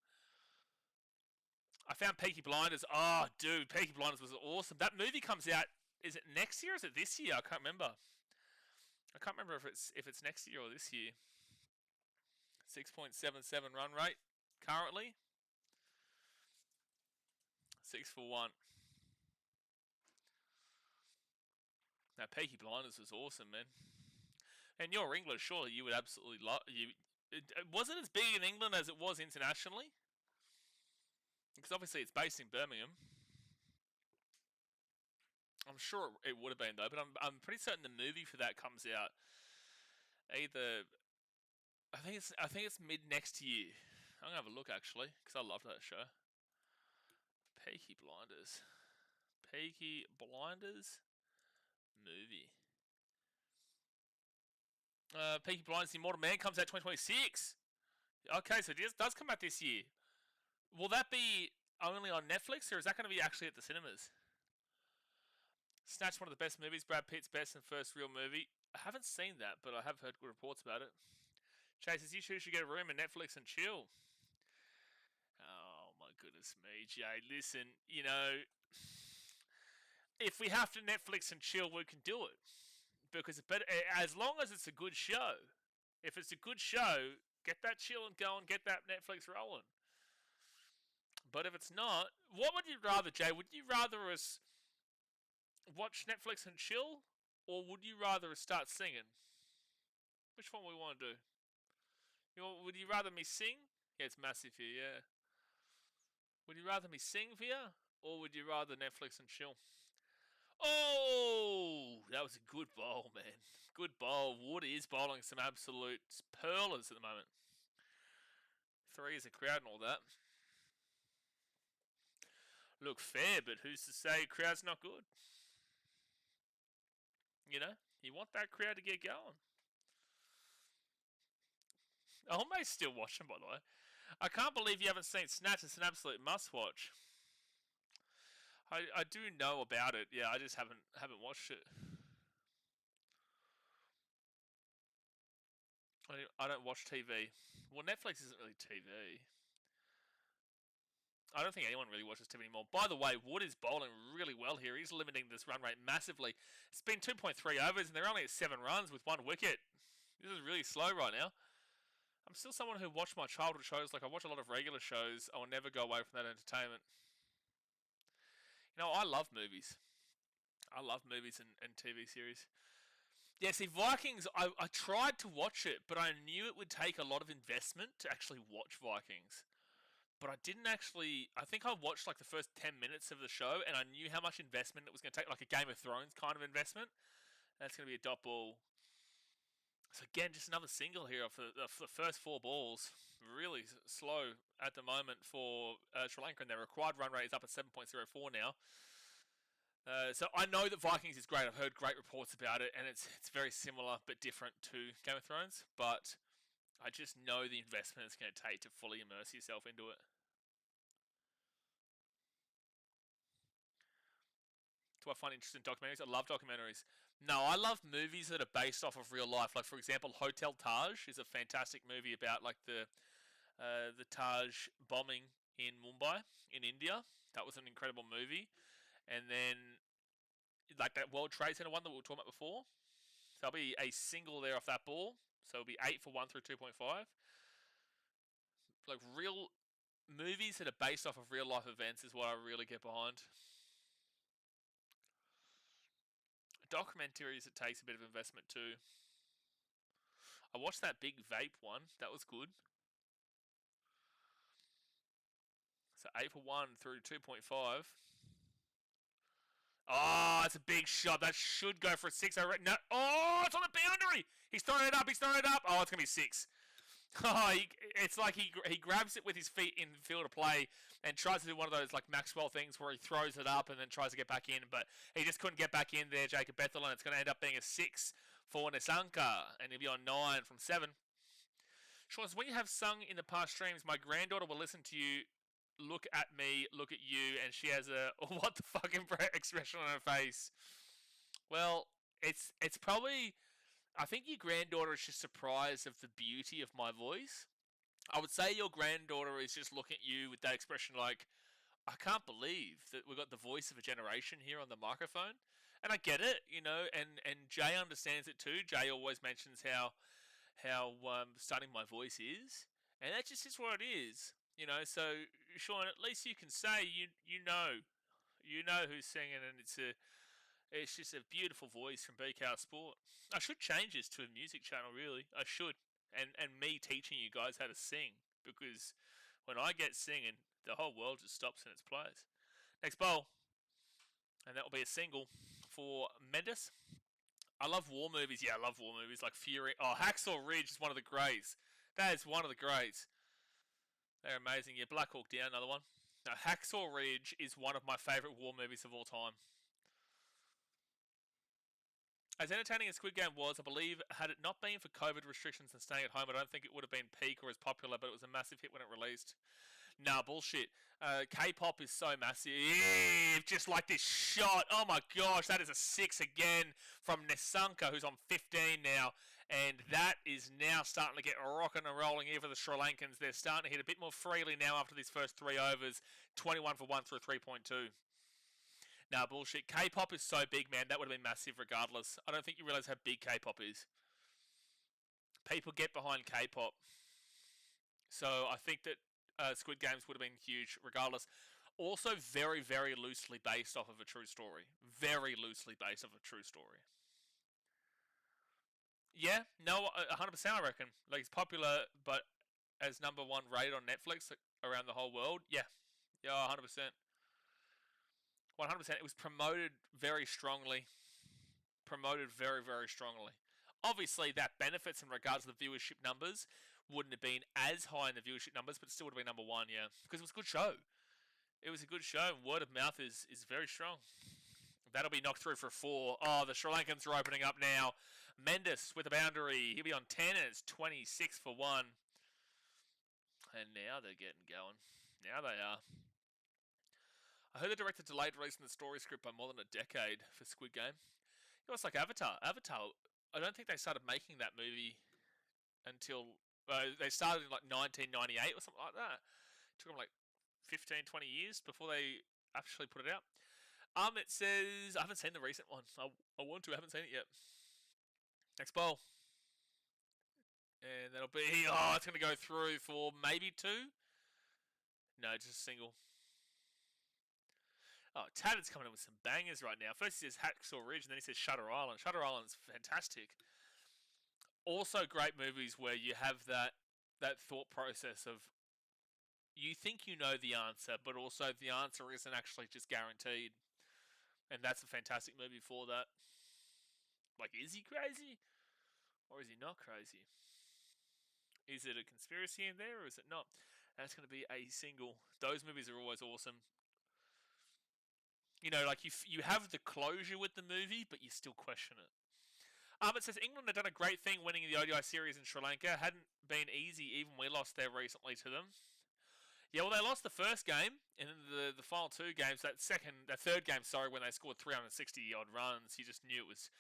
S1: I found Peaky Blinders. Oh, dude, Peaky Blinders was awesome. That movie comes out. Is it next year or is it this year? I can't remember. I can't remember if it's next year or this year. 6.77 run rate currently. 6 for 1. Now, Peaky Blinders was awesome, man. And you're English, surely you would absolutely love you. Was it as big in England as it was internationally? Because obviously it's based in Birmingham. I'm sure it would have been though, but I'm pretty certain the movie for that comes out either. I think it's mid next year. I'm gonna have a look actually because I love that show. Peaky Blinders. Peaky Blinders movie. Peaky Blinders: The Immortal Man comes out 2026. Okay, so it does come out this year. Will that be only on Netflix, or is that going to be actually at the cinemas? Snatch, one of the best movies. Brad Pitt's best and first real movie. I haven't seen that, but I have heard good reports about it. Chase says, you two should get a room and Netflix and chill. Oh, my goodness me, Jay. Listen, if we have to Netflix and chill, we can do it. Because as long as it's a good show. If it's a good show, get that chill and going, get that Netflix rolling. But if it's not, what would you rather, Jay? Would you rather us watch Netflix and chill, or would you rather us start singing? Which one we want to do? Would you rather me sing? Yeah, it's massive here, yeah. Would you rather me sing for you, or would you rather Netflix and chill? Oh, that was a good bowl, man. Good bowl. Wood is bowling some absolute pearlers at the moment. 3 is a crowd and all that. Look, fair, but who's to say crowd's not good? You want that crowd to get going. I may still watch them, by the way. I can't believe you haven't seen Snatch. It's an absolute must-watch. I do know about it. Yeah, I just haven't watched it. I don't watch TV. Well, Netflix isn't really TV. I don't think anyone really watches TV anymore. By the way, Wood is bowling really well here. He's limiting this run rate massively. It's been 2.3 overs, and they're only at 7 runs with 1 wicket. This is really slow right now. I'm still someone who watched my childhood shows. Like, I watch a lot of regular shows. I will never go away from that entertainment. You know, I love movies. I love movies and TV series. Yeah, see, Vikings, I tried to watch it, but I knew it would take a lot of investment to actually watch Vikings. But I didn't actually. I think I watched like the first 10 minutes of the show, and I knew how much investment it was going to take, like a Game of Thrones kind of investment. That's going to be a dot ball. So again, just another single here for the first 4 balls. Really slow at the moment for Sri Lanka, and their required run rate is up at 7.04 now. So I know that Vikings is great. I've heard great reports about it, and it's very similar but different to Game of Thrones. But I just know the investment it's going to take to fully immerse yourself into it. Do I find interesting documentaries? I love documentaries. No, I love movies that are based off of real life. Like, for example, Hotel Taj is a fantastic movie about like the Taj bombing in Mumbai in India. That was an incredible movie. And then like that World Trade Center one that we were talking about before. So there'll be a single there off that ball. So it'll be 8 for 1 through 2.5. Like real movies that are based off of real life events is what I really get behind. Documentaries, it takes a bit of investment too. I watched that big vape one. That was good. So 8 for 1 through 2.5. Oh, it's a big shot. That should go for a 6. No. Oh, it's on the boundary. He's throwing it up. He's throwing it up. Oh, it's going to be 6. Oh, it's like he grabs it with his feet in the field of play and tries to do one of those like Maxwell things where he throws it up and then tries to get back in, but he just couldn't get back in there, Jacob Bethel, and it's going to end up being a 6 for Nisanka, and he'll be on 9 from 7. Sean, when you have sung in the past streams, my granddaughter will listen to you, look at me, look at you, and she has a what the fucking expression on her face. Well, it's probably. I think your granddaughter is just surprised of the beauty of my voice. I would say your granddaughter is just looking at you with that expression like, I can't believe that we've got the voice of a generation here on the microphone. And I get it, you know, and Jay understands it too. Jay always mentions how stunning my voice is. And that just is what it is. You know, so Sean, at least you can say you know who's singing, and it's just a beautiful voice from BKRsport. I should change this to a music channel, really. I should. And me teaching you guys how to sing, because when I get singing, the whole world just stops in its place. Next bowl. And that will be a single for Mendes. I love war movies. Yeah, I love war movies like Fury. Oh, Hacksaw Ridge is one of the greats. That is one of the greats. They're amazing. Yeah, Black Hawk Down, another one. Now, Hacksaw Ridge is one of my favourite war movies of all time. As entertaining as Squid Game was, I believe, had it not been for COVID restrictions and staying at home, I don't think it would have been peak or as popular, but it was a massive hit when it released. Nah, bullshit. K-pop is so massive. Just like this shot. Oh my gosh, that is a 6 again from Nisanka, who's on 15 now. And that is now starting to get rocking and rolling here for the Sri Lankans. They're starting to hit a bit more freely now after these first 3 overs. 21 for 1 through 3.2. Nah, bullshit. K-pop is so big, man. That would have been massive regardless. I don't think you realise how big K-pop is. People get behind K-pop. So I think that Squid Games would have been huge regardless. Also very, very loosely based off of a true story. Very loosely based off a true story. Yeah, no, 100% I reckon. Like, it's popular, but as #1 rated on Netflix around the whole world, yeah. Yeah, 100%. 100%. It was promoted very strongly. Promoted very, very strongly. Obviously, that benefits in regards to the viewership numbers. Wouldn't have been as high in the viewership numbers, but still would have been #1, yeah. Because it was a good show. It was a good show. Word of mouth is very strong. That'll be knocked through for 4. Oh, the Sri Lankans are opening up now. Mendes with a boundary. He'll be on 10, and it's 26 for 1. And now they're getting going. Now they are. I heard the director delayed releasing the story script by more than a decade for Squid Game. It was like Avatar. Avatar, I don't think they started making that movie until they started in like 1998 or something like that. It took them like 15, 20 years before they actually put it out. It says I haven't seen the recent one. I want to. I haven't seen it yet. Next bowl. And that'll be, it's going to go through for maybe 2. No, just a single. Oh, Tatter's coming in with some bangers right now. First he says Hacksaw Ridge, and then he says Shutter Island. Shutter Island's fantastic. Also great movies where you have that thought process of you think you know the answer, but also the answer isn't actually just guaranteed. And that's a fantastic movie for that. Like, is he crazy? Or is he not crazy? Is it a conspiracy in there, or is it not? That's going to be a single. Those movies are always awesome. You know, like you have the closure with the movie, but you still question it. It says England have done a great thing winning the ODI series in Sri Lanka. Hadn't been easy, even we lost there recently to them. Yeah, well, they lost the first game, and then the final 2 games, that third game, when they scored 360 odd runs, you just knew it was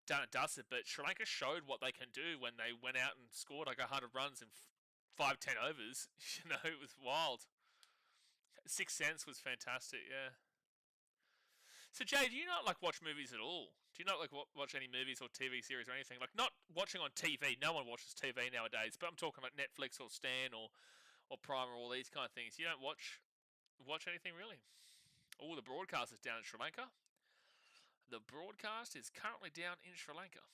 S1: done and dusted. But Sri Lanka showed what they can do when they went out and scored like 100 runs in 5-10 overs. You know, it was wild. Sixth Sense was fantastic, yeah. So Jay, do you not like watch movies at all? Do you not like watch any movies or TV series or anything? Like, not watching on TV. No one watches TV nowadays, but I'm talking like Netflix or Stan or Prime or all these kind of things. You don't watch anything really? Oh, the broadcast is down in Sri Lanka. The broadcast is currently down in Sri Lanka.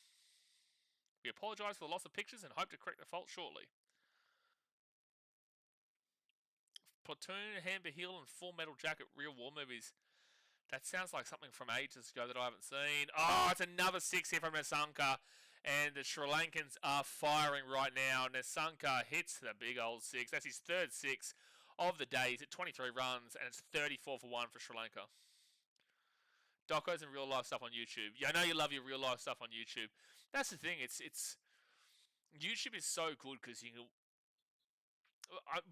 S1: We apologise for the loss of pictures and hope to correct the fault shortly. Platoon, Hamber Hill, and Full Metal Jacket real war movies. That sounds like something from ages ago that I haven't seen. Oh, it's another 6 here from Nasanka. And the Sri Lankans are firing right now. Nasanka hits the big old 6. That's his third 6 of the day. He's at 23 runs, and it's 34 for 1 for Sri Lanka. Docos and real life stuff on YouTube. Yeah, I know you love your real life stuff on YouTube. That's the thing. It's YouTube is so good because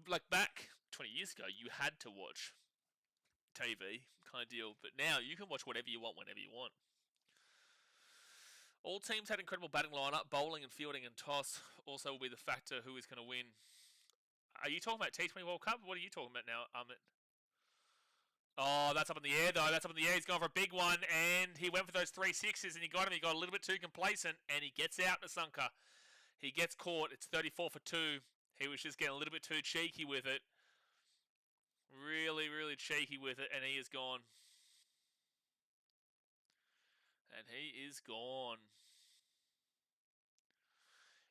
S1: like back 20 years ago, you had to watch TV kind of deal, but now you can watch whatever you want whenever you want. All teams had incredible batting lineup. Bowling and fielding and toss also will be the factor who is going to win. Are you talking about T20 World Cup? What are you talking about now, Amit? Oh, that's up in the air, though. That's up in the air. He's gone for a big one, and he went for those 3 6s, and he got him. He got a little bit too complacent, and he gets out, Nasanka. He gets caught. It's 34 for 2. He was just getting a little bit too cheeky with it. Really, really cheeky with it, and he is gone. And he is gone.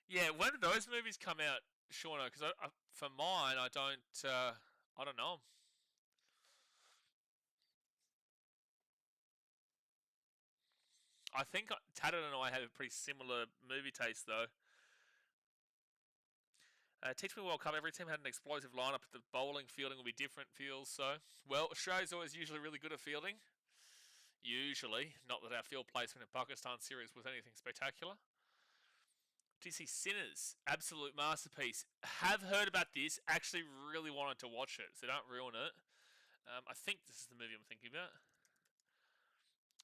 S1: Yeah, when did those movies come out, Shauno? Because for mine, I don't know. I think Tadded and I have a pretty similar movie taste, though. T20 World Cup, every team had an explosive lineup. The bowling, fielding will be different, feels so. Well, Australia's always usually really good at fielding. Usually. Not that our field placement in Pakistan series was anything spectacular. DC Sinners, absolute masterpiece. Have heard about this, actually really wanted to watch it, so don't ruin it. I think this is the movie I'm thinking about.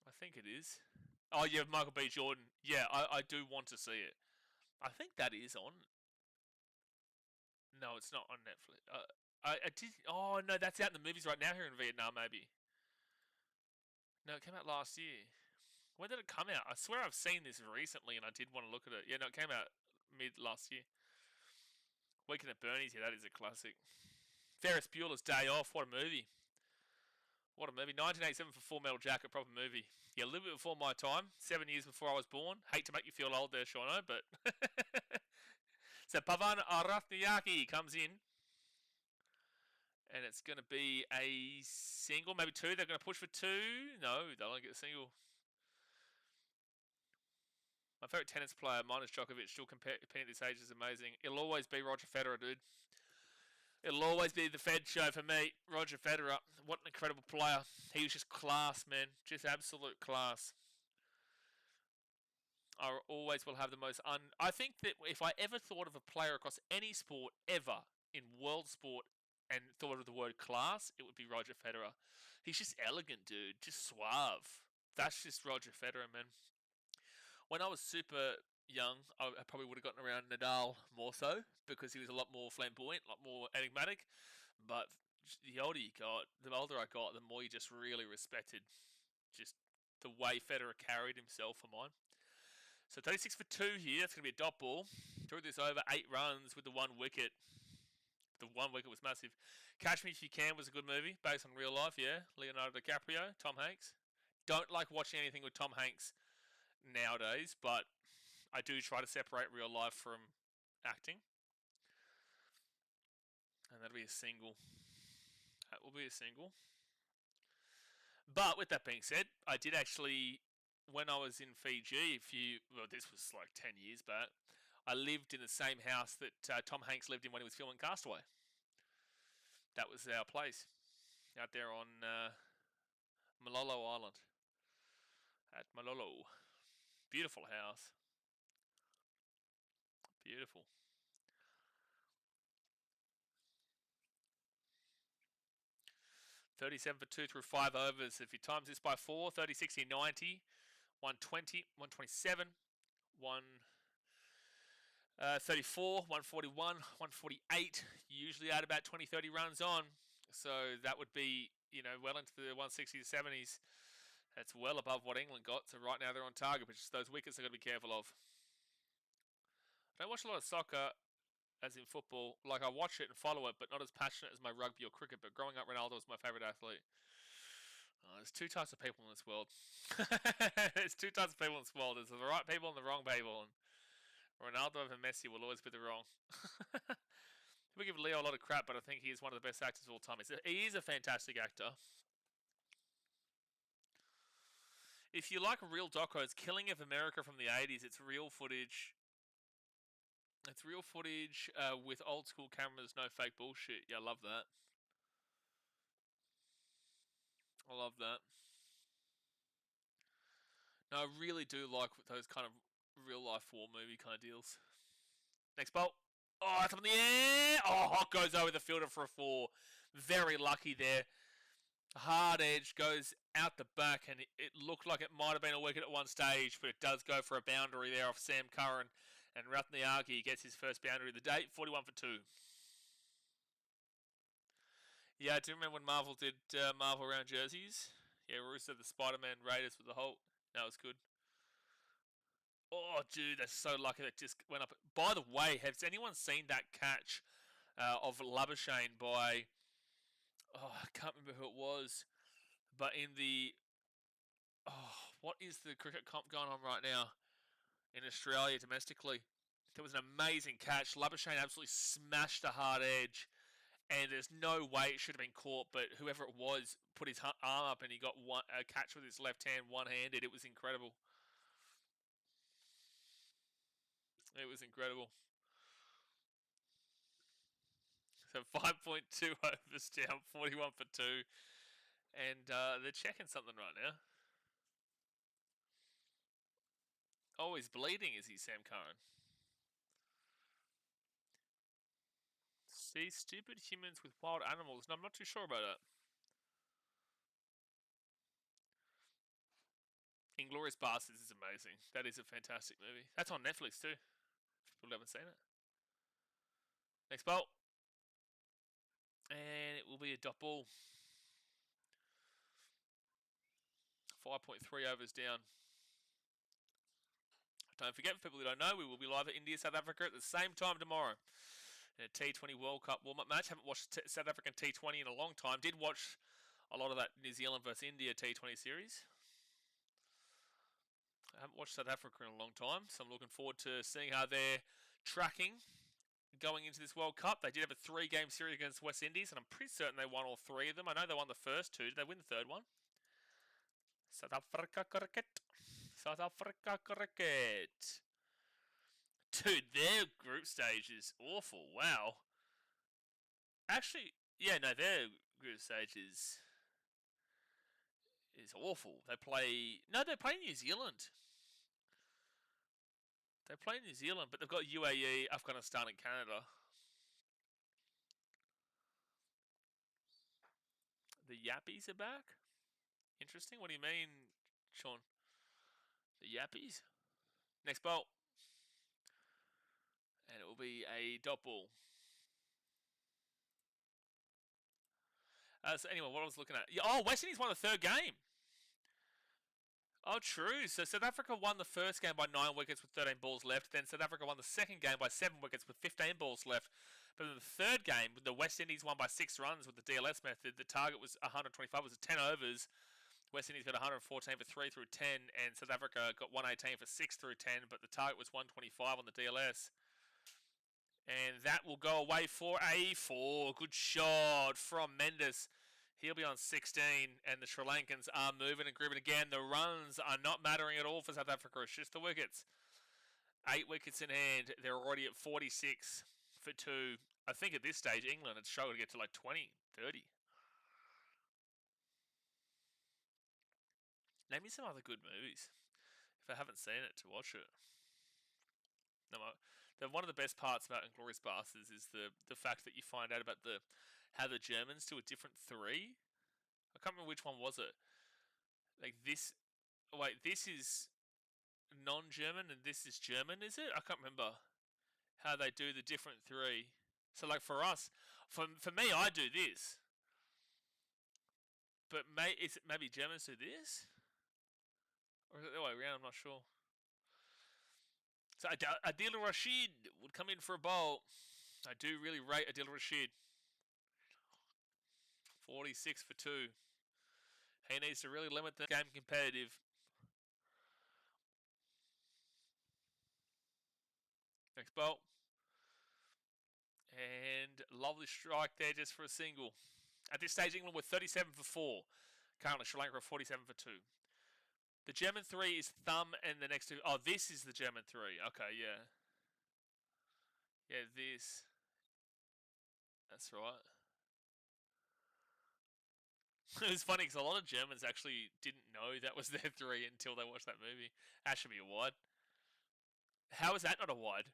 S1: I think it is. Oh, yeah, Michael B. Jordan. Yeah, I do want to see it. I think that is on. No, it's not on Netflix. I did. Oh, no, that's out in the movies right now here in Vietnam, maybe. No, it came out last year. When did it come out? I swear I've seen this recently and I did want to look at it. Yeah, no, it came out mid last year. Weekend at Bernie's, yeah, that is a classic. Ferris Bueller's Day Off, what a movie. What a movie. 1987 for Full Metal Jacket, proper movie. Yeah, a little bit before my time. 7 years before I was born. Hate to make you feel old there, Shauno, but... So Pavan Arathnayaki comes in. And it's going to be a single, maybe 2. They're going to push for 2. No, they'll only get a single. My favourite tennis player, minus Djokovic, still competing at this age, is amazing. It'll always be Roger Federer, dude. It'll always be the Fed show for me. Roger Federer, what an incredible player. He was just class, man. Just absolute class. I always will have the most... I think that if I ever thought of a player across any sport ever in world sport and thought of the word class, it would be Roger Federer. He's just elegant, dude. Just suave. That's just Roger Federer, man. When I was super young, I probably would have gotten around Nadal more so because he was a lot more flamboyant, a lot more enigmatic. But the older you got, the older I got, the more you just really respected just the way Federer carried himself for mine. So 36 for 2 here. That's going to be a dot ball. Threw this over 8 runs with the 1 wicket. The 1 wicket was massive. Catch Me If You Can was a good movie based on real life, yeah. Leonardo DiCaprio, Tom Hanks. Don't like watching anything with Tom Hanks nowadays, but I do try to separate real life from acting. And that'll be a single. That will be a single. But with that being said, I did actually, when I was in Fiji, this was like 10 years back, I lived in the same house that Tom Hanks lived in when he was filming Castaway. That was our place out there on Malolo Island. At Malolo. Beautiful house. Beautiful. $37 for 2 through 5 overs. If you times this by 4, 30, 60, 90, 120, 127, 134, 141, 148. You usually add about 20, 30 runs on. So that would be, well into the 160s, 70s. That's well above what England got. So right now they're on target, but just those wickets they've got to be careful of. I don't watch a lot of soccer, as in football. Like, I watch it and follow it, but not as passionate as my rugby or cricket. But growing up, Ronaldo was my favourite athlete. There's two types of people in this world. There's two types of people in this world. There's the right people and the wrong people. And Ronaldo over Messi will always be the wrong. We give Leo a lot of crap, but I think he is one of the best actors of all time. He is a fantastic actor. If you like real docos, Killing of America from the 80s, it's real footage. It's real footage with old school cameras, no fake bullshit. Yeah, I love that. I love that. No, I really do like those kind of real life war movie kind of deals. Next bolt. Oh, it's up in the air. Oh, Hawk goes over the fielder for a 4. Very lucky there. Hard edge goes out the back, and it looked like it might have been a wicket at one stage, but it does go for a boundary there off Sam Curran. And Rathnayake gets his first boundary of the day, 41 for 2. Yeah, I do remember when Marvel did Marvel round jerseys. Yeah, Rooster, the Spider-Man Raiders with the Hulk. That was good. Oh, dude, that's so lucky that just went up. By the way, has anyone seen that catch of Labuschagne by... Oh, I can't remember who it was. But in the... Oh, what is the cricket comp going on right now in Australia domestically? There was an amazing catch. Labuschagne absolutely smashed the hard edge. And there's no way it should have been caught, but whoever it was put his arm up and he got a catch with his left hand, one-handed. It was incredible. It was incredible. So 5.2 overs down, 41 for 2. And they're checking something right now. Oh, he's bleeding, is he, Sam Curran? See, stupid humans with wild animals. No, I'm not too sure about that. Inglourious Basterds is amazing. That is a fantastic movie. That's on Netflix too, if people haven't seen it. Next bolt. And it will be a dot ball. 5.3 overs down. Don't forget, for people who don't know, we will be live at India, South Africa at the same time tomorrow. In a T20 World Cup warm-up match. Haven't watched South African T20 in a long time. Did watch a lot of that New Zealand versus India T20 series. I haven't watched South Africa in a long time, so I'm looking forward to seeing how they're tracking going into this World Cup. They did have a 3-game series against West Indies, and I'm pretty certain they won all 3 of them. I know they won the first 2. Did they win the third one? South Africa cricket. South Africa cricket. Dude, their group stage is awful. Wow. Actually, yeah, no, their group stage is awful. They play New Zealand. They play New Zealand, but they've got UAE, Afghanistan, and Canada. The Yappies are back? Interesting. What do you mean, Sean? The Yappies? Next bolt. And it will be a dot ball. So anyway, what I was looking at. Oh, West Indies won the third game. Oh, true. So South Africa won the first game by 9 wickets with 13 balls left. Then South Africa won the second game by 7 wickets with 15 balls left. But in the third game, the West Indies won by 6 runs with the DLS method. The target was 125. It was 10 overs. West Indies got 114 for 3 through 10. And South Africa got 118 for 6 through 10. But the target was 125 on the DLS. And that will go away for a 4. Good shot from Mendes. He'll be on 16, and the Sri Lankans are moving and grooving again. The runs are not mattering at all for South Africa. It's just the wickets. 8 wickets in hand. They're already at 46 for 2. I think at this stage, England had struggled to get to like 20, 30. Name me some other good movies. If I haven't seen it, to watch it. No, one of the best parts about Inglourious Basterds is the fact that you find out about how the Germans do a different 3. I can't remember which one was it. Like this. Oh wait, this is non-German and this is German, is it? I can't remember how they do the different 3. So like for us, for me, I do this. But is it maybe Germans do this? Or is it the other way around? I'm not sure. So Adil Rashid would come in for a bowl. I do really rate Adil Rashid. 46 for 2. He needs to really limit the game competitive. Next bolt. And lovely strike there just for a single. At this stage, England were 37 for 4. Currently, Sri Lanka are 47 for 2. The German 3 is thumb and the next 2. Oh, this is the German 3. Okay, yeah. Yeah, this. That's right. It was funny because a lot of Germans actually didn't know that was their 3 until they watched that movie. That should be a wide. How is that not a wide?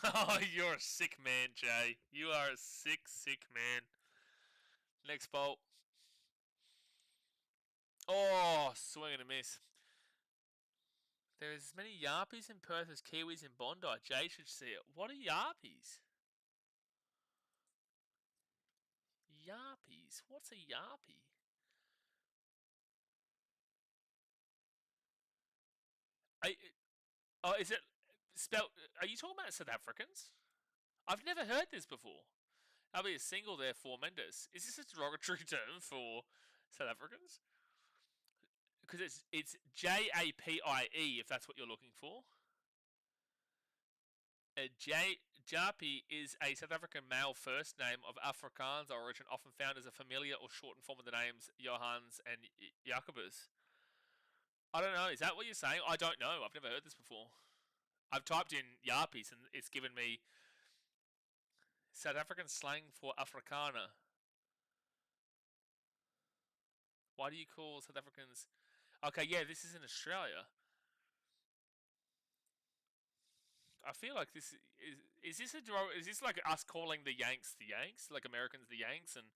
S1: Oh, you're a sick man, Jay. You are a sick, sick man. Next bolt. Oh, swing and a miss. There is as many Yarpies in Perth as Kiwis in Bondi. Jay should see it. What are Yarpies? Yarpies? What's a Yarpie? Oh, is it spelled? Are you talking about South Africans? I've never heard this before. That'll be a single there for Mendes. Is this a derogatory term for South Africans? Because it's Japie if that's what you're looking for. Japi is a South African male first name of Afrikaans origin, often found as a familiar or shortened form of the names Johannes and Jacobus. I don't know. Is that what you're saying? I don't know. I've never heard this before. I've typed in Yarpies and it's given me South African slang for Afrikaner. Why do you call South Africans? Okay, yeah, this is in Australia. I feel like this is this like us calling the Yanks, like Americans the Yanks and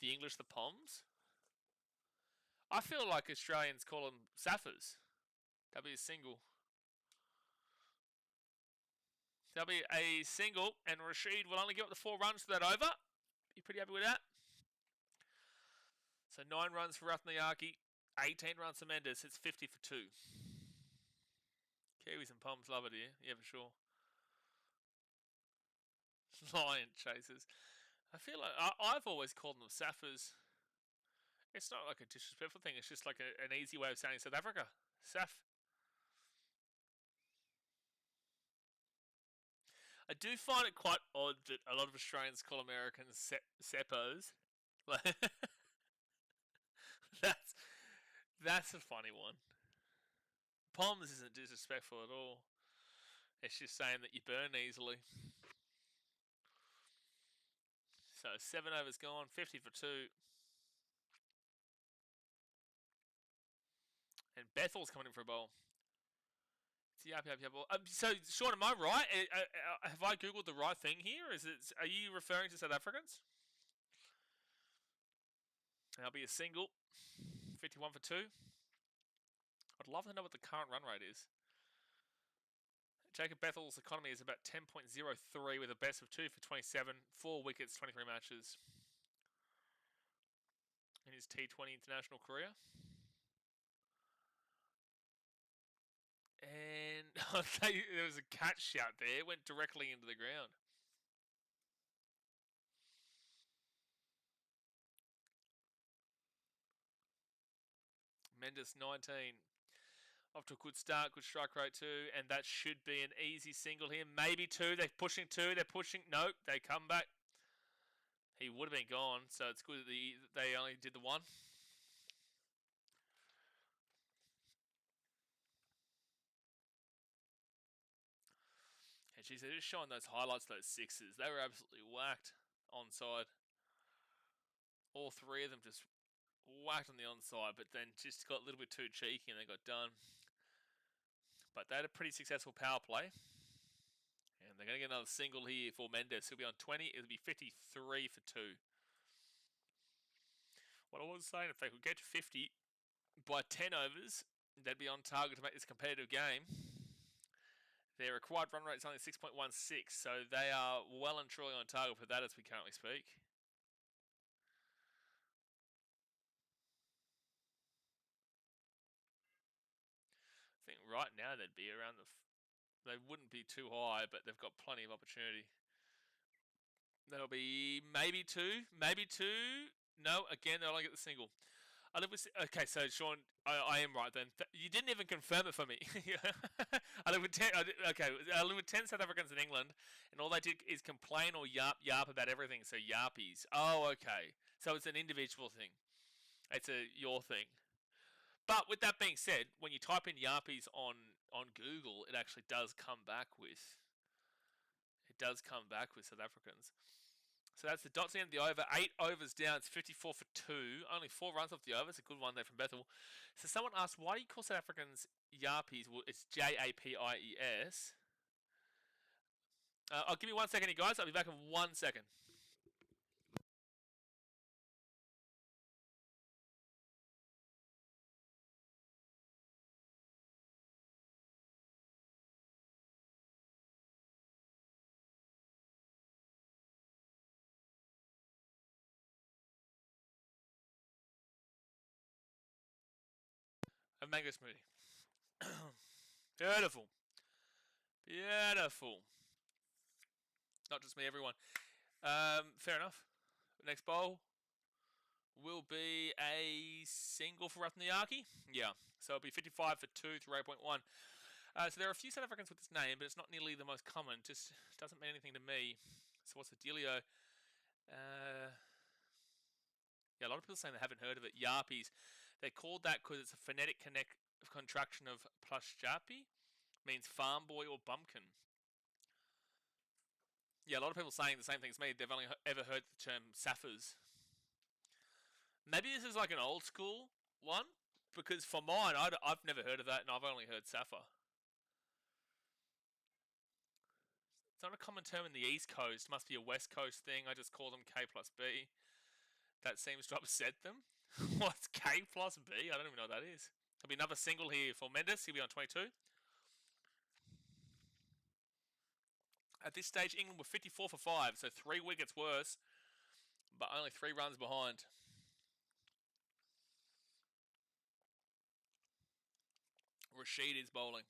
S1: the English the Poms? I feel like Australians call them Saffers. That'll be a single. That'll be a single, and Rashid will only get up to 4 runs for that over. You pretty happy with that? So 9 runs for Rathnayaki, 18 runs for Mendes. It's 50 for 2. Kiwis and Poms love it here. Yeah, for sure. Lion chasers. I feel like I've always called them Saffers. It's not like a disrespectful thing. It's just like an easy way of saying South Africa. Saf. I do find it quite odd that a lot of Australians call Americans Seppos. that's a funny one. Poms isn't disrespectful at all. It's just saying that you burn easily. So 7 overs gone, 50 for 2. And Bethel's coming in for a bowl. Yep. So, Sean, am I right? Have I googled the right thing here? Are you referring to South Africans? That'll be a single. 51 for 2. I'd love to know what the current run rate is. Jacob Bethel's economy is about 10.03 with a best of 2 for 27, 4 wickets, 23 matches in his T20 international career. And there was a catch shout there. It went directly into the ground. Mendes 19. Off to a good start, good strike rate too, and that should be an easy single here. Maybe two. They're pushing two. They're pushing. Nope. They come back. He would have been gone, so it's good that they only did the one. And geez, they're just showing those highlights, those sixes. They were absolutely whacked onside. All three of them just whacked on the onside, but then just got a little bit too cheeky and they got done. But they had a pretty successful power play. And they're going to get another single here for Mendes. He'll be on 20. It'll be 53 for 2. What I was saying, if they could get to 50 by 10 overs, they'd be on target to make this a competitive game. Their required run rate is only 6.16, so they are well and truly on target for that as we currently speak. I think right now they'd be around they wouldn't be too high, but they've got plenty of opportunity. That'll be maybe two. No, again, they'll only get the single. I live with. Okay, so Sean, I am right then. You didn't even confirm it for me. I live with 10. I live with 10 South Africans in England, and all they did is complain or yarp about everything. So yarpies. Oh, okay. So it's an individual thing. It's your thing. But with that being said, when you type in yarpies on Google, it actually does come back with. It does come back with South Africans. So that's the dots end of the over. 8 overs down. It's 54 for 2. Only 4 runs off the over. It's a good one there from Bethel. So someone asked, why do you call South Africans Yarpies? Well, it's Japies. I'll give you 1 second, you guys. I'll be back in 1 second. A mango smoothie. Beautiful. Beautiful. Not just me, everyone. Fair enough. Next bowl will be a single for Rathnayaki. Yeah. So it'll be 55 for 2 through 8.1. So there are a few South Africans with this name, but it's not nearly the most common. Just doesn't mean anything to me. So what's the dealio? Yeah, a lot of people saying they haven't heard of it. Yarpies. They're called that because it's a phonetic contraction of plushjapi. Means farm boy or bumpkin. Yeah, a lot of people saying the same thing as me. They've only ever heard the term saffers. Maybe this is like an old school one. Because for mine, I've never heard of that, and I've only heard Safa. It's not a common term in the East Coast. It must be a West Coast thing. I just call them K plus B. That seems to upset them. What's K plus B? I don't even know what that is. There'll be another single here for Mendes. He'll be on 22. At this stage, England were 54 for 5, so 3 wickets worse, but only 3 runs behind. Rashid is bowling.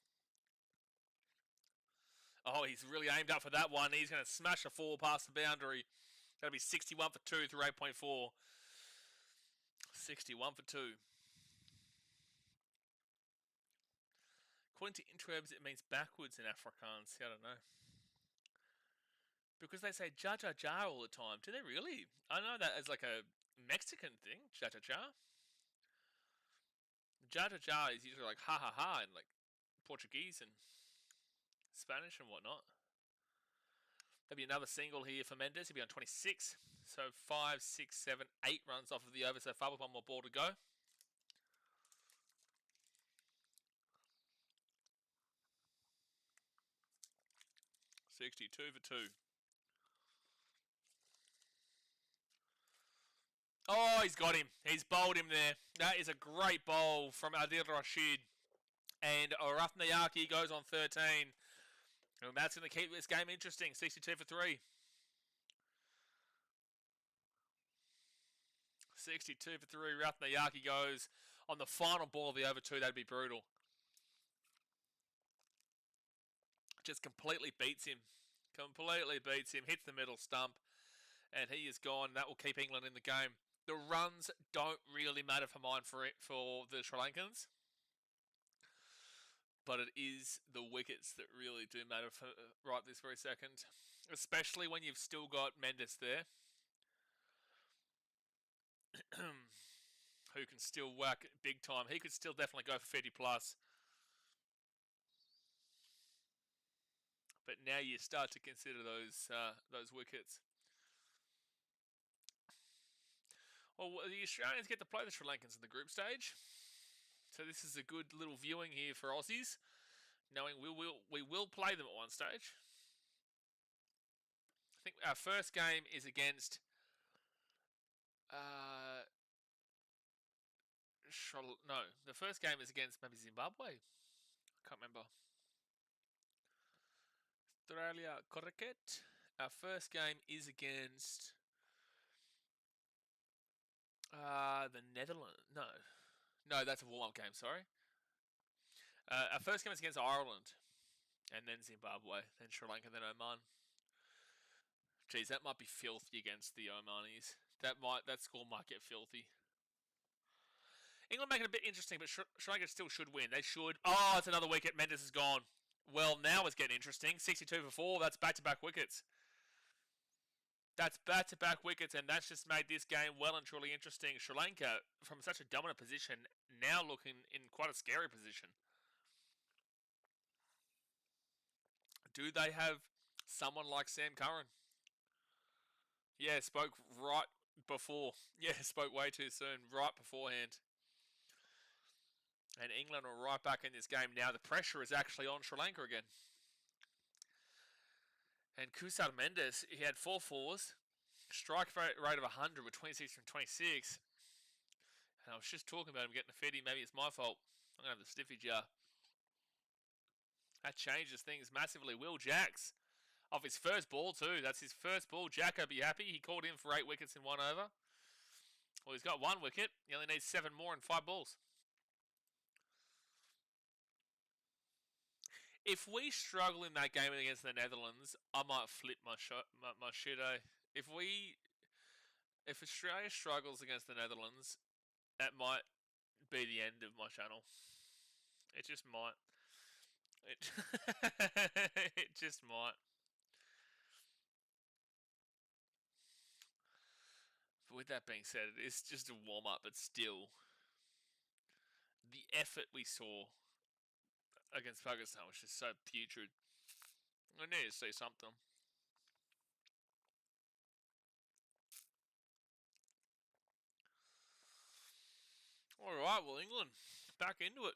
S1: Oh, he's really aimed up for that one. He's going to smash a 4 past the boundary. That'll be 61 for 2 through 8.4. 61 for 2. According to interwebs, it means backwards in Afrikaans. I don't know. Because they say ja all the time. Do they really? I know that as like a Mexican thing. Ja. Ja is usually like ha ha ha in like Portuguese and Spanish and whatnot. There'll be another single here for Mendes. He'll be on 26. So 5, 6, 7, 8 runs off of the over so far with one more ball to go. $62 for 2. Oh, he's got him. He's bowled him there. That is a great bowl from Adil Rashid. And Rathnayaki goes on 13. And that's going to keep this game interesting. 62 for 3. 62 for 3. Rathnayaki goes on the final ball of the over 2. That'd be brutal. Just completely beats him. Hits the middle stump. And he is gone. That will keep England in the game. The runs don't really matter for the Sri Lankans. But it is the wickets that really do matter for right this very second. Especially when you've still got Mendes there. Who can still whack big time. He could still definitely go for 50 plus. But now you start to consider those wickets. Well, the Australians get to play the Sri Lankans in the group stage. So this is a good little viewing here for Aussies, knowing we will play them at one stage. I think our first game is against the first game is against maybe Zimbabwe. I can't remember. Australia, cricket. Our first game is against the Netherlands. No, that's a warm-up game. Sorry. Our first game is against Ireland, and then Zimbabwe, then Sri Lanka, then Oman. Geez, that might be filthy against the Omanis. That score might get filthy. England make it a bit interesting, but Sri Lanka still should win. They should. Oh, it's another wicket. Mendes is gone. Well, now it's getting interesting. 62 for 4. That's back-to-back wickets. That's back-to-back wickets, and that's just made this game well and truly interesting. Sri Lanka, from such a dominant position, now looking in quite a scary position. Do they have someone like Sam Curran? Yeah, spoke right before. Yeah, spoke way too soon, right beforehand. And England are right back in this game now. The pressure is actually on Sri Lanka again. And Kusar Mendes, he had 4 fours, strike rate of 100 with 26 from 26. And I was just talking about him getting a 50. Maybe it's my fault. I'm going to have the stiffy jar. That changes things massively. Will Jacks, off his first ball too. That's his first ball. Jacko be happy. He called in for 8 wickets in 1 over. Well, he's got 1 wicket. He only needs 7 more in 5 balls. If we struggle in that game against the Netherlands, I might flip my shit. If Australia struggles against the Netherlands, that might be the end of my channel. It just might. It just might. But with that being said, it's just a warm up, but still, the effort we saw against Pakistan was just so putrid. I need to say something. Alright, well, England, back into it.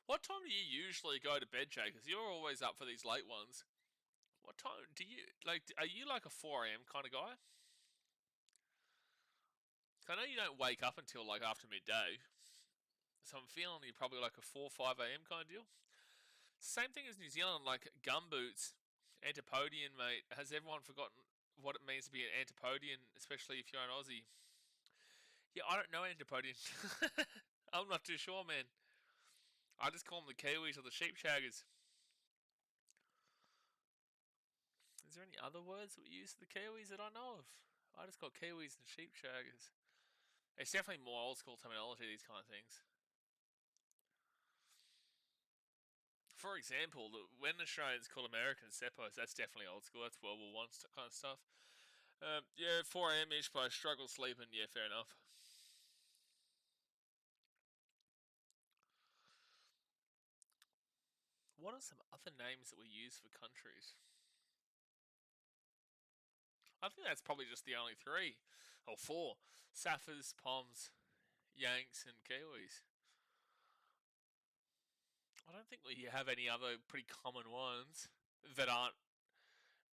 S1: What time do you usually go to bed, Jay? Because you're always up for these late ones. What time do you, are you like a 4 a.m. kind of guy? I know you don't wake up until like after midday. So I'm feeling you're probably like a 4 5 a.m. kind of deal. Same thing as New Zealand, like gumboots, Antipodean, mate. Has everyone forgotten what it means to be an Antipodean, especially if you're an Aussie? Yeah, I don't know Antipodean. I'm not too sure, man. I just call them the Kiwis or the sheep shaggers. Is there any other words that we use for the Kiwis that I know of? I just call Kiwis and sheep shaggers. It's definitely more old school terminology, these kind of things. For example, when Australians call Americans Seppos, that's definitely old school. That's World War One kind of stuff. Yeah, 4 a.m. ish, but I struggle sleeping. Yeah, fair enough. What are some other names that we use for countries? I think that's probably just the only 3 or 4: Saffers, Poms, Yanks, and Kiwis. I don't think we have any other pretty common ones that aren't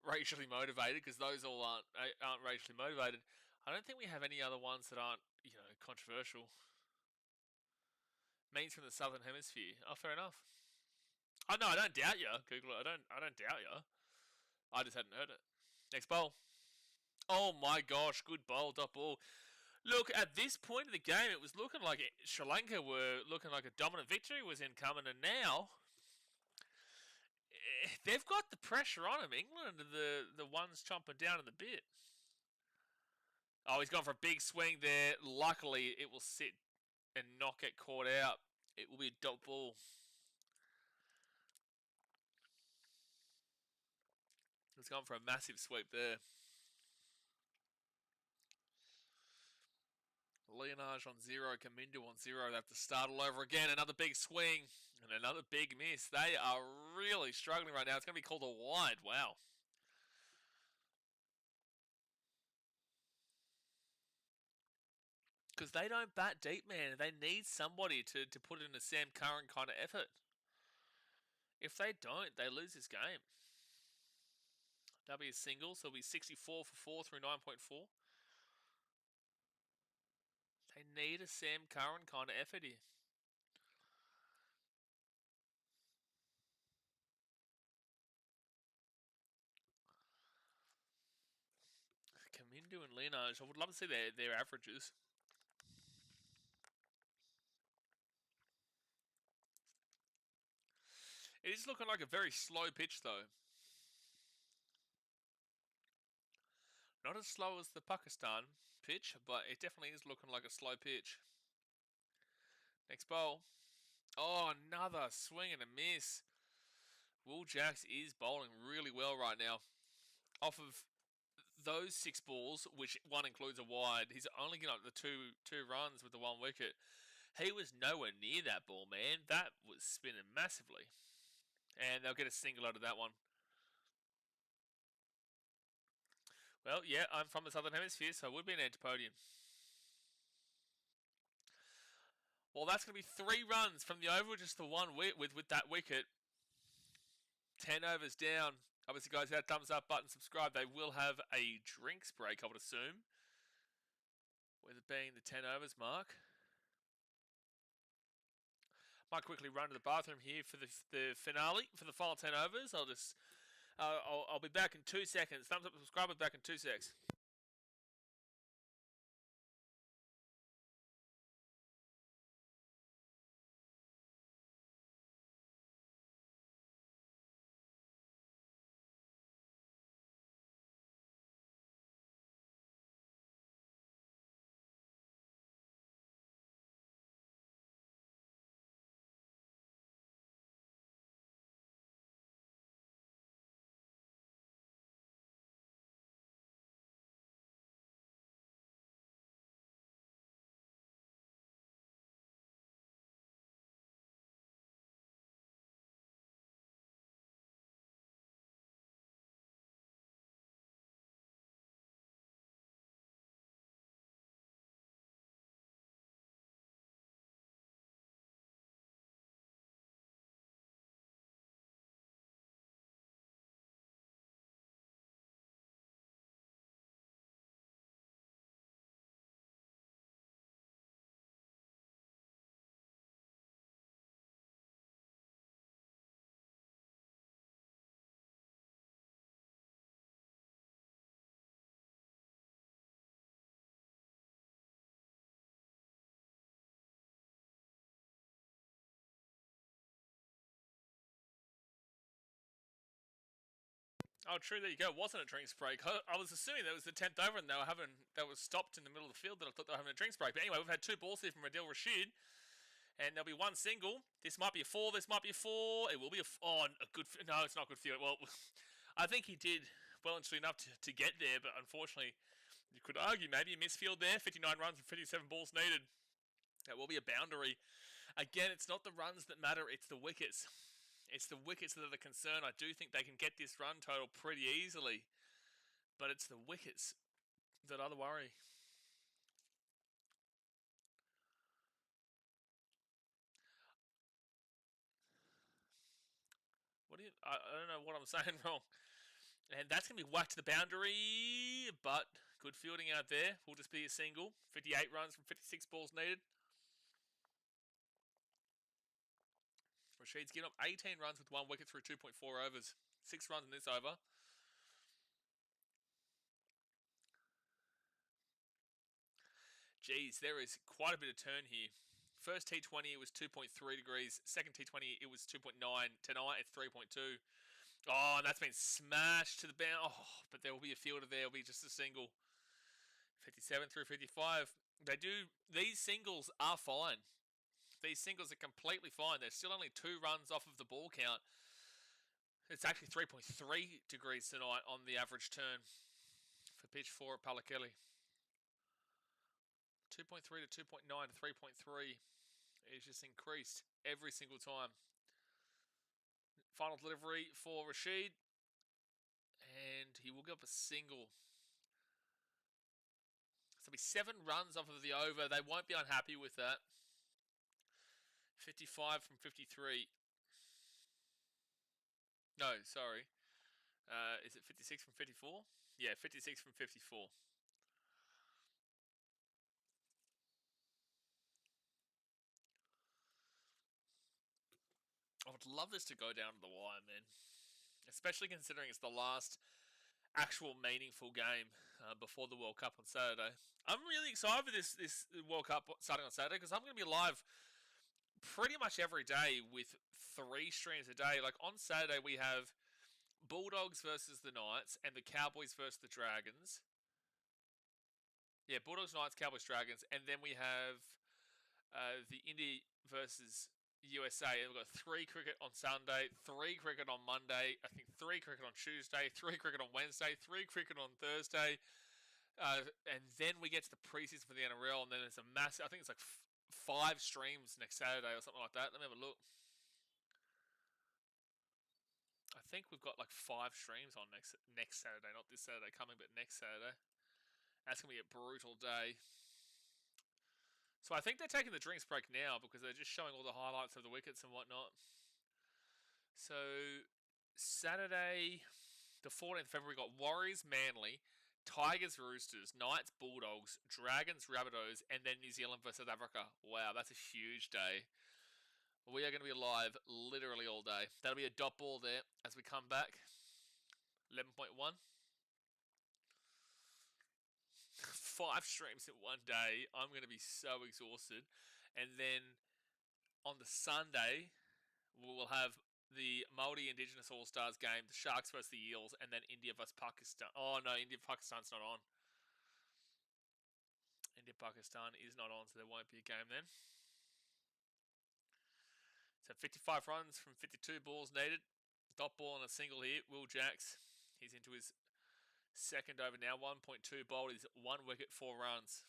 S1: racially motivated, because those all aren't racially motivated. I don't think we have any other ones that aren't, controversial. Means from the Southern Hemisphere. Oh, fair enough. Oh no, I don't doubt you. Google it. I don't doubt you. I just hadn't heard it. Next bowl. Oh my gosh, good bowl, dot ball. Look, at this point of the game, it was looking like Sri Lanka were looking like a dominant victory was incoming, and now they've got the pressure on them. England are the ones chomping down in the bit. Oh, he's gone for a big swing there. Luckily, it will sit and not get caught out. It will be a dot ball. He's gone for a massive sweep there. Leonage on 0, Kamindu on 0. They have to start all over again. Another big swing and another big miss. They are really struggling right now. It's going to be called a wide. Wow. Because they don't bat deep, man. They need somebody to put in a Sam Curran kind of effort. If they don't, they lose this game. That'll be a single, so it'll be 64 for 4 through 9.4. They need a Sam Curran kind of effort here. Kamindu and Leonage, I would love to see their averages. It is looking like a very slow pitch, though. Not as slow as the Pakistan pitch, but it definitely is looking like a slow pitch. Next bowl. Oh, another swing and a miss. Will Jacks is bowling really well right now. Off of those 6 balls, which one includes a wide, he's only getting up the two runs with the 1 wicket. He was nowhere near that ball, man. That was spinning massively. And they'll get a single out of that one. Well, yeah, I'm from the Southern Hemisphere, so it would be an antipodium. Well, that's going to be 3 runs from the over, just the 1 with that wicket. 10 overs down. Obviously, guys, hit that thumbs up button, subscribe. They will have a drinks break, I would assume. With it being the 10 overs mark. Might quickly run to the bathroom here for the finale, for the final 10 overs. I'll be back in 2 seconds. Thumbs up, subscribe, I'll be back in 2 seconds. Oh, true. There you go. It wasn't a drinks break. I was assuming that was the 10th over, and they was stopped in the middle of the field. That I thought they were having a drinks break. But anyway, we've had 2 balls here from Adil Rashid, and there'll be 1 single. This might be a 4. This might be a 4. It will be a good. No, it's not good field. Well, I think he did well interesting enough to get there, but unfortunately, you could argue maybe a misfield there. 59 runs and 57 balls needed. That will be a boundary. Again, it's not the runs that matter. It's the wickets. It's the wickets that are the concern. I do think they can get this run total pretty easily. But it's the wickets that are the worry. I don't know what I'm saying wrong. And that's going to be whacked to the boundary. But good fielding out there. Will just be a single. 58 runs from 56 balls needed. Rashid's given up 18 runs with 1 wicket through 2.4 overs. 6 runs in this over. Geez, there is quite a bit of turn here. First T20, it was 2.3 degrees. Second T20, it was 2.9. Tonight, it's 3.2. Oh, and that's been smashed to the bound. Oh, but there will be a fielder there. It'll be just a single. 57 through 55. These singles are fine. These singles are completely fine. They're still only 2 runs off of the ball count. It's actually 3.3 degrees tonight on the average turn for pitch 4 at Palakeli. 2.3 to 2.9 to 3.3 is just increased every single time. Final delivery for Rashid. And he will give up a single. So it'll be 7 runs off of the over. They won't be unhappy with that. 55 from 53. No, sorry. Is it 56 from 54? Yeah, 56 from 54. I would love this to go down to the wire, man. Especially considering it's the last actual meaningful game before the World Cup on Saturday. I'm really excited for this World Cup starting on Saturday because I'm going to be live pretty much every day with 3 streams a day. Like on Saturday we have Bulldogs versus the Knights and the Cowboys versus the Dragons. Yeah, Bulldogs, Knights, Cowboys, Dragons. And then we have the India versus USA. And we've got 3 cricket on Sunday, 3 cricket on Monday, I think 3 cricket on Tuesday, 3 cricket on Wednesday, 3 cricket on Thursday. And then we get to the preseason for the NRL, and then there's a massive, I think it's like 5 streams next Saturday or something like that. Let me have a look. I think we've got like 5 streams on next Saturday, not this Saturday coming, but next Saturday. That's going to be a brutal day. So I think they're taking the drinks break now because they're just showing all the highlights of the wickets and whatnot. So Saturday, the 14th of February, we've got Warriors, Manly, Tigers, Roosters, Knights, Bulldogs, Dragons, Rabbitohs, and then New Zealand versus South Africa. Wow, that's a huge day. We are going to be live literally all day. That'll be a dot ball there as we come back. 11.1. 5 streams in one day. I'm going to be so exhausted. And then on the Sunday, we will have the Māori Indigenous All-Stars game, the Sharks versus the Eels, and then India versus Pakistan. Oh, no, India-Pakistan's not on. India-Pakistan is not on, so there won't be a game then. So 55 runs from 52 balls needed. Dot ball and a single here. Will Jacks. He's into his second over now. 1.2 bowled. He's 1 wicket, 4 runs.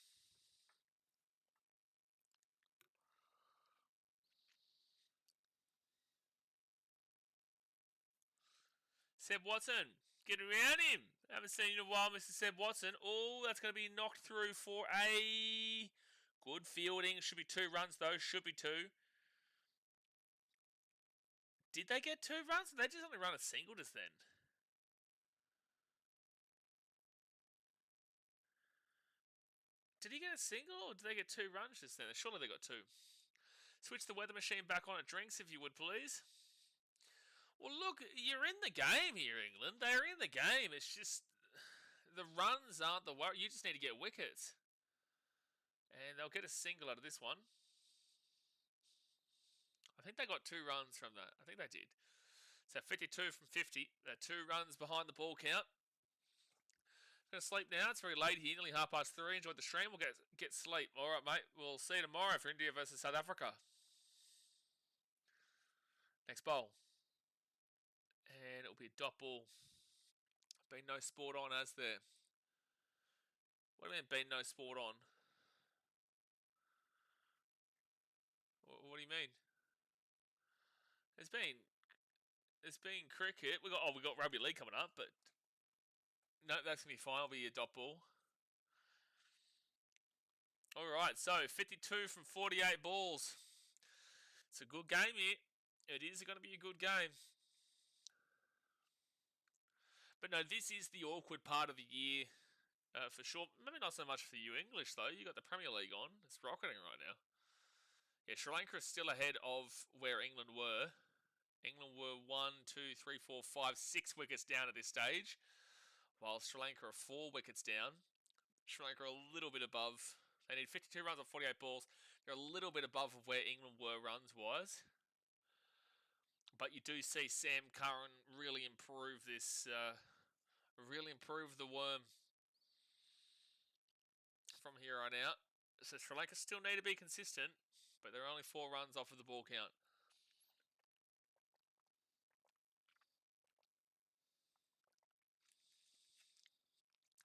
S1: Seb Watson. Get around him. Haven't seen you in a while, Mr. Seb Watson. Oh, that's going to be knocked through for a good fielding. Should be 2 runs, though. Should be 2. Did they get 2 runs? They just only run a single just then. Did he get a single or did they get 2 runs just then? Surely they got 2. Switch the weather machine back on at drinks if you would, please. Well, look, you're in the game here, England. They're in the game. It's just the runs aren't the worry. You just need to get wickets. And they'll get a single out of this one. I think they got 2 runs from that. I think they did. So 52 from 50. They're 2 runs behind the ball count. Going to sleep now. It's very late here, nearly 3:30. Enjoyed the stream. We'll get sleep. All right, mate. We'll see you tomorrow for India versus South Africa. Next bowl. And it'll be a dot ball. Been no sport on, has there? What do you mean, been no sport on? What do you mean? There's been cricket. We got rugby league coming up, but no, that's gonna be fine. It'll be a dot ball. All right, so 52 from 48 balls. It's a good game here. It is going to be a good game. But no, this is the awkward part of the year for sure. Maybe not so much for you English, though. You got the Premier League on. It's rocketing right now. Yeah, Sri Lanka is still ahead of where England were. England were 6 wickets down at this stage, while Sri Lanka are 4 wickets down. Sri Lanka are a little bit above. They need 52 runs on 48 balls. They're a little bit above of where England were runs-wise. But you do see Sam Curran really improve this, really improve the worm from here on out. So Sri Lanka still need to be consistent, but they're only 4 runs off of the ball count.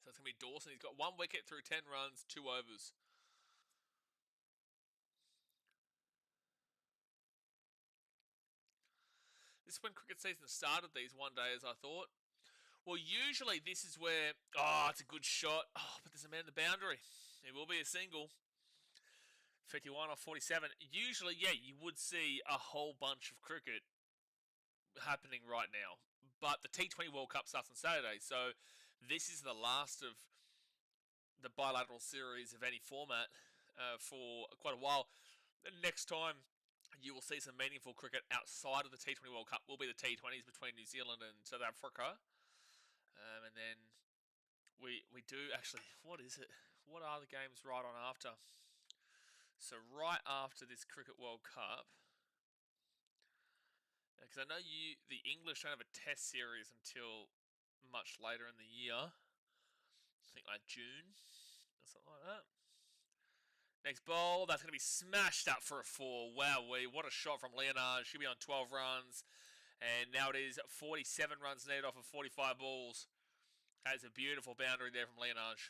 S1: So it's going to be Dawson. He's got 1 wicket through 10 runs, 2 overs. This is when cricket season started, these one days, I thought. Well, usually this is where, it's a good shot. Oh, but there's a man in the boundary. It will be a single. 51 off 47. Usually, yeah, you would see a whole bunch of cricket happening right now. But the T20 World Cup starts on Saturday, so this is the last of the bilateral series of any format for quite a while. Next time you will see some meaningful cricket outside of the T20 World Cup will be the T20s between New Zealand and South Africa. And then we do actually, what is it? What are the games right on after? So right after this Cricket World Cup, because I know the English don't have a test series until much later in the year. I think like June or something like that. Next ball, that's going to be smashed up for a 4. Wowee, what a shot from Leonard. Should be on 12 runs. And now it is 47 runs needed off of 45 balls. That is a beautiful boundary there from Leonard.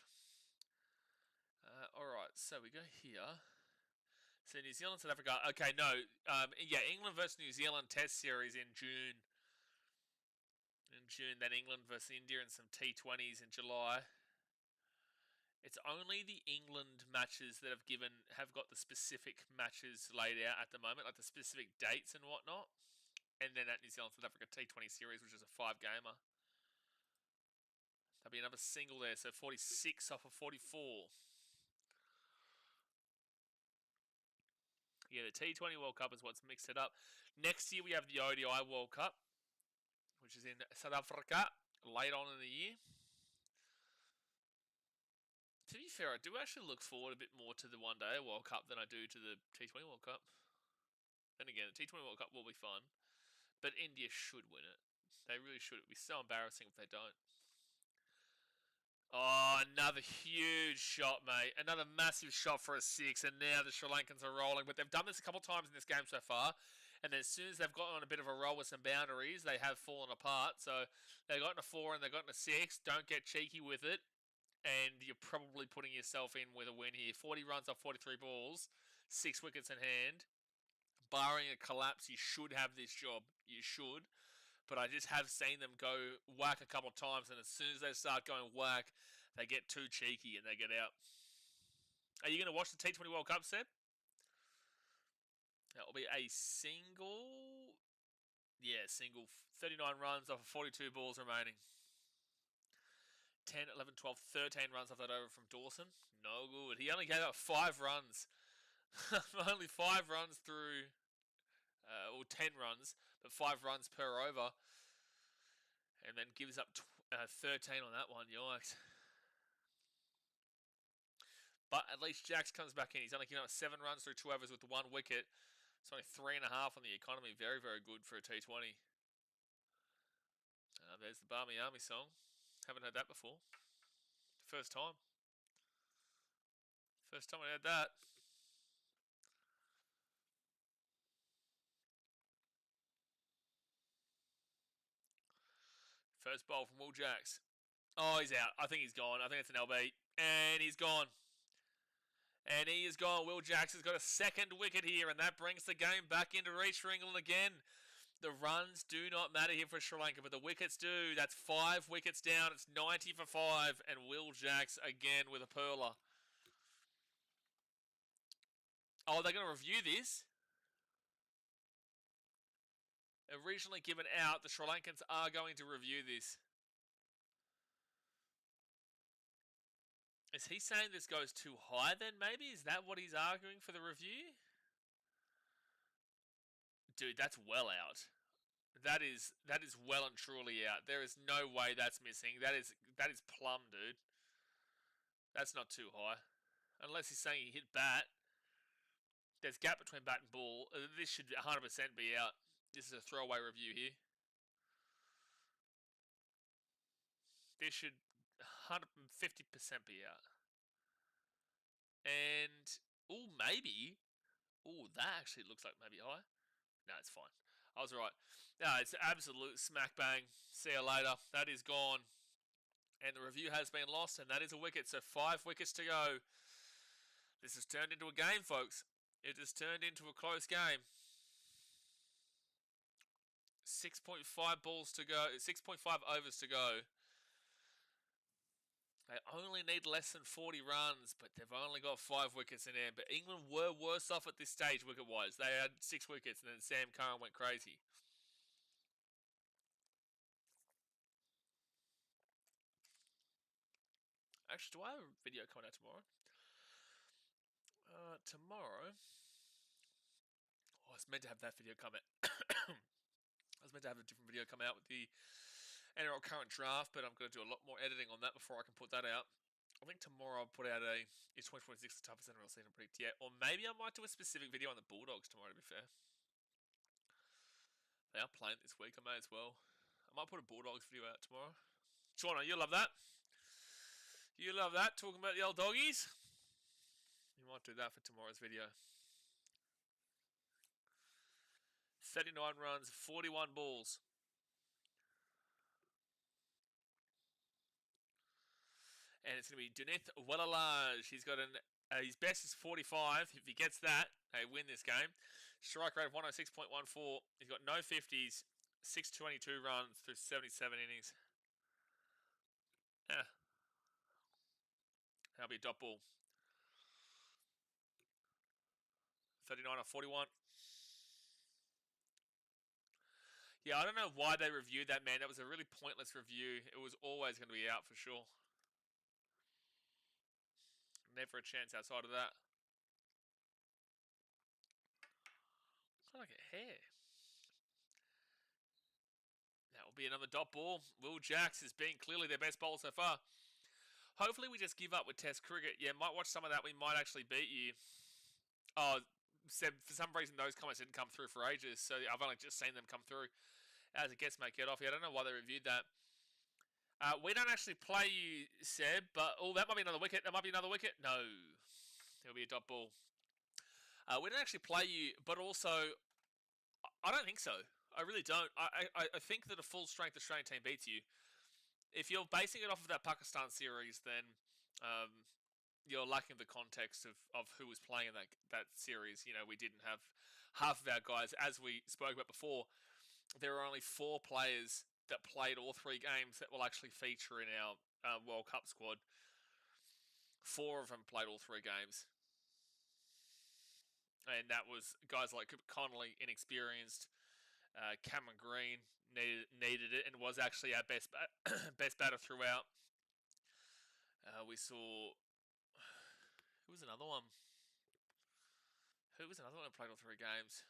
S1: Alright, so we go here. So New Zealand, South Africa. Okay, no. England versus New Zealand test series in June. In June, then England versus India and some T20s in July. It's only the England matches that have got the specific matches laid out at the moment, like the specific dates and whatnot. And then that New Zealand South Africa T20 series, which is a 5-gamer. There'll be another single there, so 46 off of 44. Yeah, the T20 World Cup is what's mixed it up. Next year we have the ODI World Cup, which is in South Africa, late on in the year. To be fair, I do actually look forward a bit more to the One-Day World Cup than I do to the T20 World Cup. Then again, the T20 World Cup will be fun, but India should win it. They really should. It would be so embarrassing if they don't. Oh, another huge shot, mate. Another massive shot for a 6, and now the Sri Lankans are rolling. But they've done this a couple times in this game so far, and as soon as they've gotten on a bit of a roll with some boundaries, they have fallen apart. So they've gotten a 4 and they've gotten a 6. Don't get cheeky with it, and you're probably putting yourself in with a win here. 40 runs off 43 balls, 6 wickets in hand. Barring a collapse, you should have this job. You should. But I just have seen them go whack a couple of times, and as soon as they start going whack, they get too cheeky and they get out. Are you going to watch the T20 World Cup, Seb? That will be a single. Yeah, single. 39 runs off of 42 balls remaining. 10, 11, 12, 13 runs off that over from Dawson. No good. He only gave up 5 runs. Only 5 runs through... or 10 runs, but 5 runs per over. And then gives up 13 on that one. Yikes. But at least Jax comes back in. He's only given up 7 runs through 2 overs with the 1 wicket. It's only 3.5 on the economy. Very, very good for a T20. There's the Barmy Army song. Haven't heard that before. First time. First time I heard that. First bowl from Will Jax. Oh, he's out. I think he's gone. I think it's an LB. And he's gone. And he is gone. Will Jax has got a second wicket here, and that brings the game back into reach for England again. The runs do not matter here for Sri Lanka, but the wickets do. That's 5 wickets down. It's 90 for 5, and Will Jax again with a perler. Oh, they're going to review this. Originally given out, the Sri Lankans are going to review this. Is he saying this goes too high then, maybe? Is that what he's arguing for the review? Dude, that's well out. That is well and truly out. There is no way that's missing. That is plumb, dude. That's not too high. Unless he's saying he hit bat. There's gap between bat and ball. This should 100% be out. This is a throwaway review here. This should 150% be out. And, maybe. That actually looks like maybe high. No, it's fine. I was right. No, it's absolute smack bang. See you later. That is gone. And the review has been lost, and that is a wicket. So 5 wickets to go. This has turned into a game, folks. It has turned into a close game. 6.5 balls to go. 6.5 overs to go. They only need less than 40 runs, but they've only got 5 wickets in there. But England were worse off at this stage, wicket-wise. They had 6 wickets, and then Sam Curran went crazy. Actually, do I have a video coming out tomorrow? Tomorrow... I was meant to have that video come out. I was meant to have a different video come out with the NRL current draft, but I'm going to do a lot more editing on that before I can put that out. I think tomorrow I'll put out is 2026 the toughest NRL season to predict yet? Or maybe I might do a specific video on the Bulldogs tomorrow, to be fair. They are playing this week, I may as well. I might put a Bulldogs video out tomorrow. Shauna, you'll love that. You love that, talking about the old doggies. You might do that for tomorrow's video. 39 runs, 41 balls. And it's going to be Dunith Wellalage. He's got his best is 45. If he gets that, they win this game. Strike rate of 106.14. He's got no 50s, 622 runs through 77 innings. Yeah. That'll be a dot ball. 39 or 41. Yeah, I don't know why they reviewed that, man. That was a really pointless review. It was always going to be out for sure. Never a chance outside of that. Looks like a hair. That will be another dot ball. Will Jacks has been clearly their best bowler so far. Hopefully we just give up with Test cricket. Yeah, might watch some of that. We might actually beat you. Oh, Seb, for some reason those comments didn't come through for ages, so I've only just seen them come through. As it gets, mate, get off. Yeah, I don't know why they reviewed that. We don't actually play you, Seb, but... Oh, that might be another wicket. That might be another wicket. No. It'll be a dot ball. We don't actually play you, but also... I don't think so. I really don't. I think that a full-strength Australian team beats you. If you're basing it off of that Pakistan series, then you're lacking the context of who was playing in that series. You know, we didn't have half of our guys. As we spoke about before, there are only 4 players that played all 3 games that will actually feature in our World Cup squad. 4 of them played all 3 games. And that was guys like Cooper Connolly, inexperienced. Cameron Green needed it and was actually our best batter throughout. We saw... Who was another one? Who was another one that played all 3 games?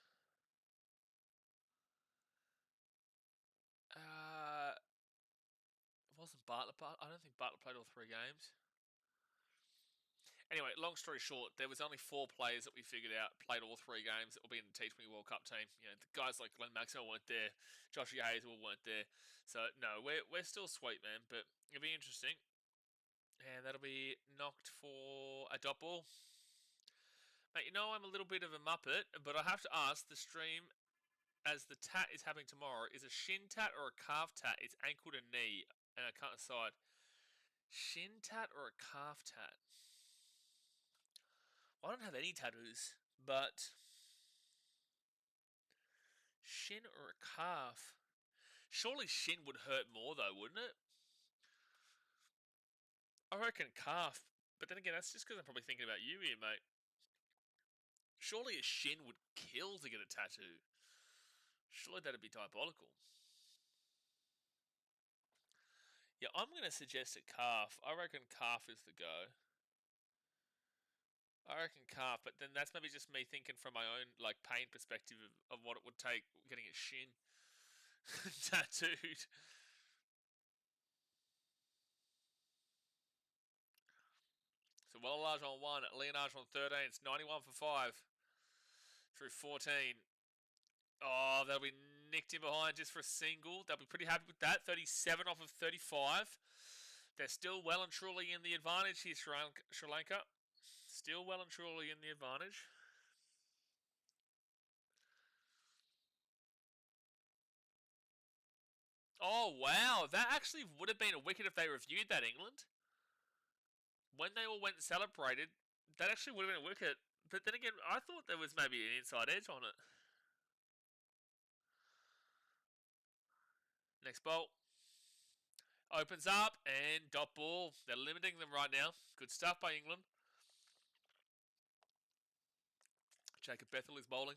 S1: It wasn't Bartlett. I don't think Bartlett played all 3 games. Anyway, long story short, there was only 4 players that we figured out played all 3 games that will be in the T20 World Cup team. You know, the guys like Glenn Maxwell weren't there, Joshua Hazel weren't there. So no, we're still sweet, man. But it'll be interesting, and that'll be knocked for a dot ball. Mate, you know I'm a little bit of a muppet, but I have to ask: the stream, as the tat is happening tomorrow, is a shin tat or a calf tat? It's ankle to knee, and I can't decide. Shin tat or a calf tat? I don't have any tattoos, but shin or a calf? Surely shin would hurt more though, wouldn't it? I reckon calf, but then again, that's just because I'm probably thinking about you here, mate. Surely a shin would kill to get a tattoo. Surely that'd be diabolical. Yeah, I'm going to suggest a calf. I reckon calf is the go. I reckon calf, but then that's maybe just me thinking from my own pain perspective of what it would take getting a shin. Dude. So Large on 1, Leonardo on 13. It's 91 for 5 through 14. Oh, they'll be nicked in behind just for a single. They'll be pretty happy with that. 37 off of 35. They're still well and truly in the advantage here, Sri Lanka. Still well and truly in the advantage. Oh, wow. That actually would have been a wicket if they reviewed that, England. When they all went and celebrated, that actually would have been a wicket. But then again, I thought there was maybe an inside edge on it. Next bolt. Opens up and dot ball. They're limiting them right now. Good stuff by England. Jacob Bethel is bowling.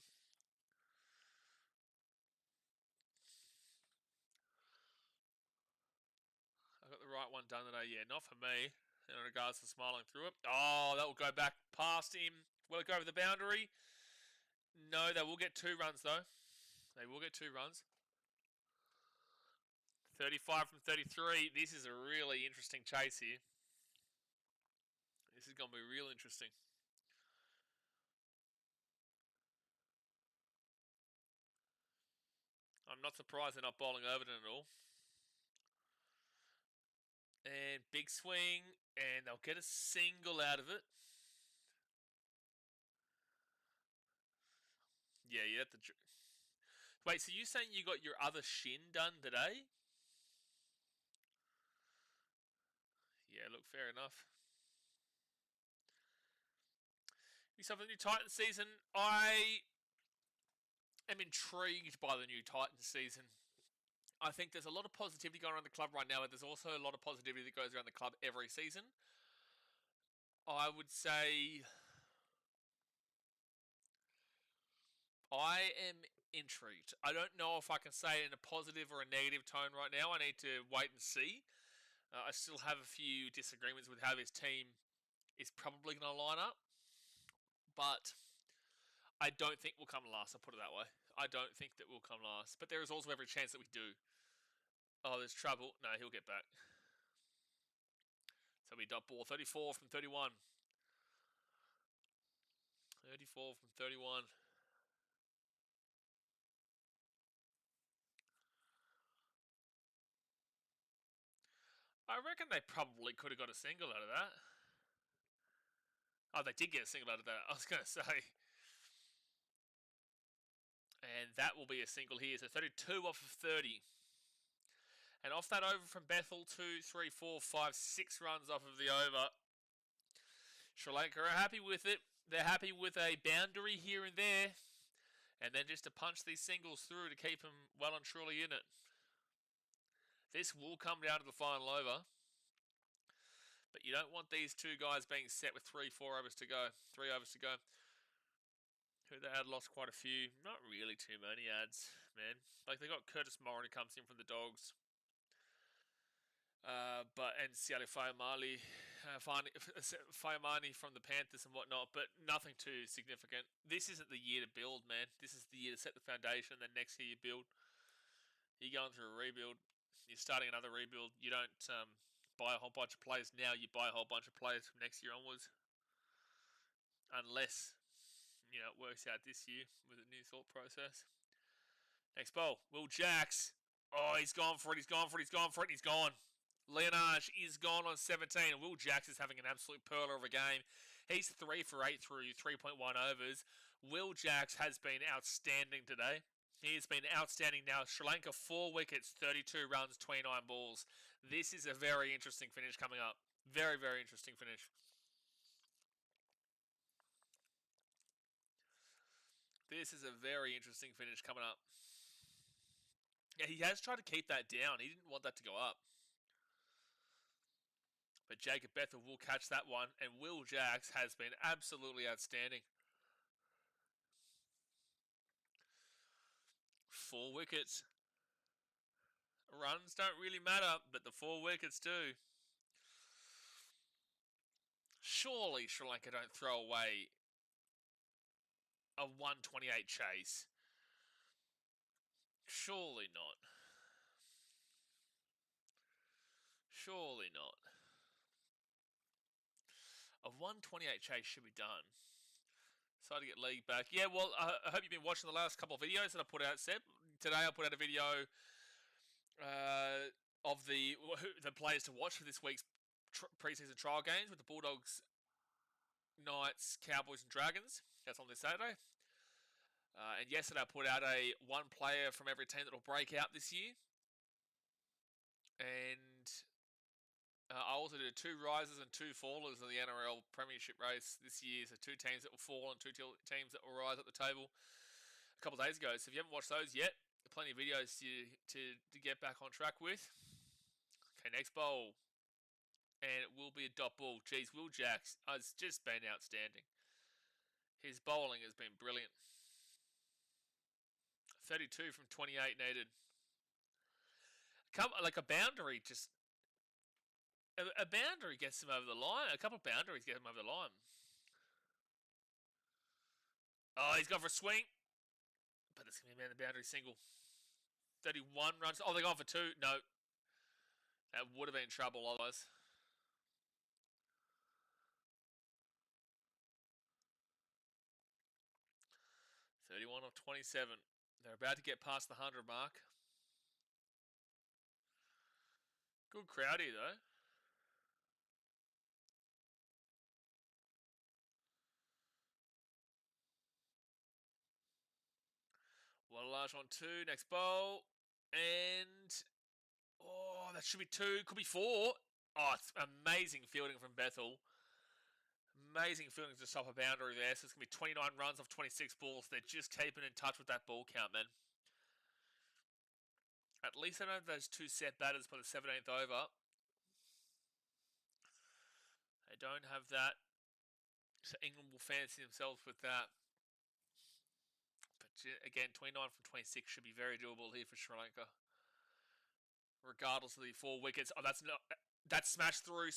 S1: I got the right one done today. Yeah, not for me. In regards to smiling through it. Oh, that will go back past him. Will it go over the boundary? No, they will get 2 runs though. They will get 2 runs. 35 from 33. This is a really interesting chase here. This is going to be real interesting. I'm not surprised they're not bowling Overton at all. And big swing, and they'll get a single out of it. Yeah, you have to... Wait, so you saying you got your other shin done today? Yeah, look, fair enough. So for the new Titan season, I am intrigued by the new Titan season. I think there's a lot of positivity going around the club right now, but there's also a lot of positivity that goes around the club every season. I would say I am intrigued. I don't know if I can say it in a positive or a negative tone right now. I need to wait and see. I still have a few disagreements with how this team is probably going to line up, but I don't think we'll come last. I'll put it that way. I don't think that we'll come last, but there is also every chance that we do. Oh, there's trouble. No, he'll get back. So we dot ball 34 from 31. 34 from 31. I reckon they probably could have got a single out of that. Oh, they did get a single out of that. I was going to say. And that will be a single here. So 32 off of 30. And off that over from Bethel, 2, 3, 4, 5, 6 runs off of the over. Sri Lanka are happy with it. They're happy with a boundary here and there. And then just to punch these singles through to keep them well and truly in it. This will come down to the final over. But you don't want these two guys being set with 3 overs to go. 3 overs to go. Who they had lost quite a few. Not really too many ads, man. Like they got Curtis Moran who comes in from the Dogs. And Siale Fayamani from the Panthers and whatnot, but nothing too significant. This isn't the year to build, man. This is the year to set the foundation, then next year you build. You're going through a rebuild. You're starting another rebuild. You don't buy a whole bunch of players now. You buy a whole bunch of players from next year onwards. Unless, it works out this year with a new thought process. Next bowl, Will Jacks. Oh, he's gone for it. He's gone for it. He's gone. Leonage is gone on 17. Will Jacks is having an absolute pearler of a game. He's 3 for 8 through 3.1 overs. Will Jacks has been outstanding today. He has been outstanding now. Sri Lanka 4 wickets, 32 runs, 29 balls. This is a very interesting finish coming up. Very, very interesting finish. This is a very interesting finish coming up. Yeah, he has tried to keep that down. He didn't want that to go up. But Jacob Bethel will catch that one, and Will Jacks has been absolutely outstanding. 4 wickets. Runs don't really matter, but the 4 wickets do. Surely Sri Lanka don't throw away a 128 chase. Surely not. Surely not. A 128 chase should be done. So to get league back. Yeah, well, I hope you've been watching the last couple of videos that I put out, Seb. Today I put out a video of the players to watch for this week's preseason trial games with the Bulldogs, Knights, Cowboys and Dragons. That's on this Saturday. And yesterday I put out a one player from every team that will break out this year. And I also did 2 risers and 2 fallers in the NRL Premiership race this year. So 2 teams that will fall and 2 teams that will rise at the table a couple of days ago. So if you haven't watched those yet, plenty of videos to get back on track with. Okay, next bowl. And it will be a dot ball. Geez, Will Jacks has just been outstanding. His bowling has been brilliant. 32 from 28 needed. Like a boundary just... A boundary gets him over the line. A couple of boundaries get him over the line. Oh, he's gone for a swing. But that's going to be a boundary single. 31 runs. Oh, they're gone for 2. No. That would have been trouble otherwise. $31 of 27. They're about to get past the 100 mark. Good crowd here, though. One large on 2. Next bowl. And... oh, that should be 2. Could be 4. Oh, it's amazing fielding from Bethel. Amazing fielding to stop a boundary there. So it's going to be 29 runs off 26 balls. They're just keeping in touch with that ball count, man. At least they don't have those 2 set batters by the 17th over. They don't have that. So England will fancy themselves with that. But again, 29 from 26 should be very doable here for Sri Lanka. Regardless of the 4 wickets. Oh, that's not... That's smash through.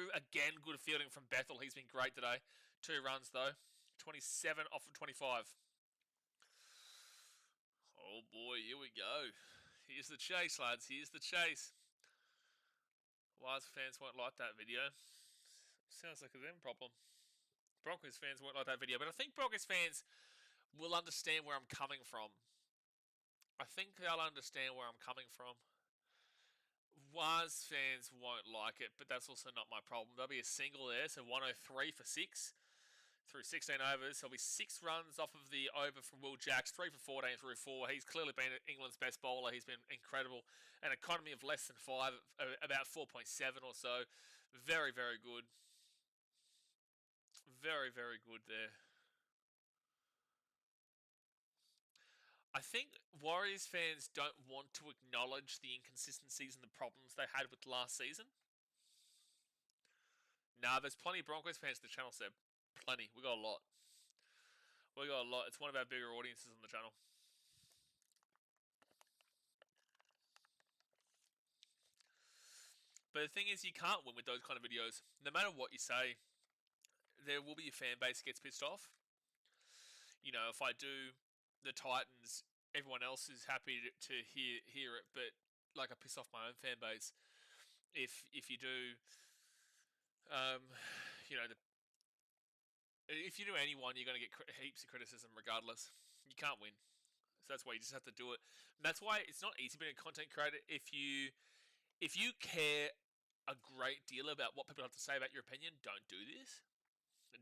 S1: Again, good fielding from Bethel. He's been great today. 2 runs, though. 27 off of 25. Oh, boy. Here we go. Here's the chase, lads. Here's the chase. Wise fans won't like that video. Sounds like a them problem. Broncos fans won't like that video. But I think Broncos fans will understand where I'm coming from. I think they'll understand where I'm coming from. Waz fans won't like it, but that's also not my problem. There'll be a single there, so 103 for 6 through 16 overs. There'll be 6 runs off of the over from Will Jacks, 3 for 14 through 4. He's clearly been England's best bowler. He's been incredible. An economy of less than 5, about 4.7 or so. Very, very good. Very, very good there. I think Warriors fans don't want to acknowledge the inconsistencies and the problems they had with last season. Nah, there's plenty of Broncos fans to the channel, Seb. Plenty. We got a lot. We got a lot. It's one of our bigger audiences on the channel. But the thing is, you can't win with those kind of videos. No matter what you say, there will be a fan base that gets pissed off. You know, if I do the Titans, everyone else is happy to hear it, but like I piss off my own fan base. If you do, you know, if you do anyone, you're going to get heaps of criticism regardless. You can't win, so that's why you just have to do it. And that's why it's not easy being a content creator. If you care a great deal about what people have to say about your opinion, don't do this.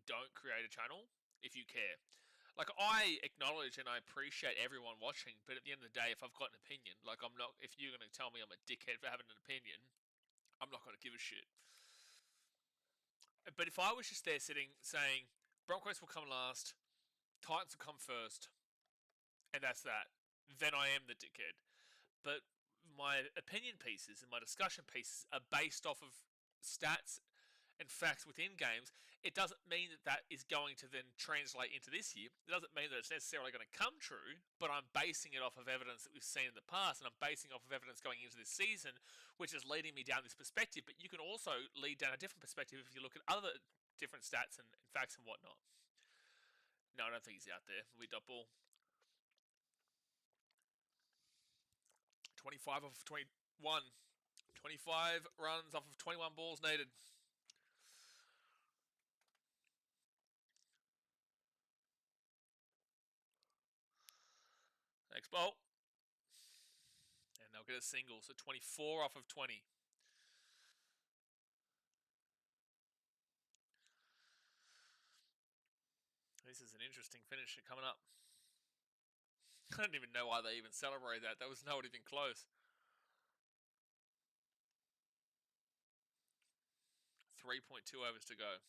S1: Don't create a channel if you care. Like, I acknowledge and I appreciate everyone watching, but at the end of the day, if I've got an opinion, like, I'm not... if you're going to tell me I'm a dickhead for having an opinion, I'm not going to give a shit. But if I was just there sitting, saying, Broncos will come last, Titans will come first, and that's that, then I am the dickhead. But my opinion pieces and my discussion pieces are based off of stats and facts within games. It doesn't mean that that is going to then translate into this year. It doesn't mean that it's necessarily going to come true, but I'm basing it off of evidence that we've seen in the past, and I'm basing it off of evidence going into this season, which is leading me down this perspective. But you can also lead down a different perspective if you look at other different stats and facts and whatnot. No, I don't think he's out there. We dot ball. 25 off 21. 25 runs off of 21 balls needed. Next ball. And they'll get a single, so 24 off of 20. This is an interesting finish coming up. I don't even know why they even celebrate that. That was not even close. 3.2 overs to go.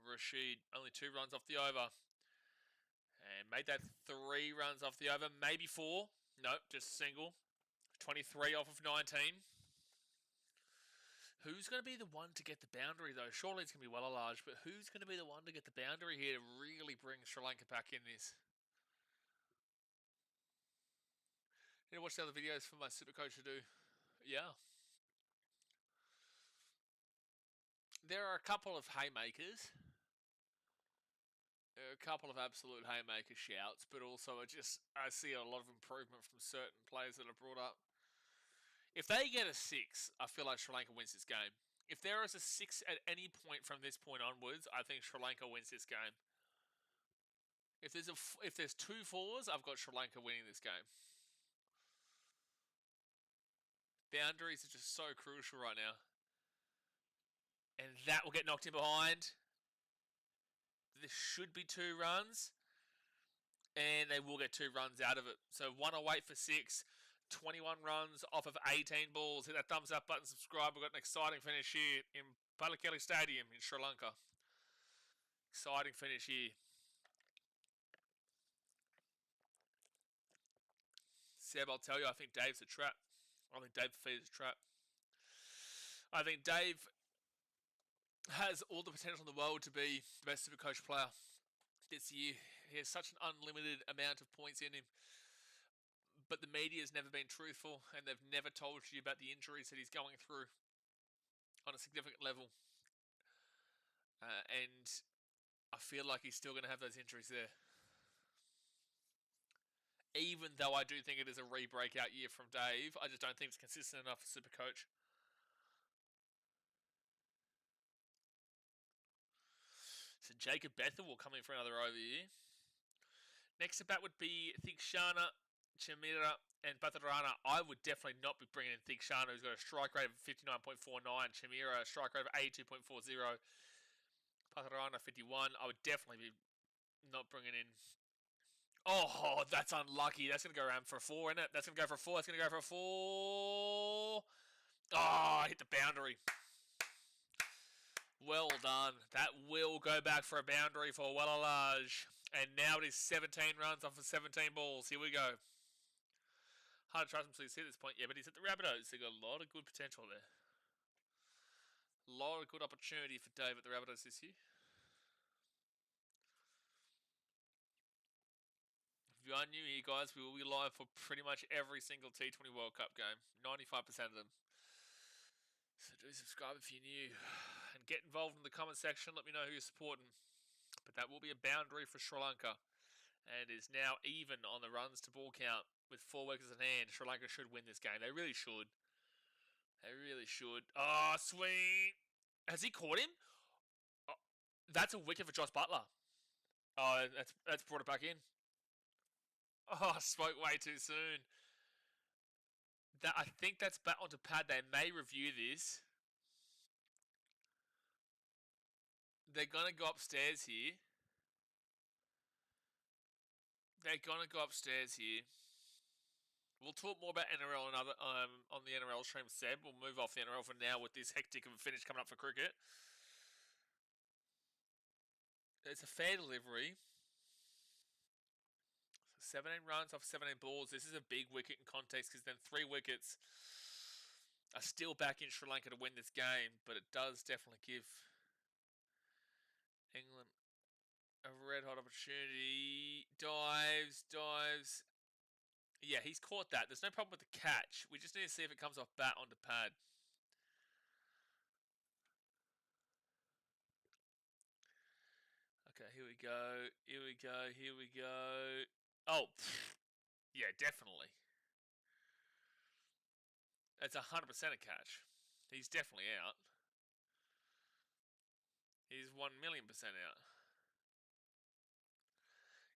S1: Rashid, only 2 runs off the over. And made that 3 runs off the over, maybe 4. Nope, just single. 23 off of 19. Who's going to be the one to get the boundary, though? Surely it's going to be Large, but who's going to be the one to get the boundary here to really bring Sri Lanka back in this? Need to watch the other videos for my super coach to do. Yeah. There are a couple of haymakers. There are a couple of absolute haymaker shouts, but also I see a lot of improvement from certain players that are brought up. If they get a 6, I feel like Sri Lanka wins this game. If there is a 6 at any point from this point onwards, I think Sri Lanka wins this game. If there's 2 4s, I've got Sri Lanka winning this game. Boundaries are just so crucial right now. And that will get knocked in behind. This should be 2 runs. And they will get 2 runs out of it. So 1 away for 6. 21 runs off of 18 balls. Hit that thumbs up button, subscribe. We've got an exciting finish here in Palakeli Stadium in Sri Lanka. Exciting finish here. Seb, I'll tell you, I think Dave's a trap. I think Dave Feeder's a trap. I think Dave has all the potential in the world to be the best Supercoach player this year. He has such an unlimited amount of points in him. But the media has never been truthful, and they've never told you about the injuries that he's going through on a significant level. And I feel like he's still going to have those injuries there. Even though I do think it is a re-breakout year from Dave, I just don't think it's consistent enough for Supercoach. So Jacob Bethel will come in for another over here. Next to bat would be Thikshana, Chamira, and Patharana. I would definitely not be bringing in Thikshana, who's got a strike rate of 59.49. Chamira, a strike rate of 82.40. Patharana, 51. I would definitely be not bringing in. Oh, that's unlucky. That's going to go around for a 4, isn't it? That's going to go for a 4. That's going to go for a 4. Oh, I hit the boundary. Well done. That will go back for a boundary for Large. And now it is 17 runs off of 17 balls. Here we go. Hard to trust him until you see this point. Yeah, but he's at the Rabbitohs. They've got a lot of good potential there. A lot of good opportunity for Dave at the Rabbitohs this year. If you are new here, guys, we will be live for pretty much every single T20 World Cup game. 95% of them. So do subscribe if you're new. And get involved in the comment section. Let me know who you're supporting. But that will be a boundary for Sri Lanka. And is now even on the runs to ball count with 4 wickets in hand. Sri Lanka should win this game. They really should. They really should. Oh, sweet. Has he caught him? Oh, that's a wicket for Josh Butler. Oh, that's brought it back in. Oh, spoke way too soon. I think that's back onto pad. They may review this. They're going to go upstairs here. They're going to go upstairs here. We'll talk more about NRL and other on the NRL stream, Seb. We'll move off the NRL for now with this hectic of a finish coming up for cricket. It's a fair delivery. 17 runs off 17 balls. This is a big wicket in context because then 3 wickets are still back in Sri Lanka to win this game. But it does definitely give England a red-hot opportunity. Dives. Yeah, he's caught that. There's no problem with the catch. We just need to see if it comes off bat onto pad. Okay, here we go. Here we go. Oh, yeah, definitely. It's 100% a catch. He's definitely out. He's 1,000,000% out.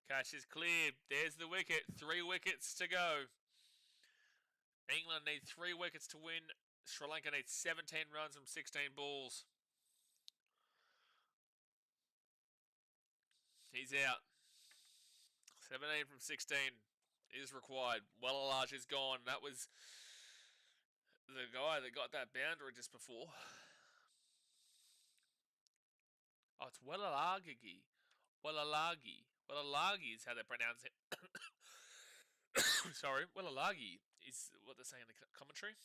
S1: Catch is cleared. There's the wicket. 3 wickets to go. England need 3 wickets to win. Sri Lanka needs 17 runs from 16 balls. He's out. 17 from 16 is required. Wellalage is gone. That was the guy that got that boundary just before. Oh, it's Wellalagi. Wellalagi is how they pronounce it. Sorry, Wellalagi is what they're saying in the commentary.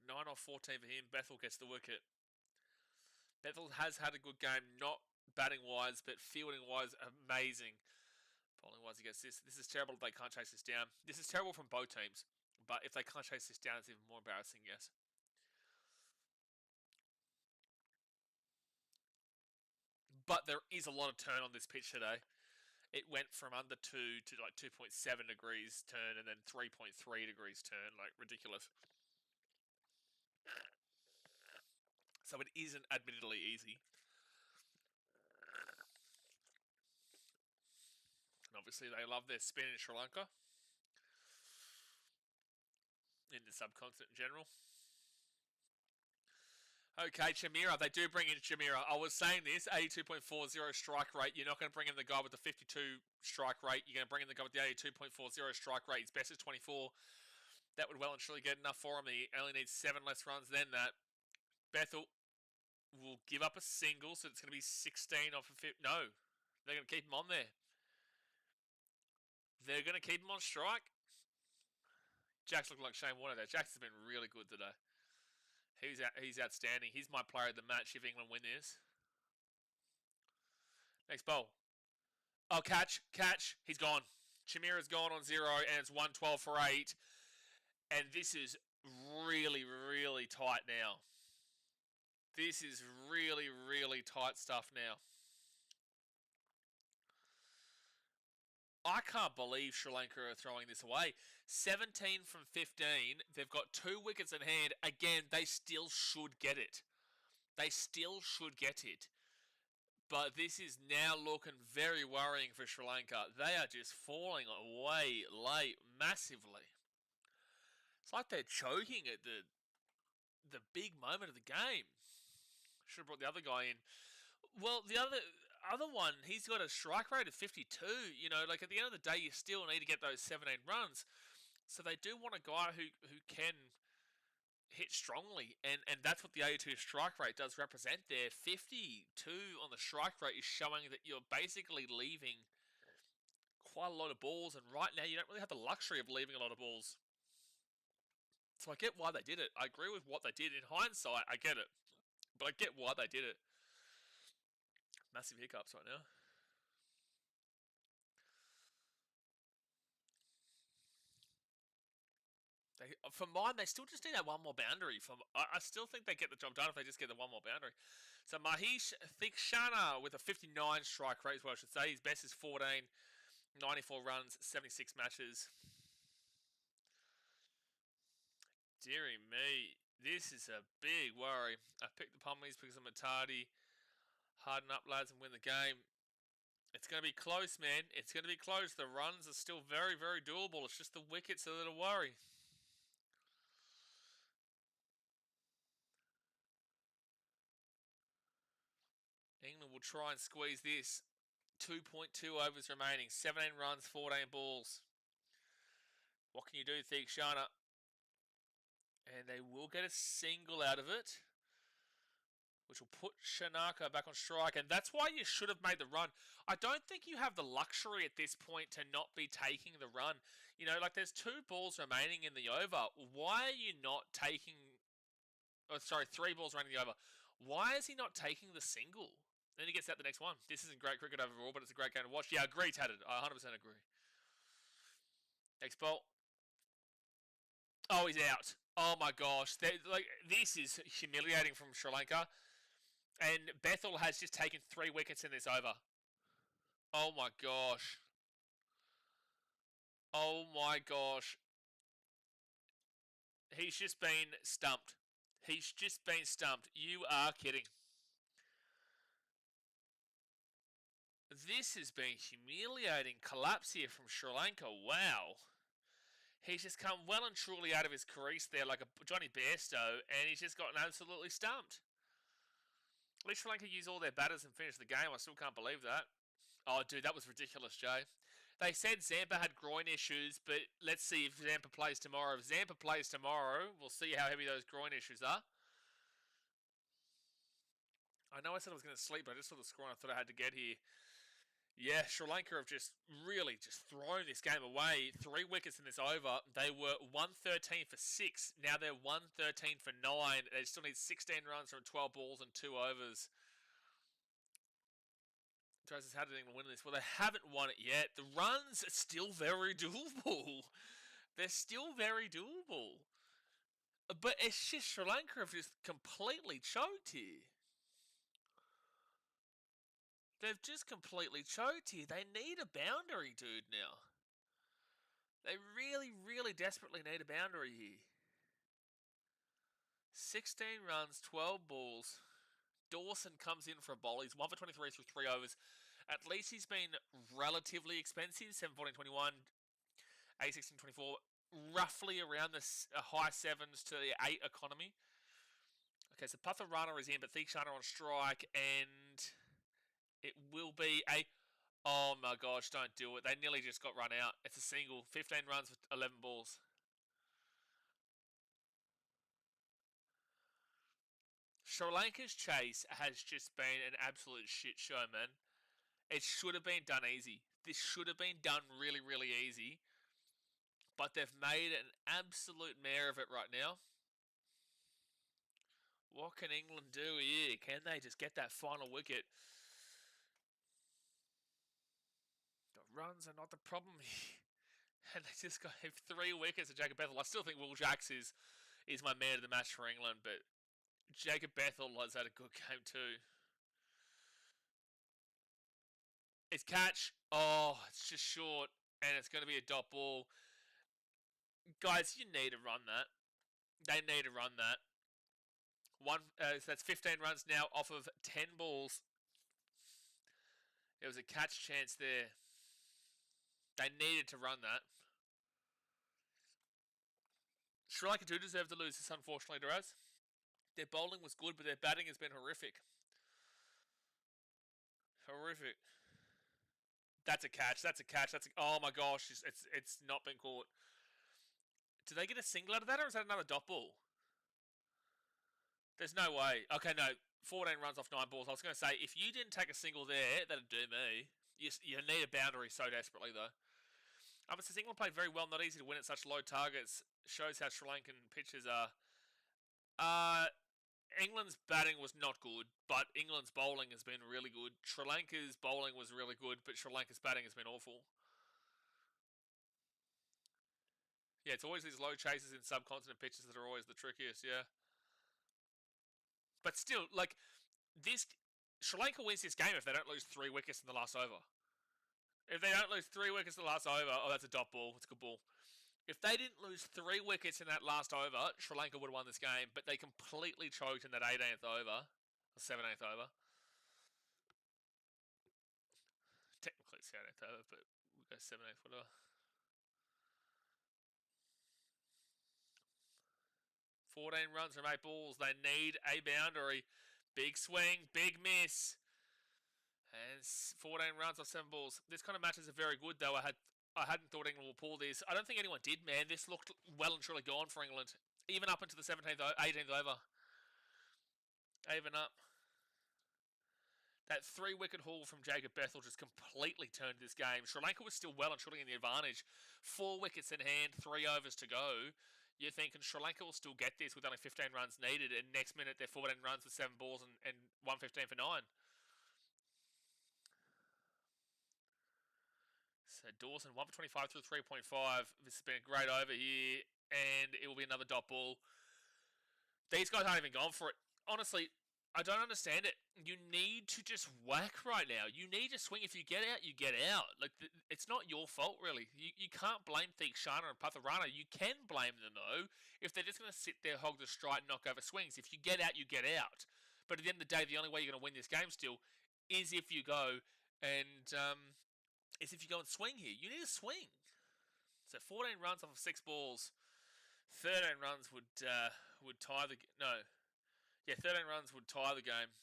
S1: 9 off 14 for him. Bethel gets the wicket. Bethel has had a good game, not batting wise, but fielding wise, amazing. Bowling wise, he gets this. This is terrible if they can't chase this down. This is terrible from both teams, but if they can't chase this down, it's even more embarrassing, yes. But there is a lot of turn on this pitch today. It went from under 2 to like 2.7 degrees turn and then 3.3 degrees turn. Like, ridiculous. So it isn't admittedly easy. And obviously they love their spin in Sri Lanka. In the subcontinent in general. Okay, Chamira. They do bring in Chamira. I was saying this, 82.40 strike rate. You're not going to bring in the guy with the 52 strike rate. You're going to bring in the guy with the 82.40 strike rate. His best is 24. That would well and truly get enough for him. He only needs 7 less runs than that. Bethel will give up a single, so it's going to be 16 off of 50. No, they're going to keep him on there. They're going to keep him on strike. Jack's looking like Shane Warne there. Jack's has been really good today. He's outstanding. He's my player of the match if England win this. Next bowl. Oh, catch. He's gone. Chamira's gone on 0, and it's 112 for 8. And this is really, really tight now. This is really, really tight stuff now. I can't believe Sri Lanka are throwing this away. 17 from 15. They've got 2 wickets in hand. Again, they still should get it. But this is now looking very worrying for Sri Lanka. They are just falling away late, massively. It's like they're choking at the big moment of the game. Should have brought the other guy in. Well, the other one, he's got a strike rate of 52. You know, like at the end of the day, you still need to get those 17 runs. So they do want a guy who can hit strongly, and that's what the 82 strike rate does represent there. 52 on the strike rate is showing that you're basically leaving quite a lot of balls, and right now you don't really have the luxury of leaving a lot of balls. So I get why they did it. I agree with what they did. In hindsight, I get it. But I get why they did it. Massive hiccups right now. For mine, they still just need that one more boundary. I still think they get the job done if they just get the one more boundary. So Mahesh Thikshana with a 59 strike rate, is what I should say. His best is 14, 94 runs, 76 matches. Deary me, this is a big worry. I picked the Pumleys because I'm a tardy. Harden up, lads, and win the game. It's going to be close, man. It's going to be close. The runs are still very, very doable. It's just the wickets that are a worry. England will try and squeeze this. 2.2 overs remaining. 17 runs, 14 balls. What can you do, Thikshana? And they will get a single out of it, which will put Shanaka back on strike. And that's why you should have made the run. I don't think you have the luxury at this point to not be taking the run. You know, like there's 2 balls remaining in the over. Why are you not taking... Oh, sorry, 3 balls remaining in the over. Why is he not taking the single? Then he gets out the next one. This isn't great cricket overall, but it's a great game to watch. Yeah, agree, Tatted. I 100% agree. Next ball. Oh, he's out. Oh my gosh. This is humiliating from Sri Lanka. And Bethel has just taken 3 wickets in this over. Oh my gosh. Oh my gosh. He's just been stumped. He's just been stumped. You are kidding. This has been humiliating collapse here from Sri Lanka. Wow. He's just come well and truly out of his crease there like a Johnny Bairstow, and he's just gotten absolutely stumped. At least Sri Lanka used all their batters and finished the game. I still can't believe that. Oh, dude, that was ridiculous, Jay. They said Zampa had groin issues, but let's see if Zampa plays tomorrow. If Zampa plays tomorrow, we'll see how heavy those groin issues are. I know I said I was going to sleep, but I just saw the score and I thought I had to get here. Yeah, Sri Lanka have just really just thrown this game away. 3 wickets in this over. They were 113 for 6. Now they're 113 for 9. They still need 16 runs from 12 balls and 2 overs. Travis, how did England win this? Well, they haven't won it yet. The runs are still very doable. They're still very doable. But it's just Sri Lanka have just completely choked here. They've just completely choked here. They need a boundary, dude, now. They really, really desperately need a boundary here. 16 runs, 12 balls. Dawson comes in for a bowl. He's 1 for 23 through 3 overs. At least he's been relatively expensive. 7 14 21, 8 16 24. Roughly around the high 7s to the 8 economy. Okay, so Patharana is in, but Theekshana on strike, and it will be a... Oh my gosh, don't do it. They nearly just got run out. It's a single. 15 runs with 11 balls. Sri Lanka's chase has just been an absolute shit show, man. It should have been done easy. This should have been done really, really easy. But they've made an absolute mare of it right now. What can England do here? Can they just get that final wicket? The runs are not the problem here. And they just got 3 wickets to Jacob Bethel. I still think Will Jacks is my man of the match for England, but Jacob Bethel has had a good game too. It's catch. Oh, it's just short, and it's going to be a dot ball. Guys, you need to run that. They need to run that. So that's 15 runs now off of 10 balls. There was a catch chance there. They needed to run that. Sri Lanka do deserve to lose this, unfortunately, Duraz. Their bowling was good, but their batting has been horrific. Horrific. That's a catch. That's a catch. Oh my gosh, it's not been caught. Did they get a single out of that, or is that another dot ball? There's no way. Okay, no. 14 runs off 9 balls. I was going to say, if you didn't take a single there, that'd do me. You need a boundary so desperately, though. It says England played very well. Not easy to win at such low targets. Shows how Sri Lankan pitchers are. England's batting was not good, but England's bowling has been really good. Sri Lanka's bowling was really good, but Sri Lanka's batting has been awful. Yeah, it's always these low chases in subcontinent pitches that are always the trickiest, yeah. But still, like, this... Sri Lanka wins this game if they don't lose 3 wickets in the last over. If they don't lose 3 wickets in the last over, oh, that's a dot ball. It's a good ball. If they didn't lose 3 wickets in that last over, Sri Lanka would have won this game, but they completely choked in that 18th over, or 17th over. Technically it's the 18th over, but we'll go 17th, whatever. 14 runs from 8 balls. They need a boundary. Big swing, big miss. And 14 runs off 7 balls. This kind of matches are very good, though. I hadn't thought England would pull this. I don't think anyone did, man. This looked well and truly gone for England. Even up into the 17th, 18th over. Even up. That 3-wicket haul from Jacob Bethel just completely turned this game. Sri Lanka was still well and truly in the advantage. 4 wickets in hand, 3 overs to go. You're thinking Sri Lanka will still get this with only 15 runs needed, and next minute they're 14 runs with 7 balls and 115 for 9. So Dawson, 1 for 25 through 3.5. This has been a great over here, and it will be another dot ball. These guys aren't even gone for it. Honestly, I don't understand it. You need to just whack right now. You need to swing. If you get out, you get out. Like it's not your fault, really. You can't blame Theekshana and Patharana. You can blame them though if they're just going to sit there, hog the strike, and knock over swings. If you get out, you get out. But at the end of the day, the only way you're going to win this game still is if you go and swing here. You need to swing. So 14 runs off of 6 balls. 13 runs would tie the no. Yeah, 13 runs would tie the game.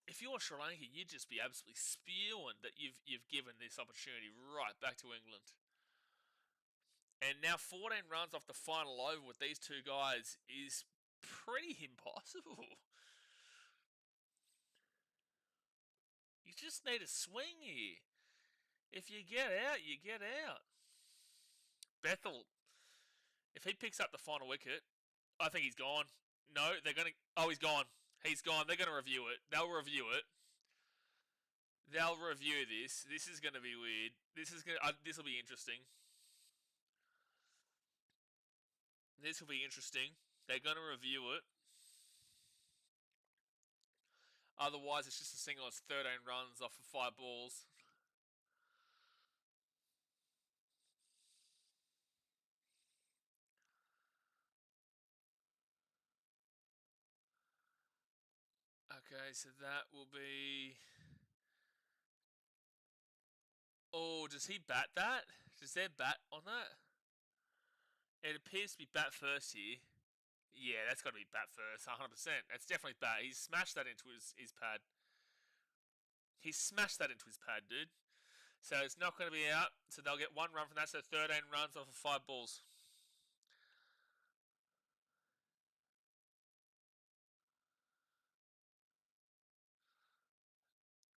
S1: If you're Sri Lanka, you'd just be absolutely spewing that you've given this opportunity right back to England. And now 14 runs off the final over with these two guys is pretty impossible. You just need a swing here. If you get out, you get out. Bethel, if he picks up the final wicket, I think he's gone. No, they're going to... Oh, he's gone. He's gone. They're going to review it. They'll review it. They'll review this. This is going to be weird. This will be interesting. This will be interesting. They're going to review it. Otherwise, it's just a single. It's 13 runs off of 5 balls. Okay, so that will be... Oh, does he bat that? Does there bat on that? It appears to be bat first here. Yeah, that's got to be bat first, 100%. That's definitely bat. He's smashed that into his pad. He smashed that into his pad, dude. So it's not going to be out. So they'll get 1 run from that. So 13 runs off of 5 balls.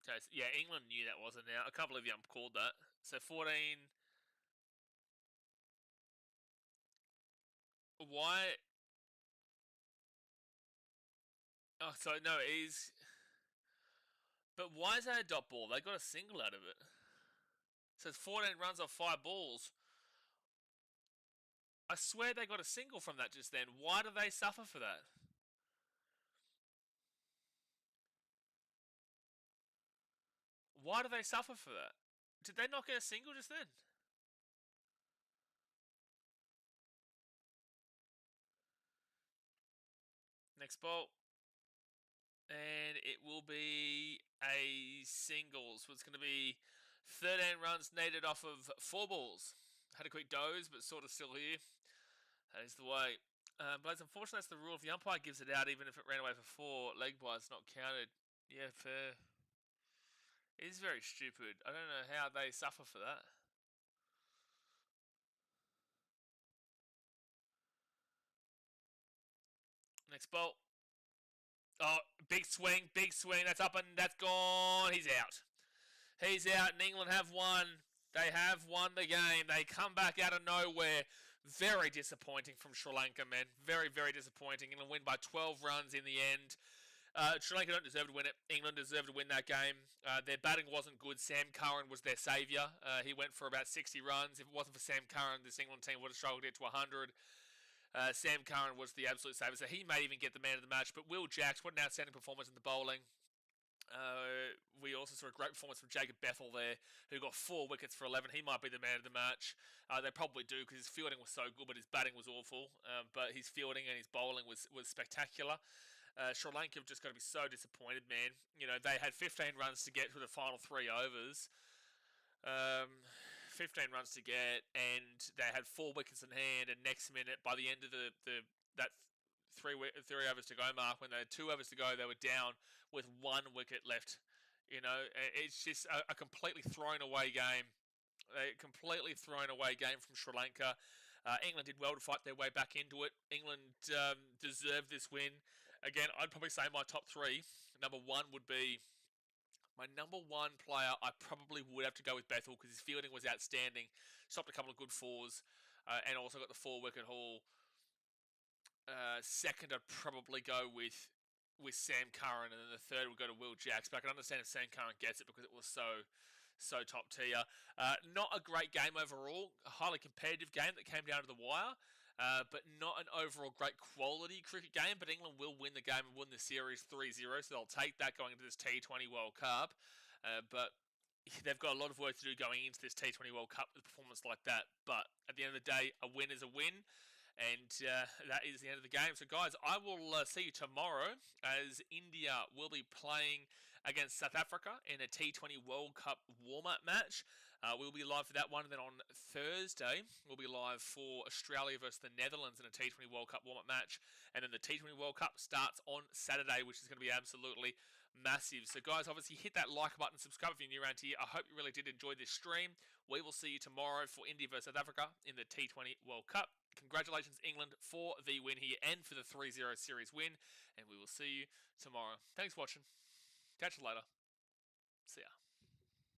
S1: Okay, so yeah, England knew that wasn't out. A couple of you called that. So 14. Why? Oh, so no, it is. But why is that a dot ball? They got a single out of it. So it's 14 runs off 5 balls. I swear they got a single from that just then. Why do they suffer for that? Why do they suffer for that? Did they not get a single just then? Next ball. And it will be a single. So it's going to be 13 runs needed off of 4 balls. Had a quick doze, but sort of still here. That is the way. But unfortunately, that's the rule. If the umpire gives it out, even if it ran away for 4, leg by's not counted. Yeah, fair. It is very stupid. I don't know how they suffer for that. Next ball. Oh, big swing. That's up and that's gone. He's out. He's out, and England have won. They have won the game. They come back out of nowhere. Very disappointing from Sri Lanka, man. Very, very disappointing. England win by 12 runs in the end. Sri Lanka don't deserve to win it. England deserved to win that game. Their batting wasn't good. Sam Curran was their saviour. He went for about 60 runs. If it wasn't for Sam Curran, this England team would have struggled to get to 100. Sam Curran was the absolute saviour, so he may even get the man of the match. But Will Jacks, what an outstanding performance in the bowling. We also saw a great performance from Jacob Bethel there, who got 4 wickets for 11. He might be the man of the match. They probably do because his fielding was so good, but his batting was awful. But his fielding and his bowling was spectacular. Sri Lanka have just got to be so disappointed, man. You know, they had 15 runs to get to the final 3 overs. 15 runs to get, and they had 4 wickets in hand. And next minute, by the end of that three overs to go mark, when they had 2 overs to go, they were down with 1 wicket left. You know, it's just a completely thrown away game. A completely thrown away game from Sri Lanka. England did well to fight their way back into it. England deserved this win. Again, I'd probably say my top 3. Number 1 would be my number 1 player. I probably would have to go with Bethel because his fielding was outstanding. Stopped a couple of good 4s, and also got the 4-wicket haul. Second, I'd probably go with Sam Curran, and then the third would go to Will Jacks. But I can understand if Sam Curran gets it because it was so top tier. Not a great game overall. A highly competitive game that came down to the wire. but not an overall great quality cricket game. But England will win the game and win the series 3-0, so they'll take that going into this T20 World Cup. But they've got a lot of work to do going into this T20 World Cup with a performance like that. But at the end of the day, a win is a win. And that is the end of the game. So, guys, I will see you tomorrow as India will be playing against South Africa in a T20 World Cup warm-up match. We'll be live for that one. And then on Thursday, we'll be live for Australia versus the Netherlands in a T20 World Cup warm-up match. And then the T20 World Cup starts on Saturday, which is going to be absolutely massive. So, guys, obviously hit that like button, subscribe if you're new around here. I hope you really did enjoy this stream. We will see you tomorrow for India versus South Africa in the T20 World Cup. Congratulations, England, for the win here and for the 3-0 series win. And we will see you tomorrow. Thanks for watching. Catch you later. See ya.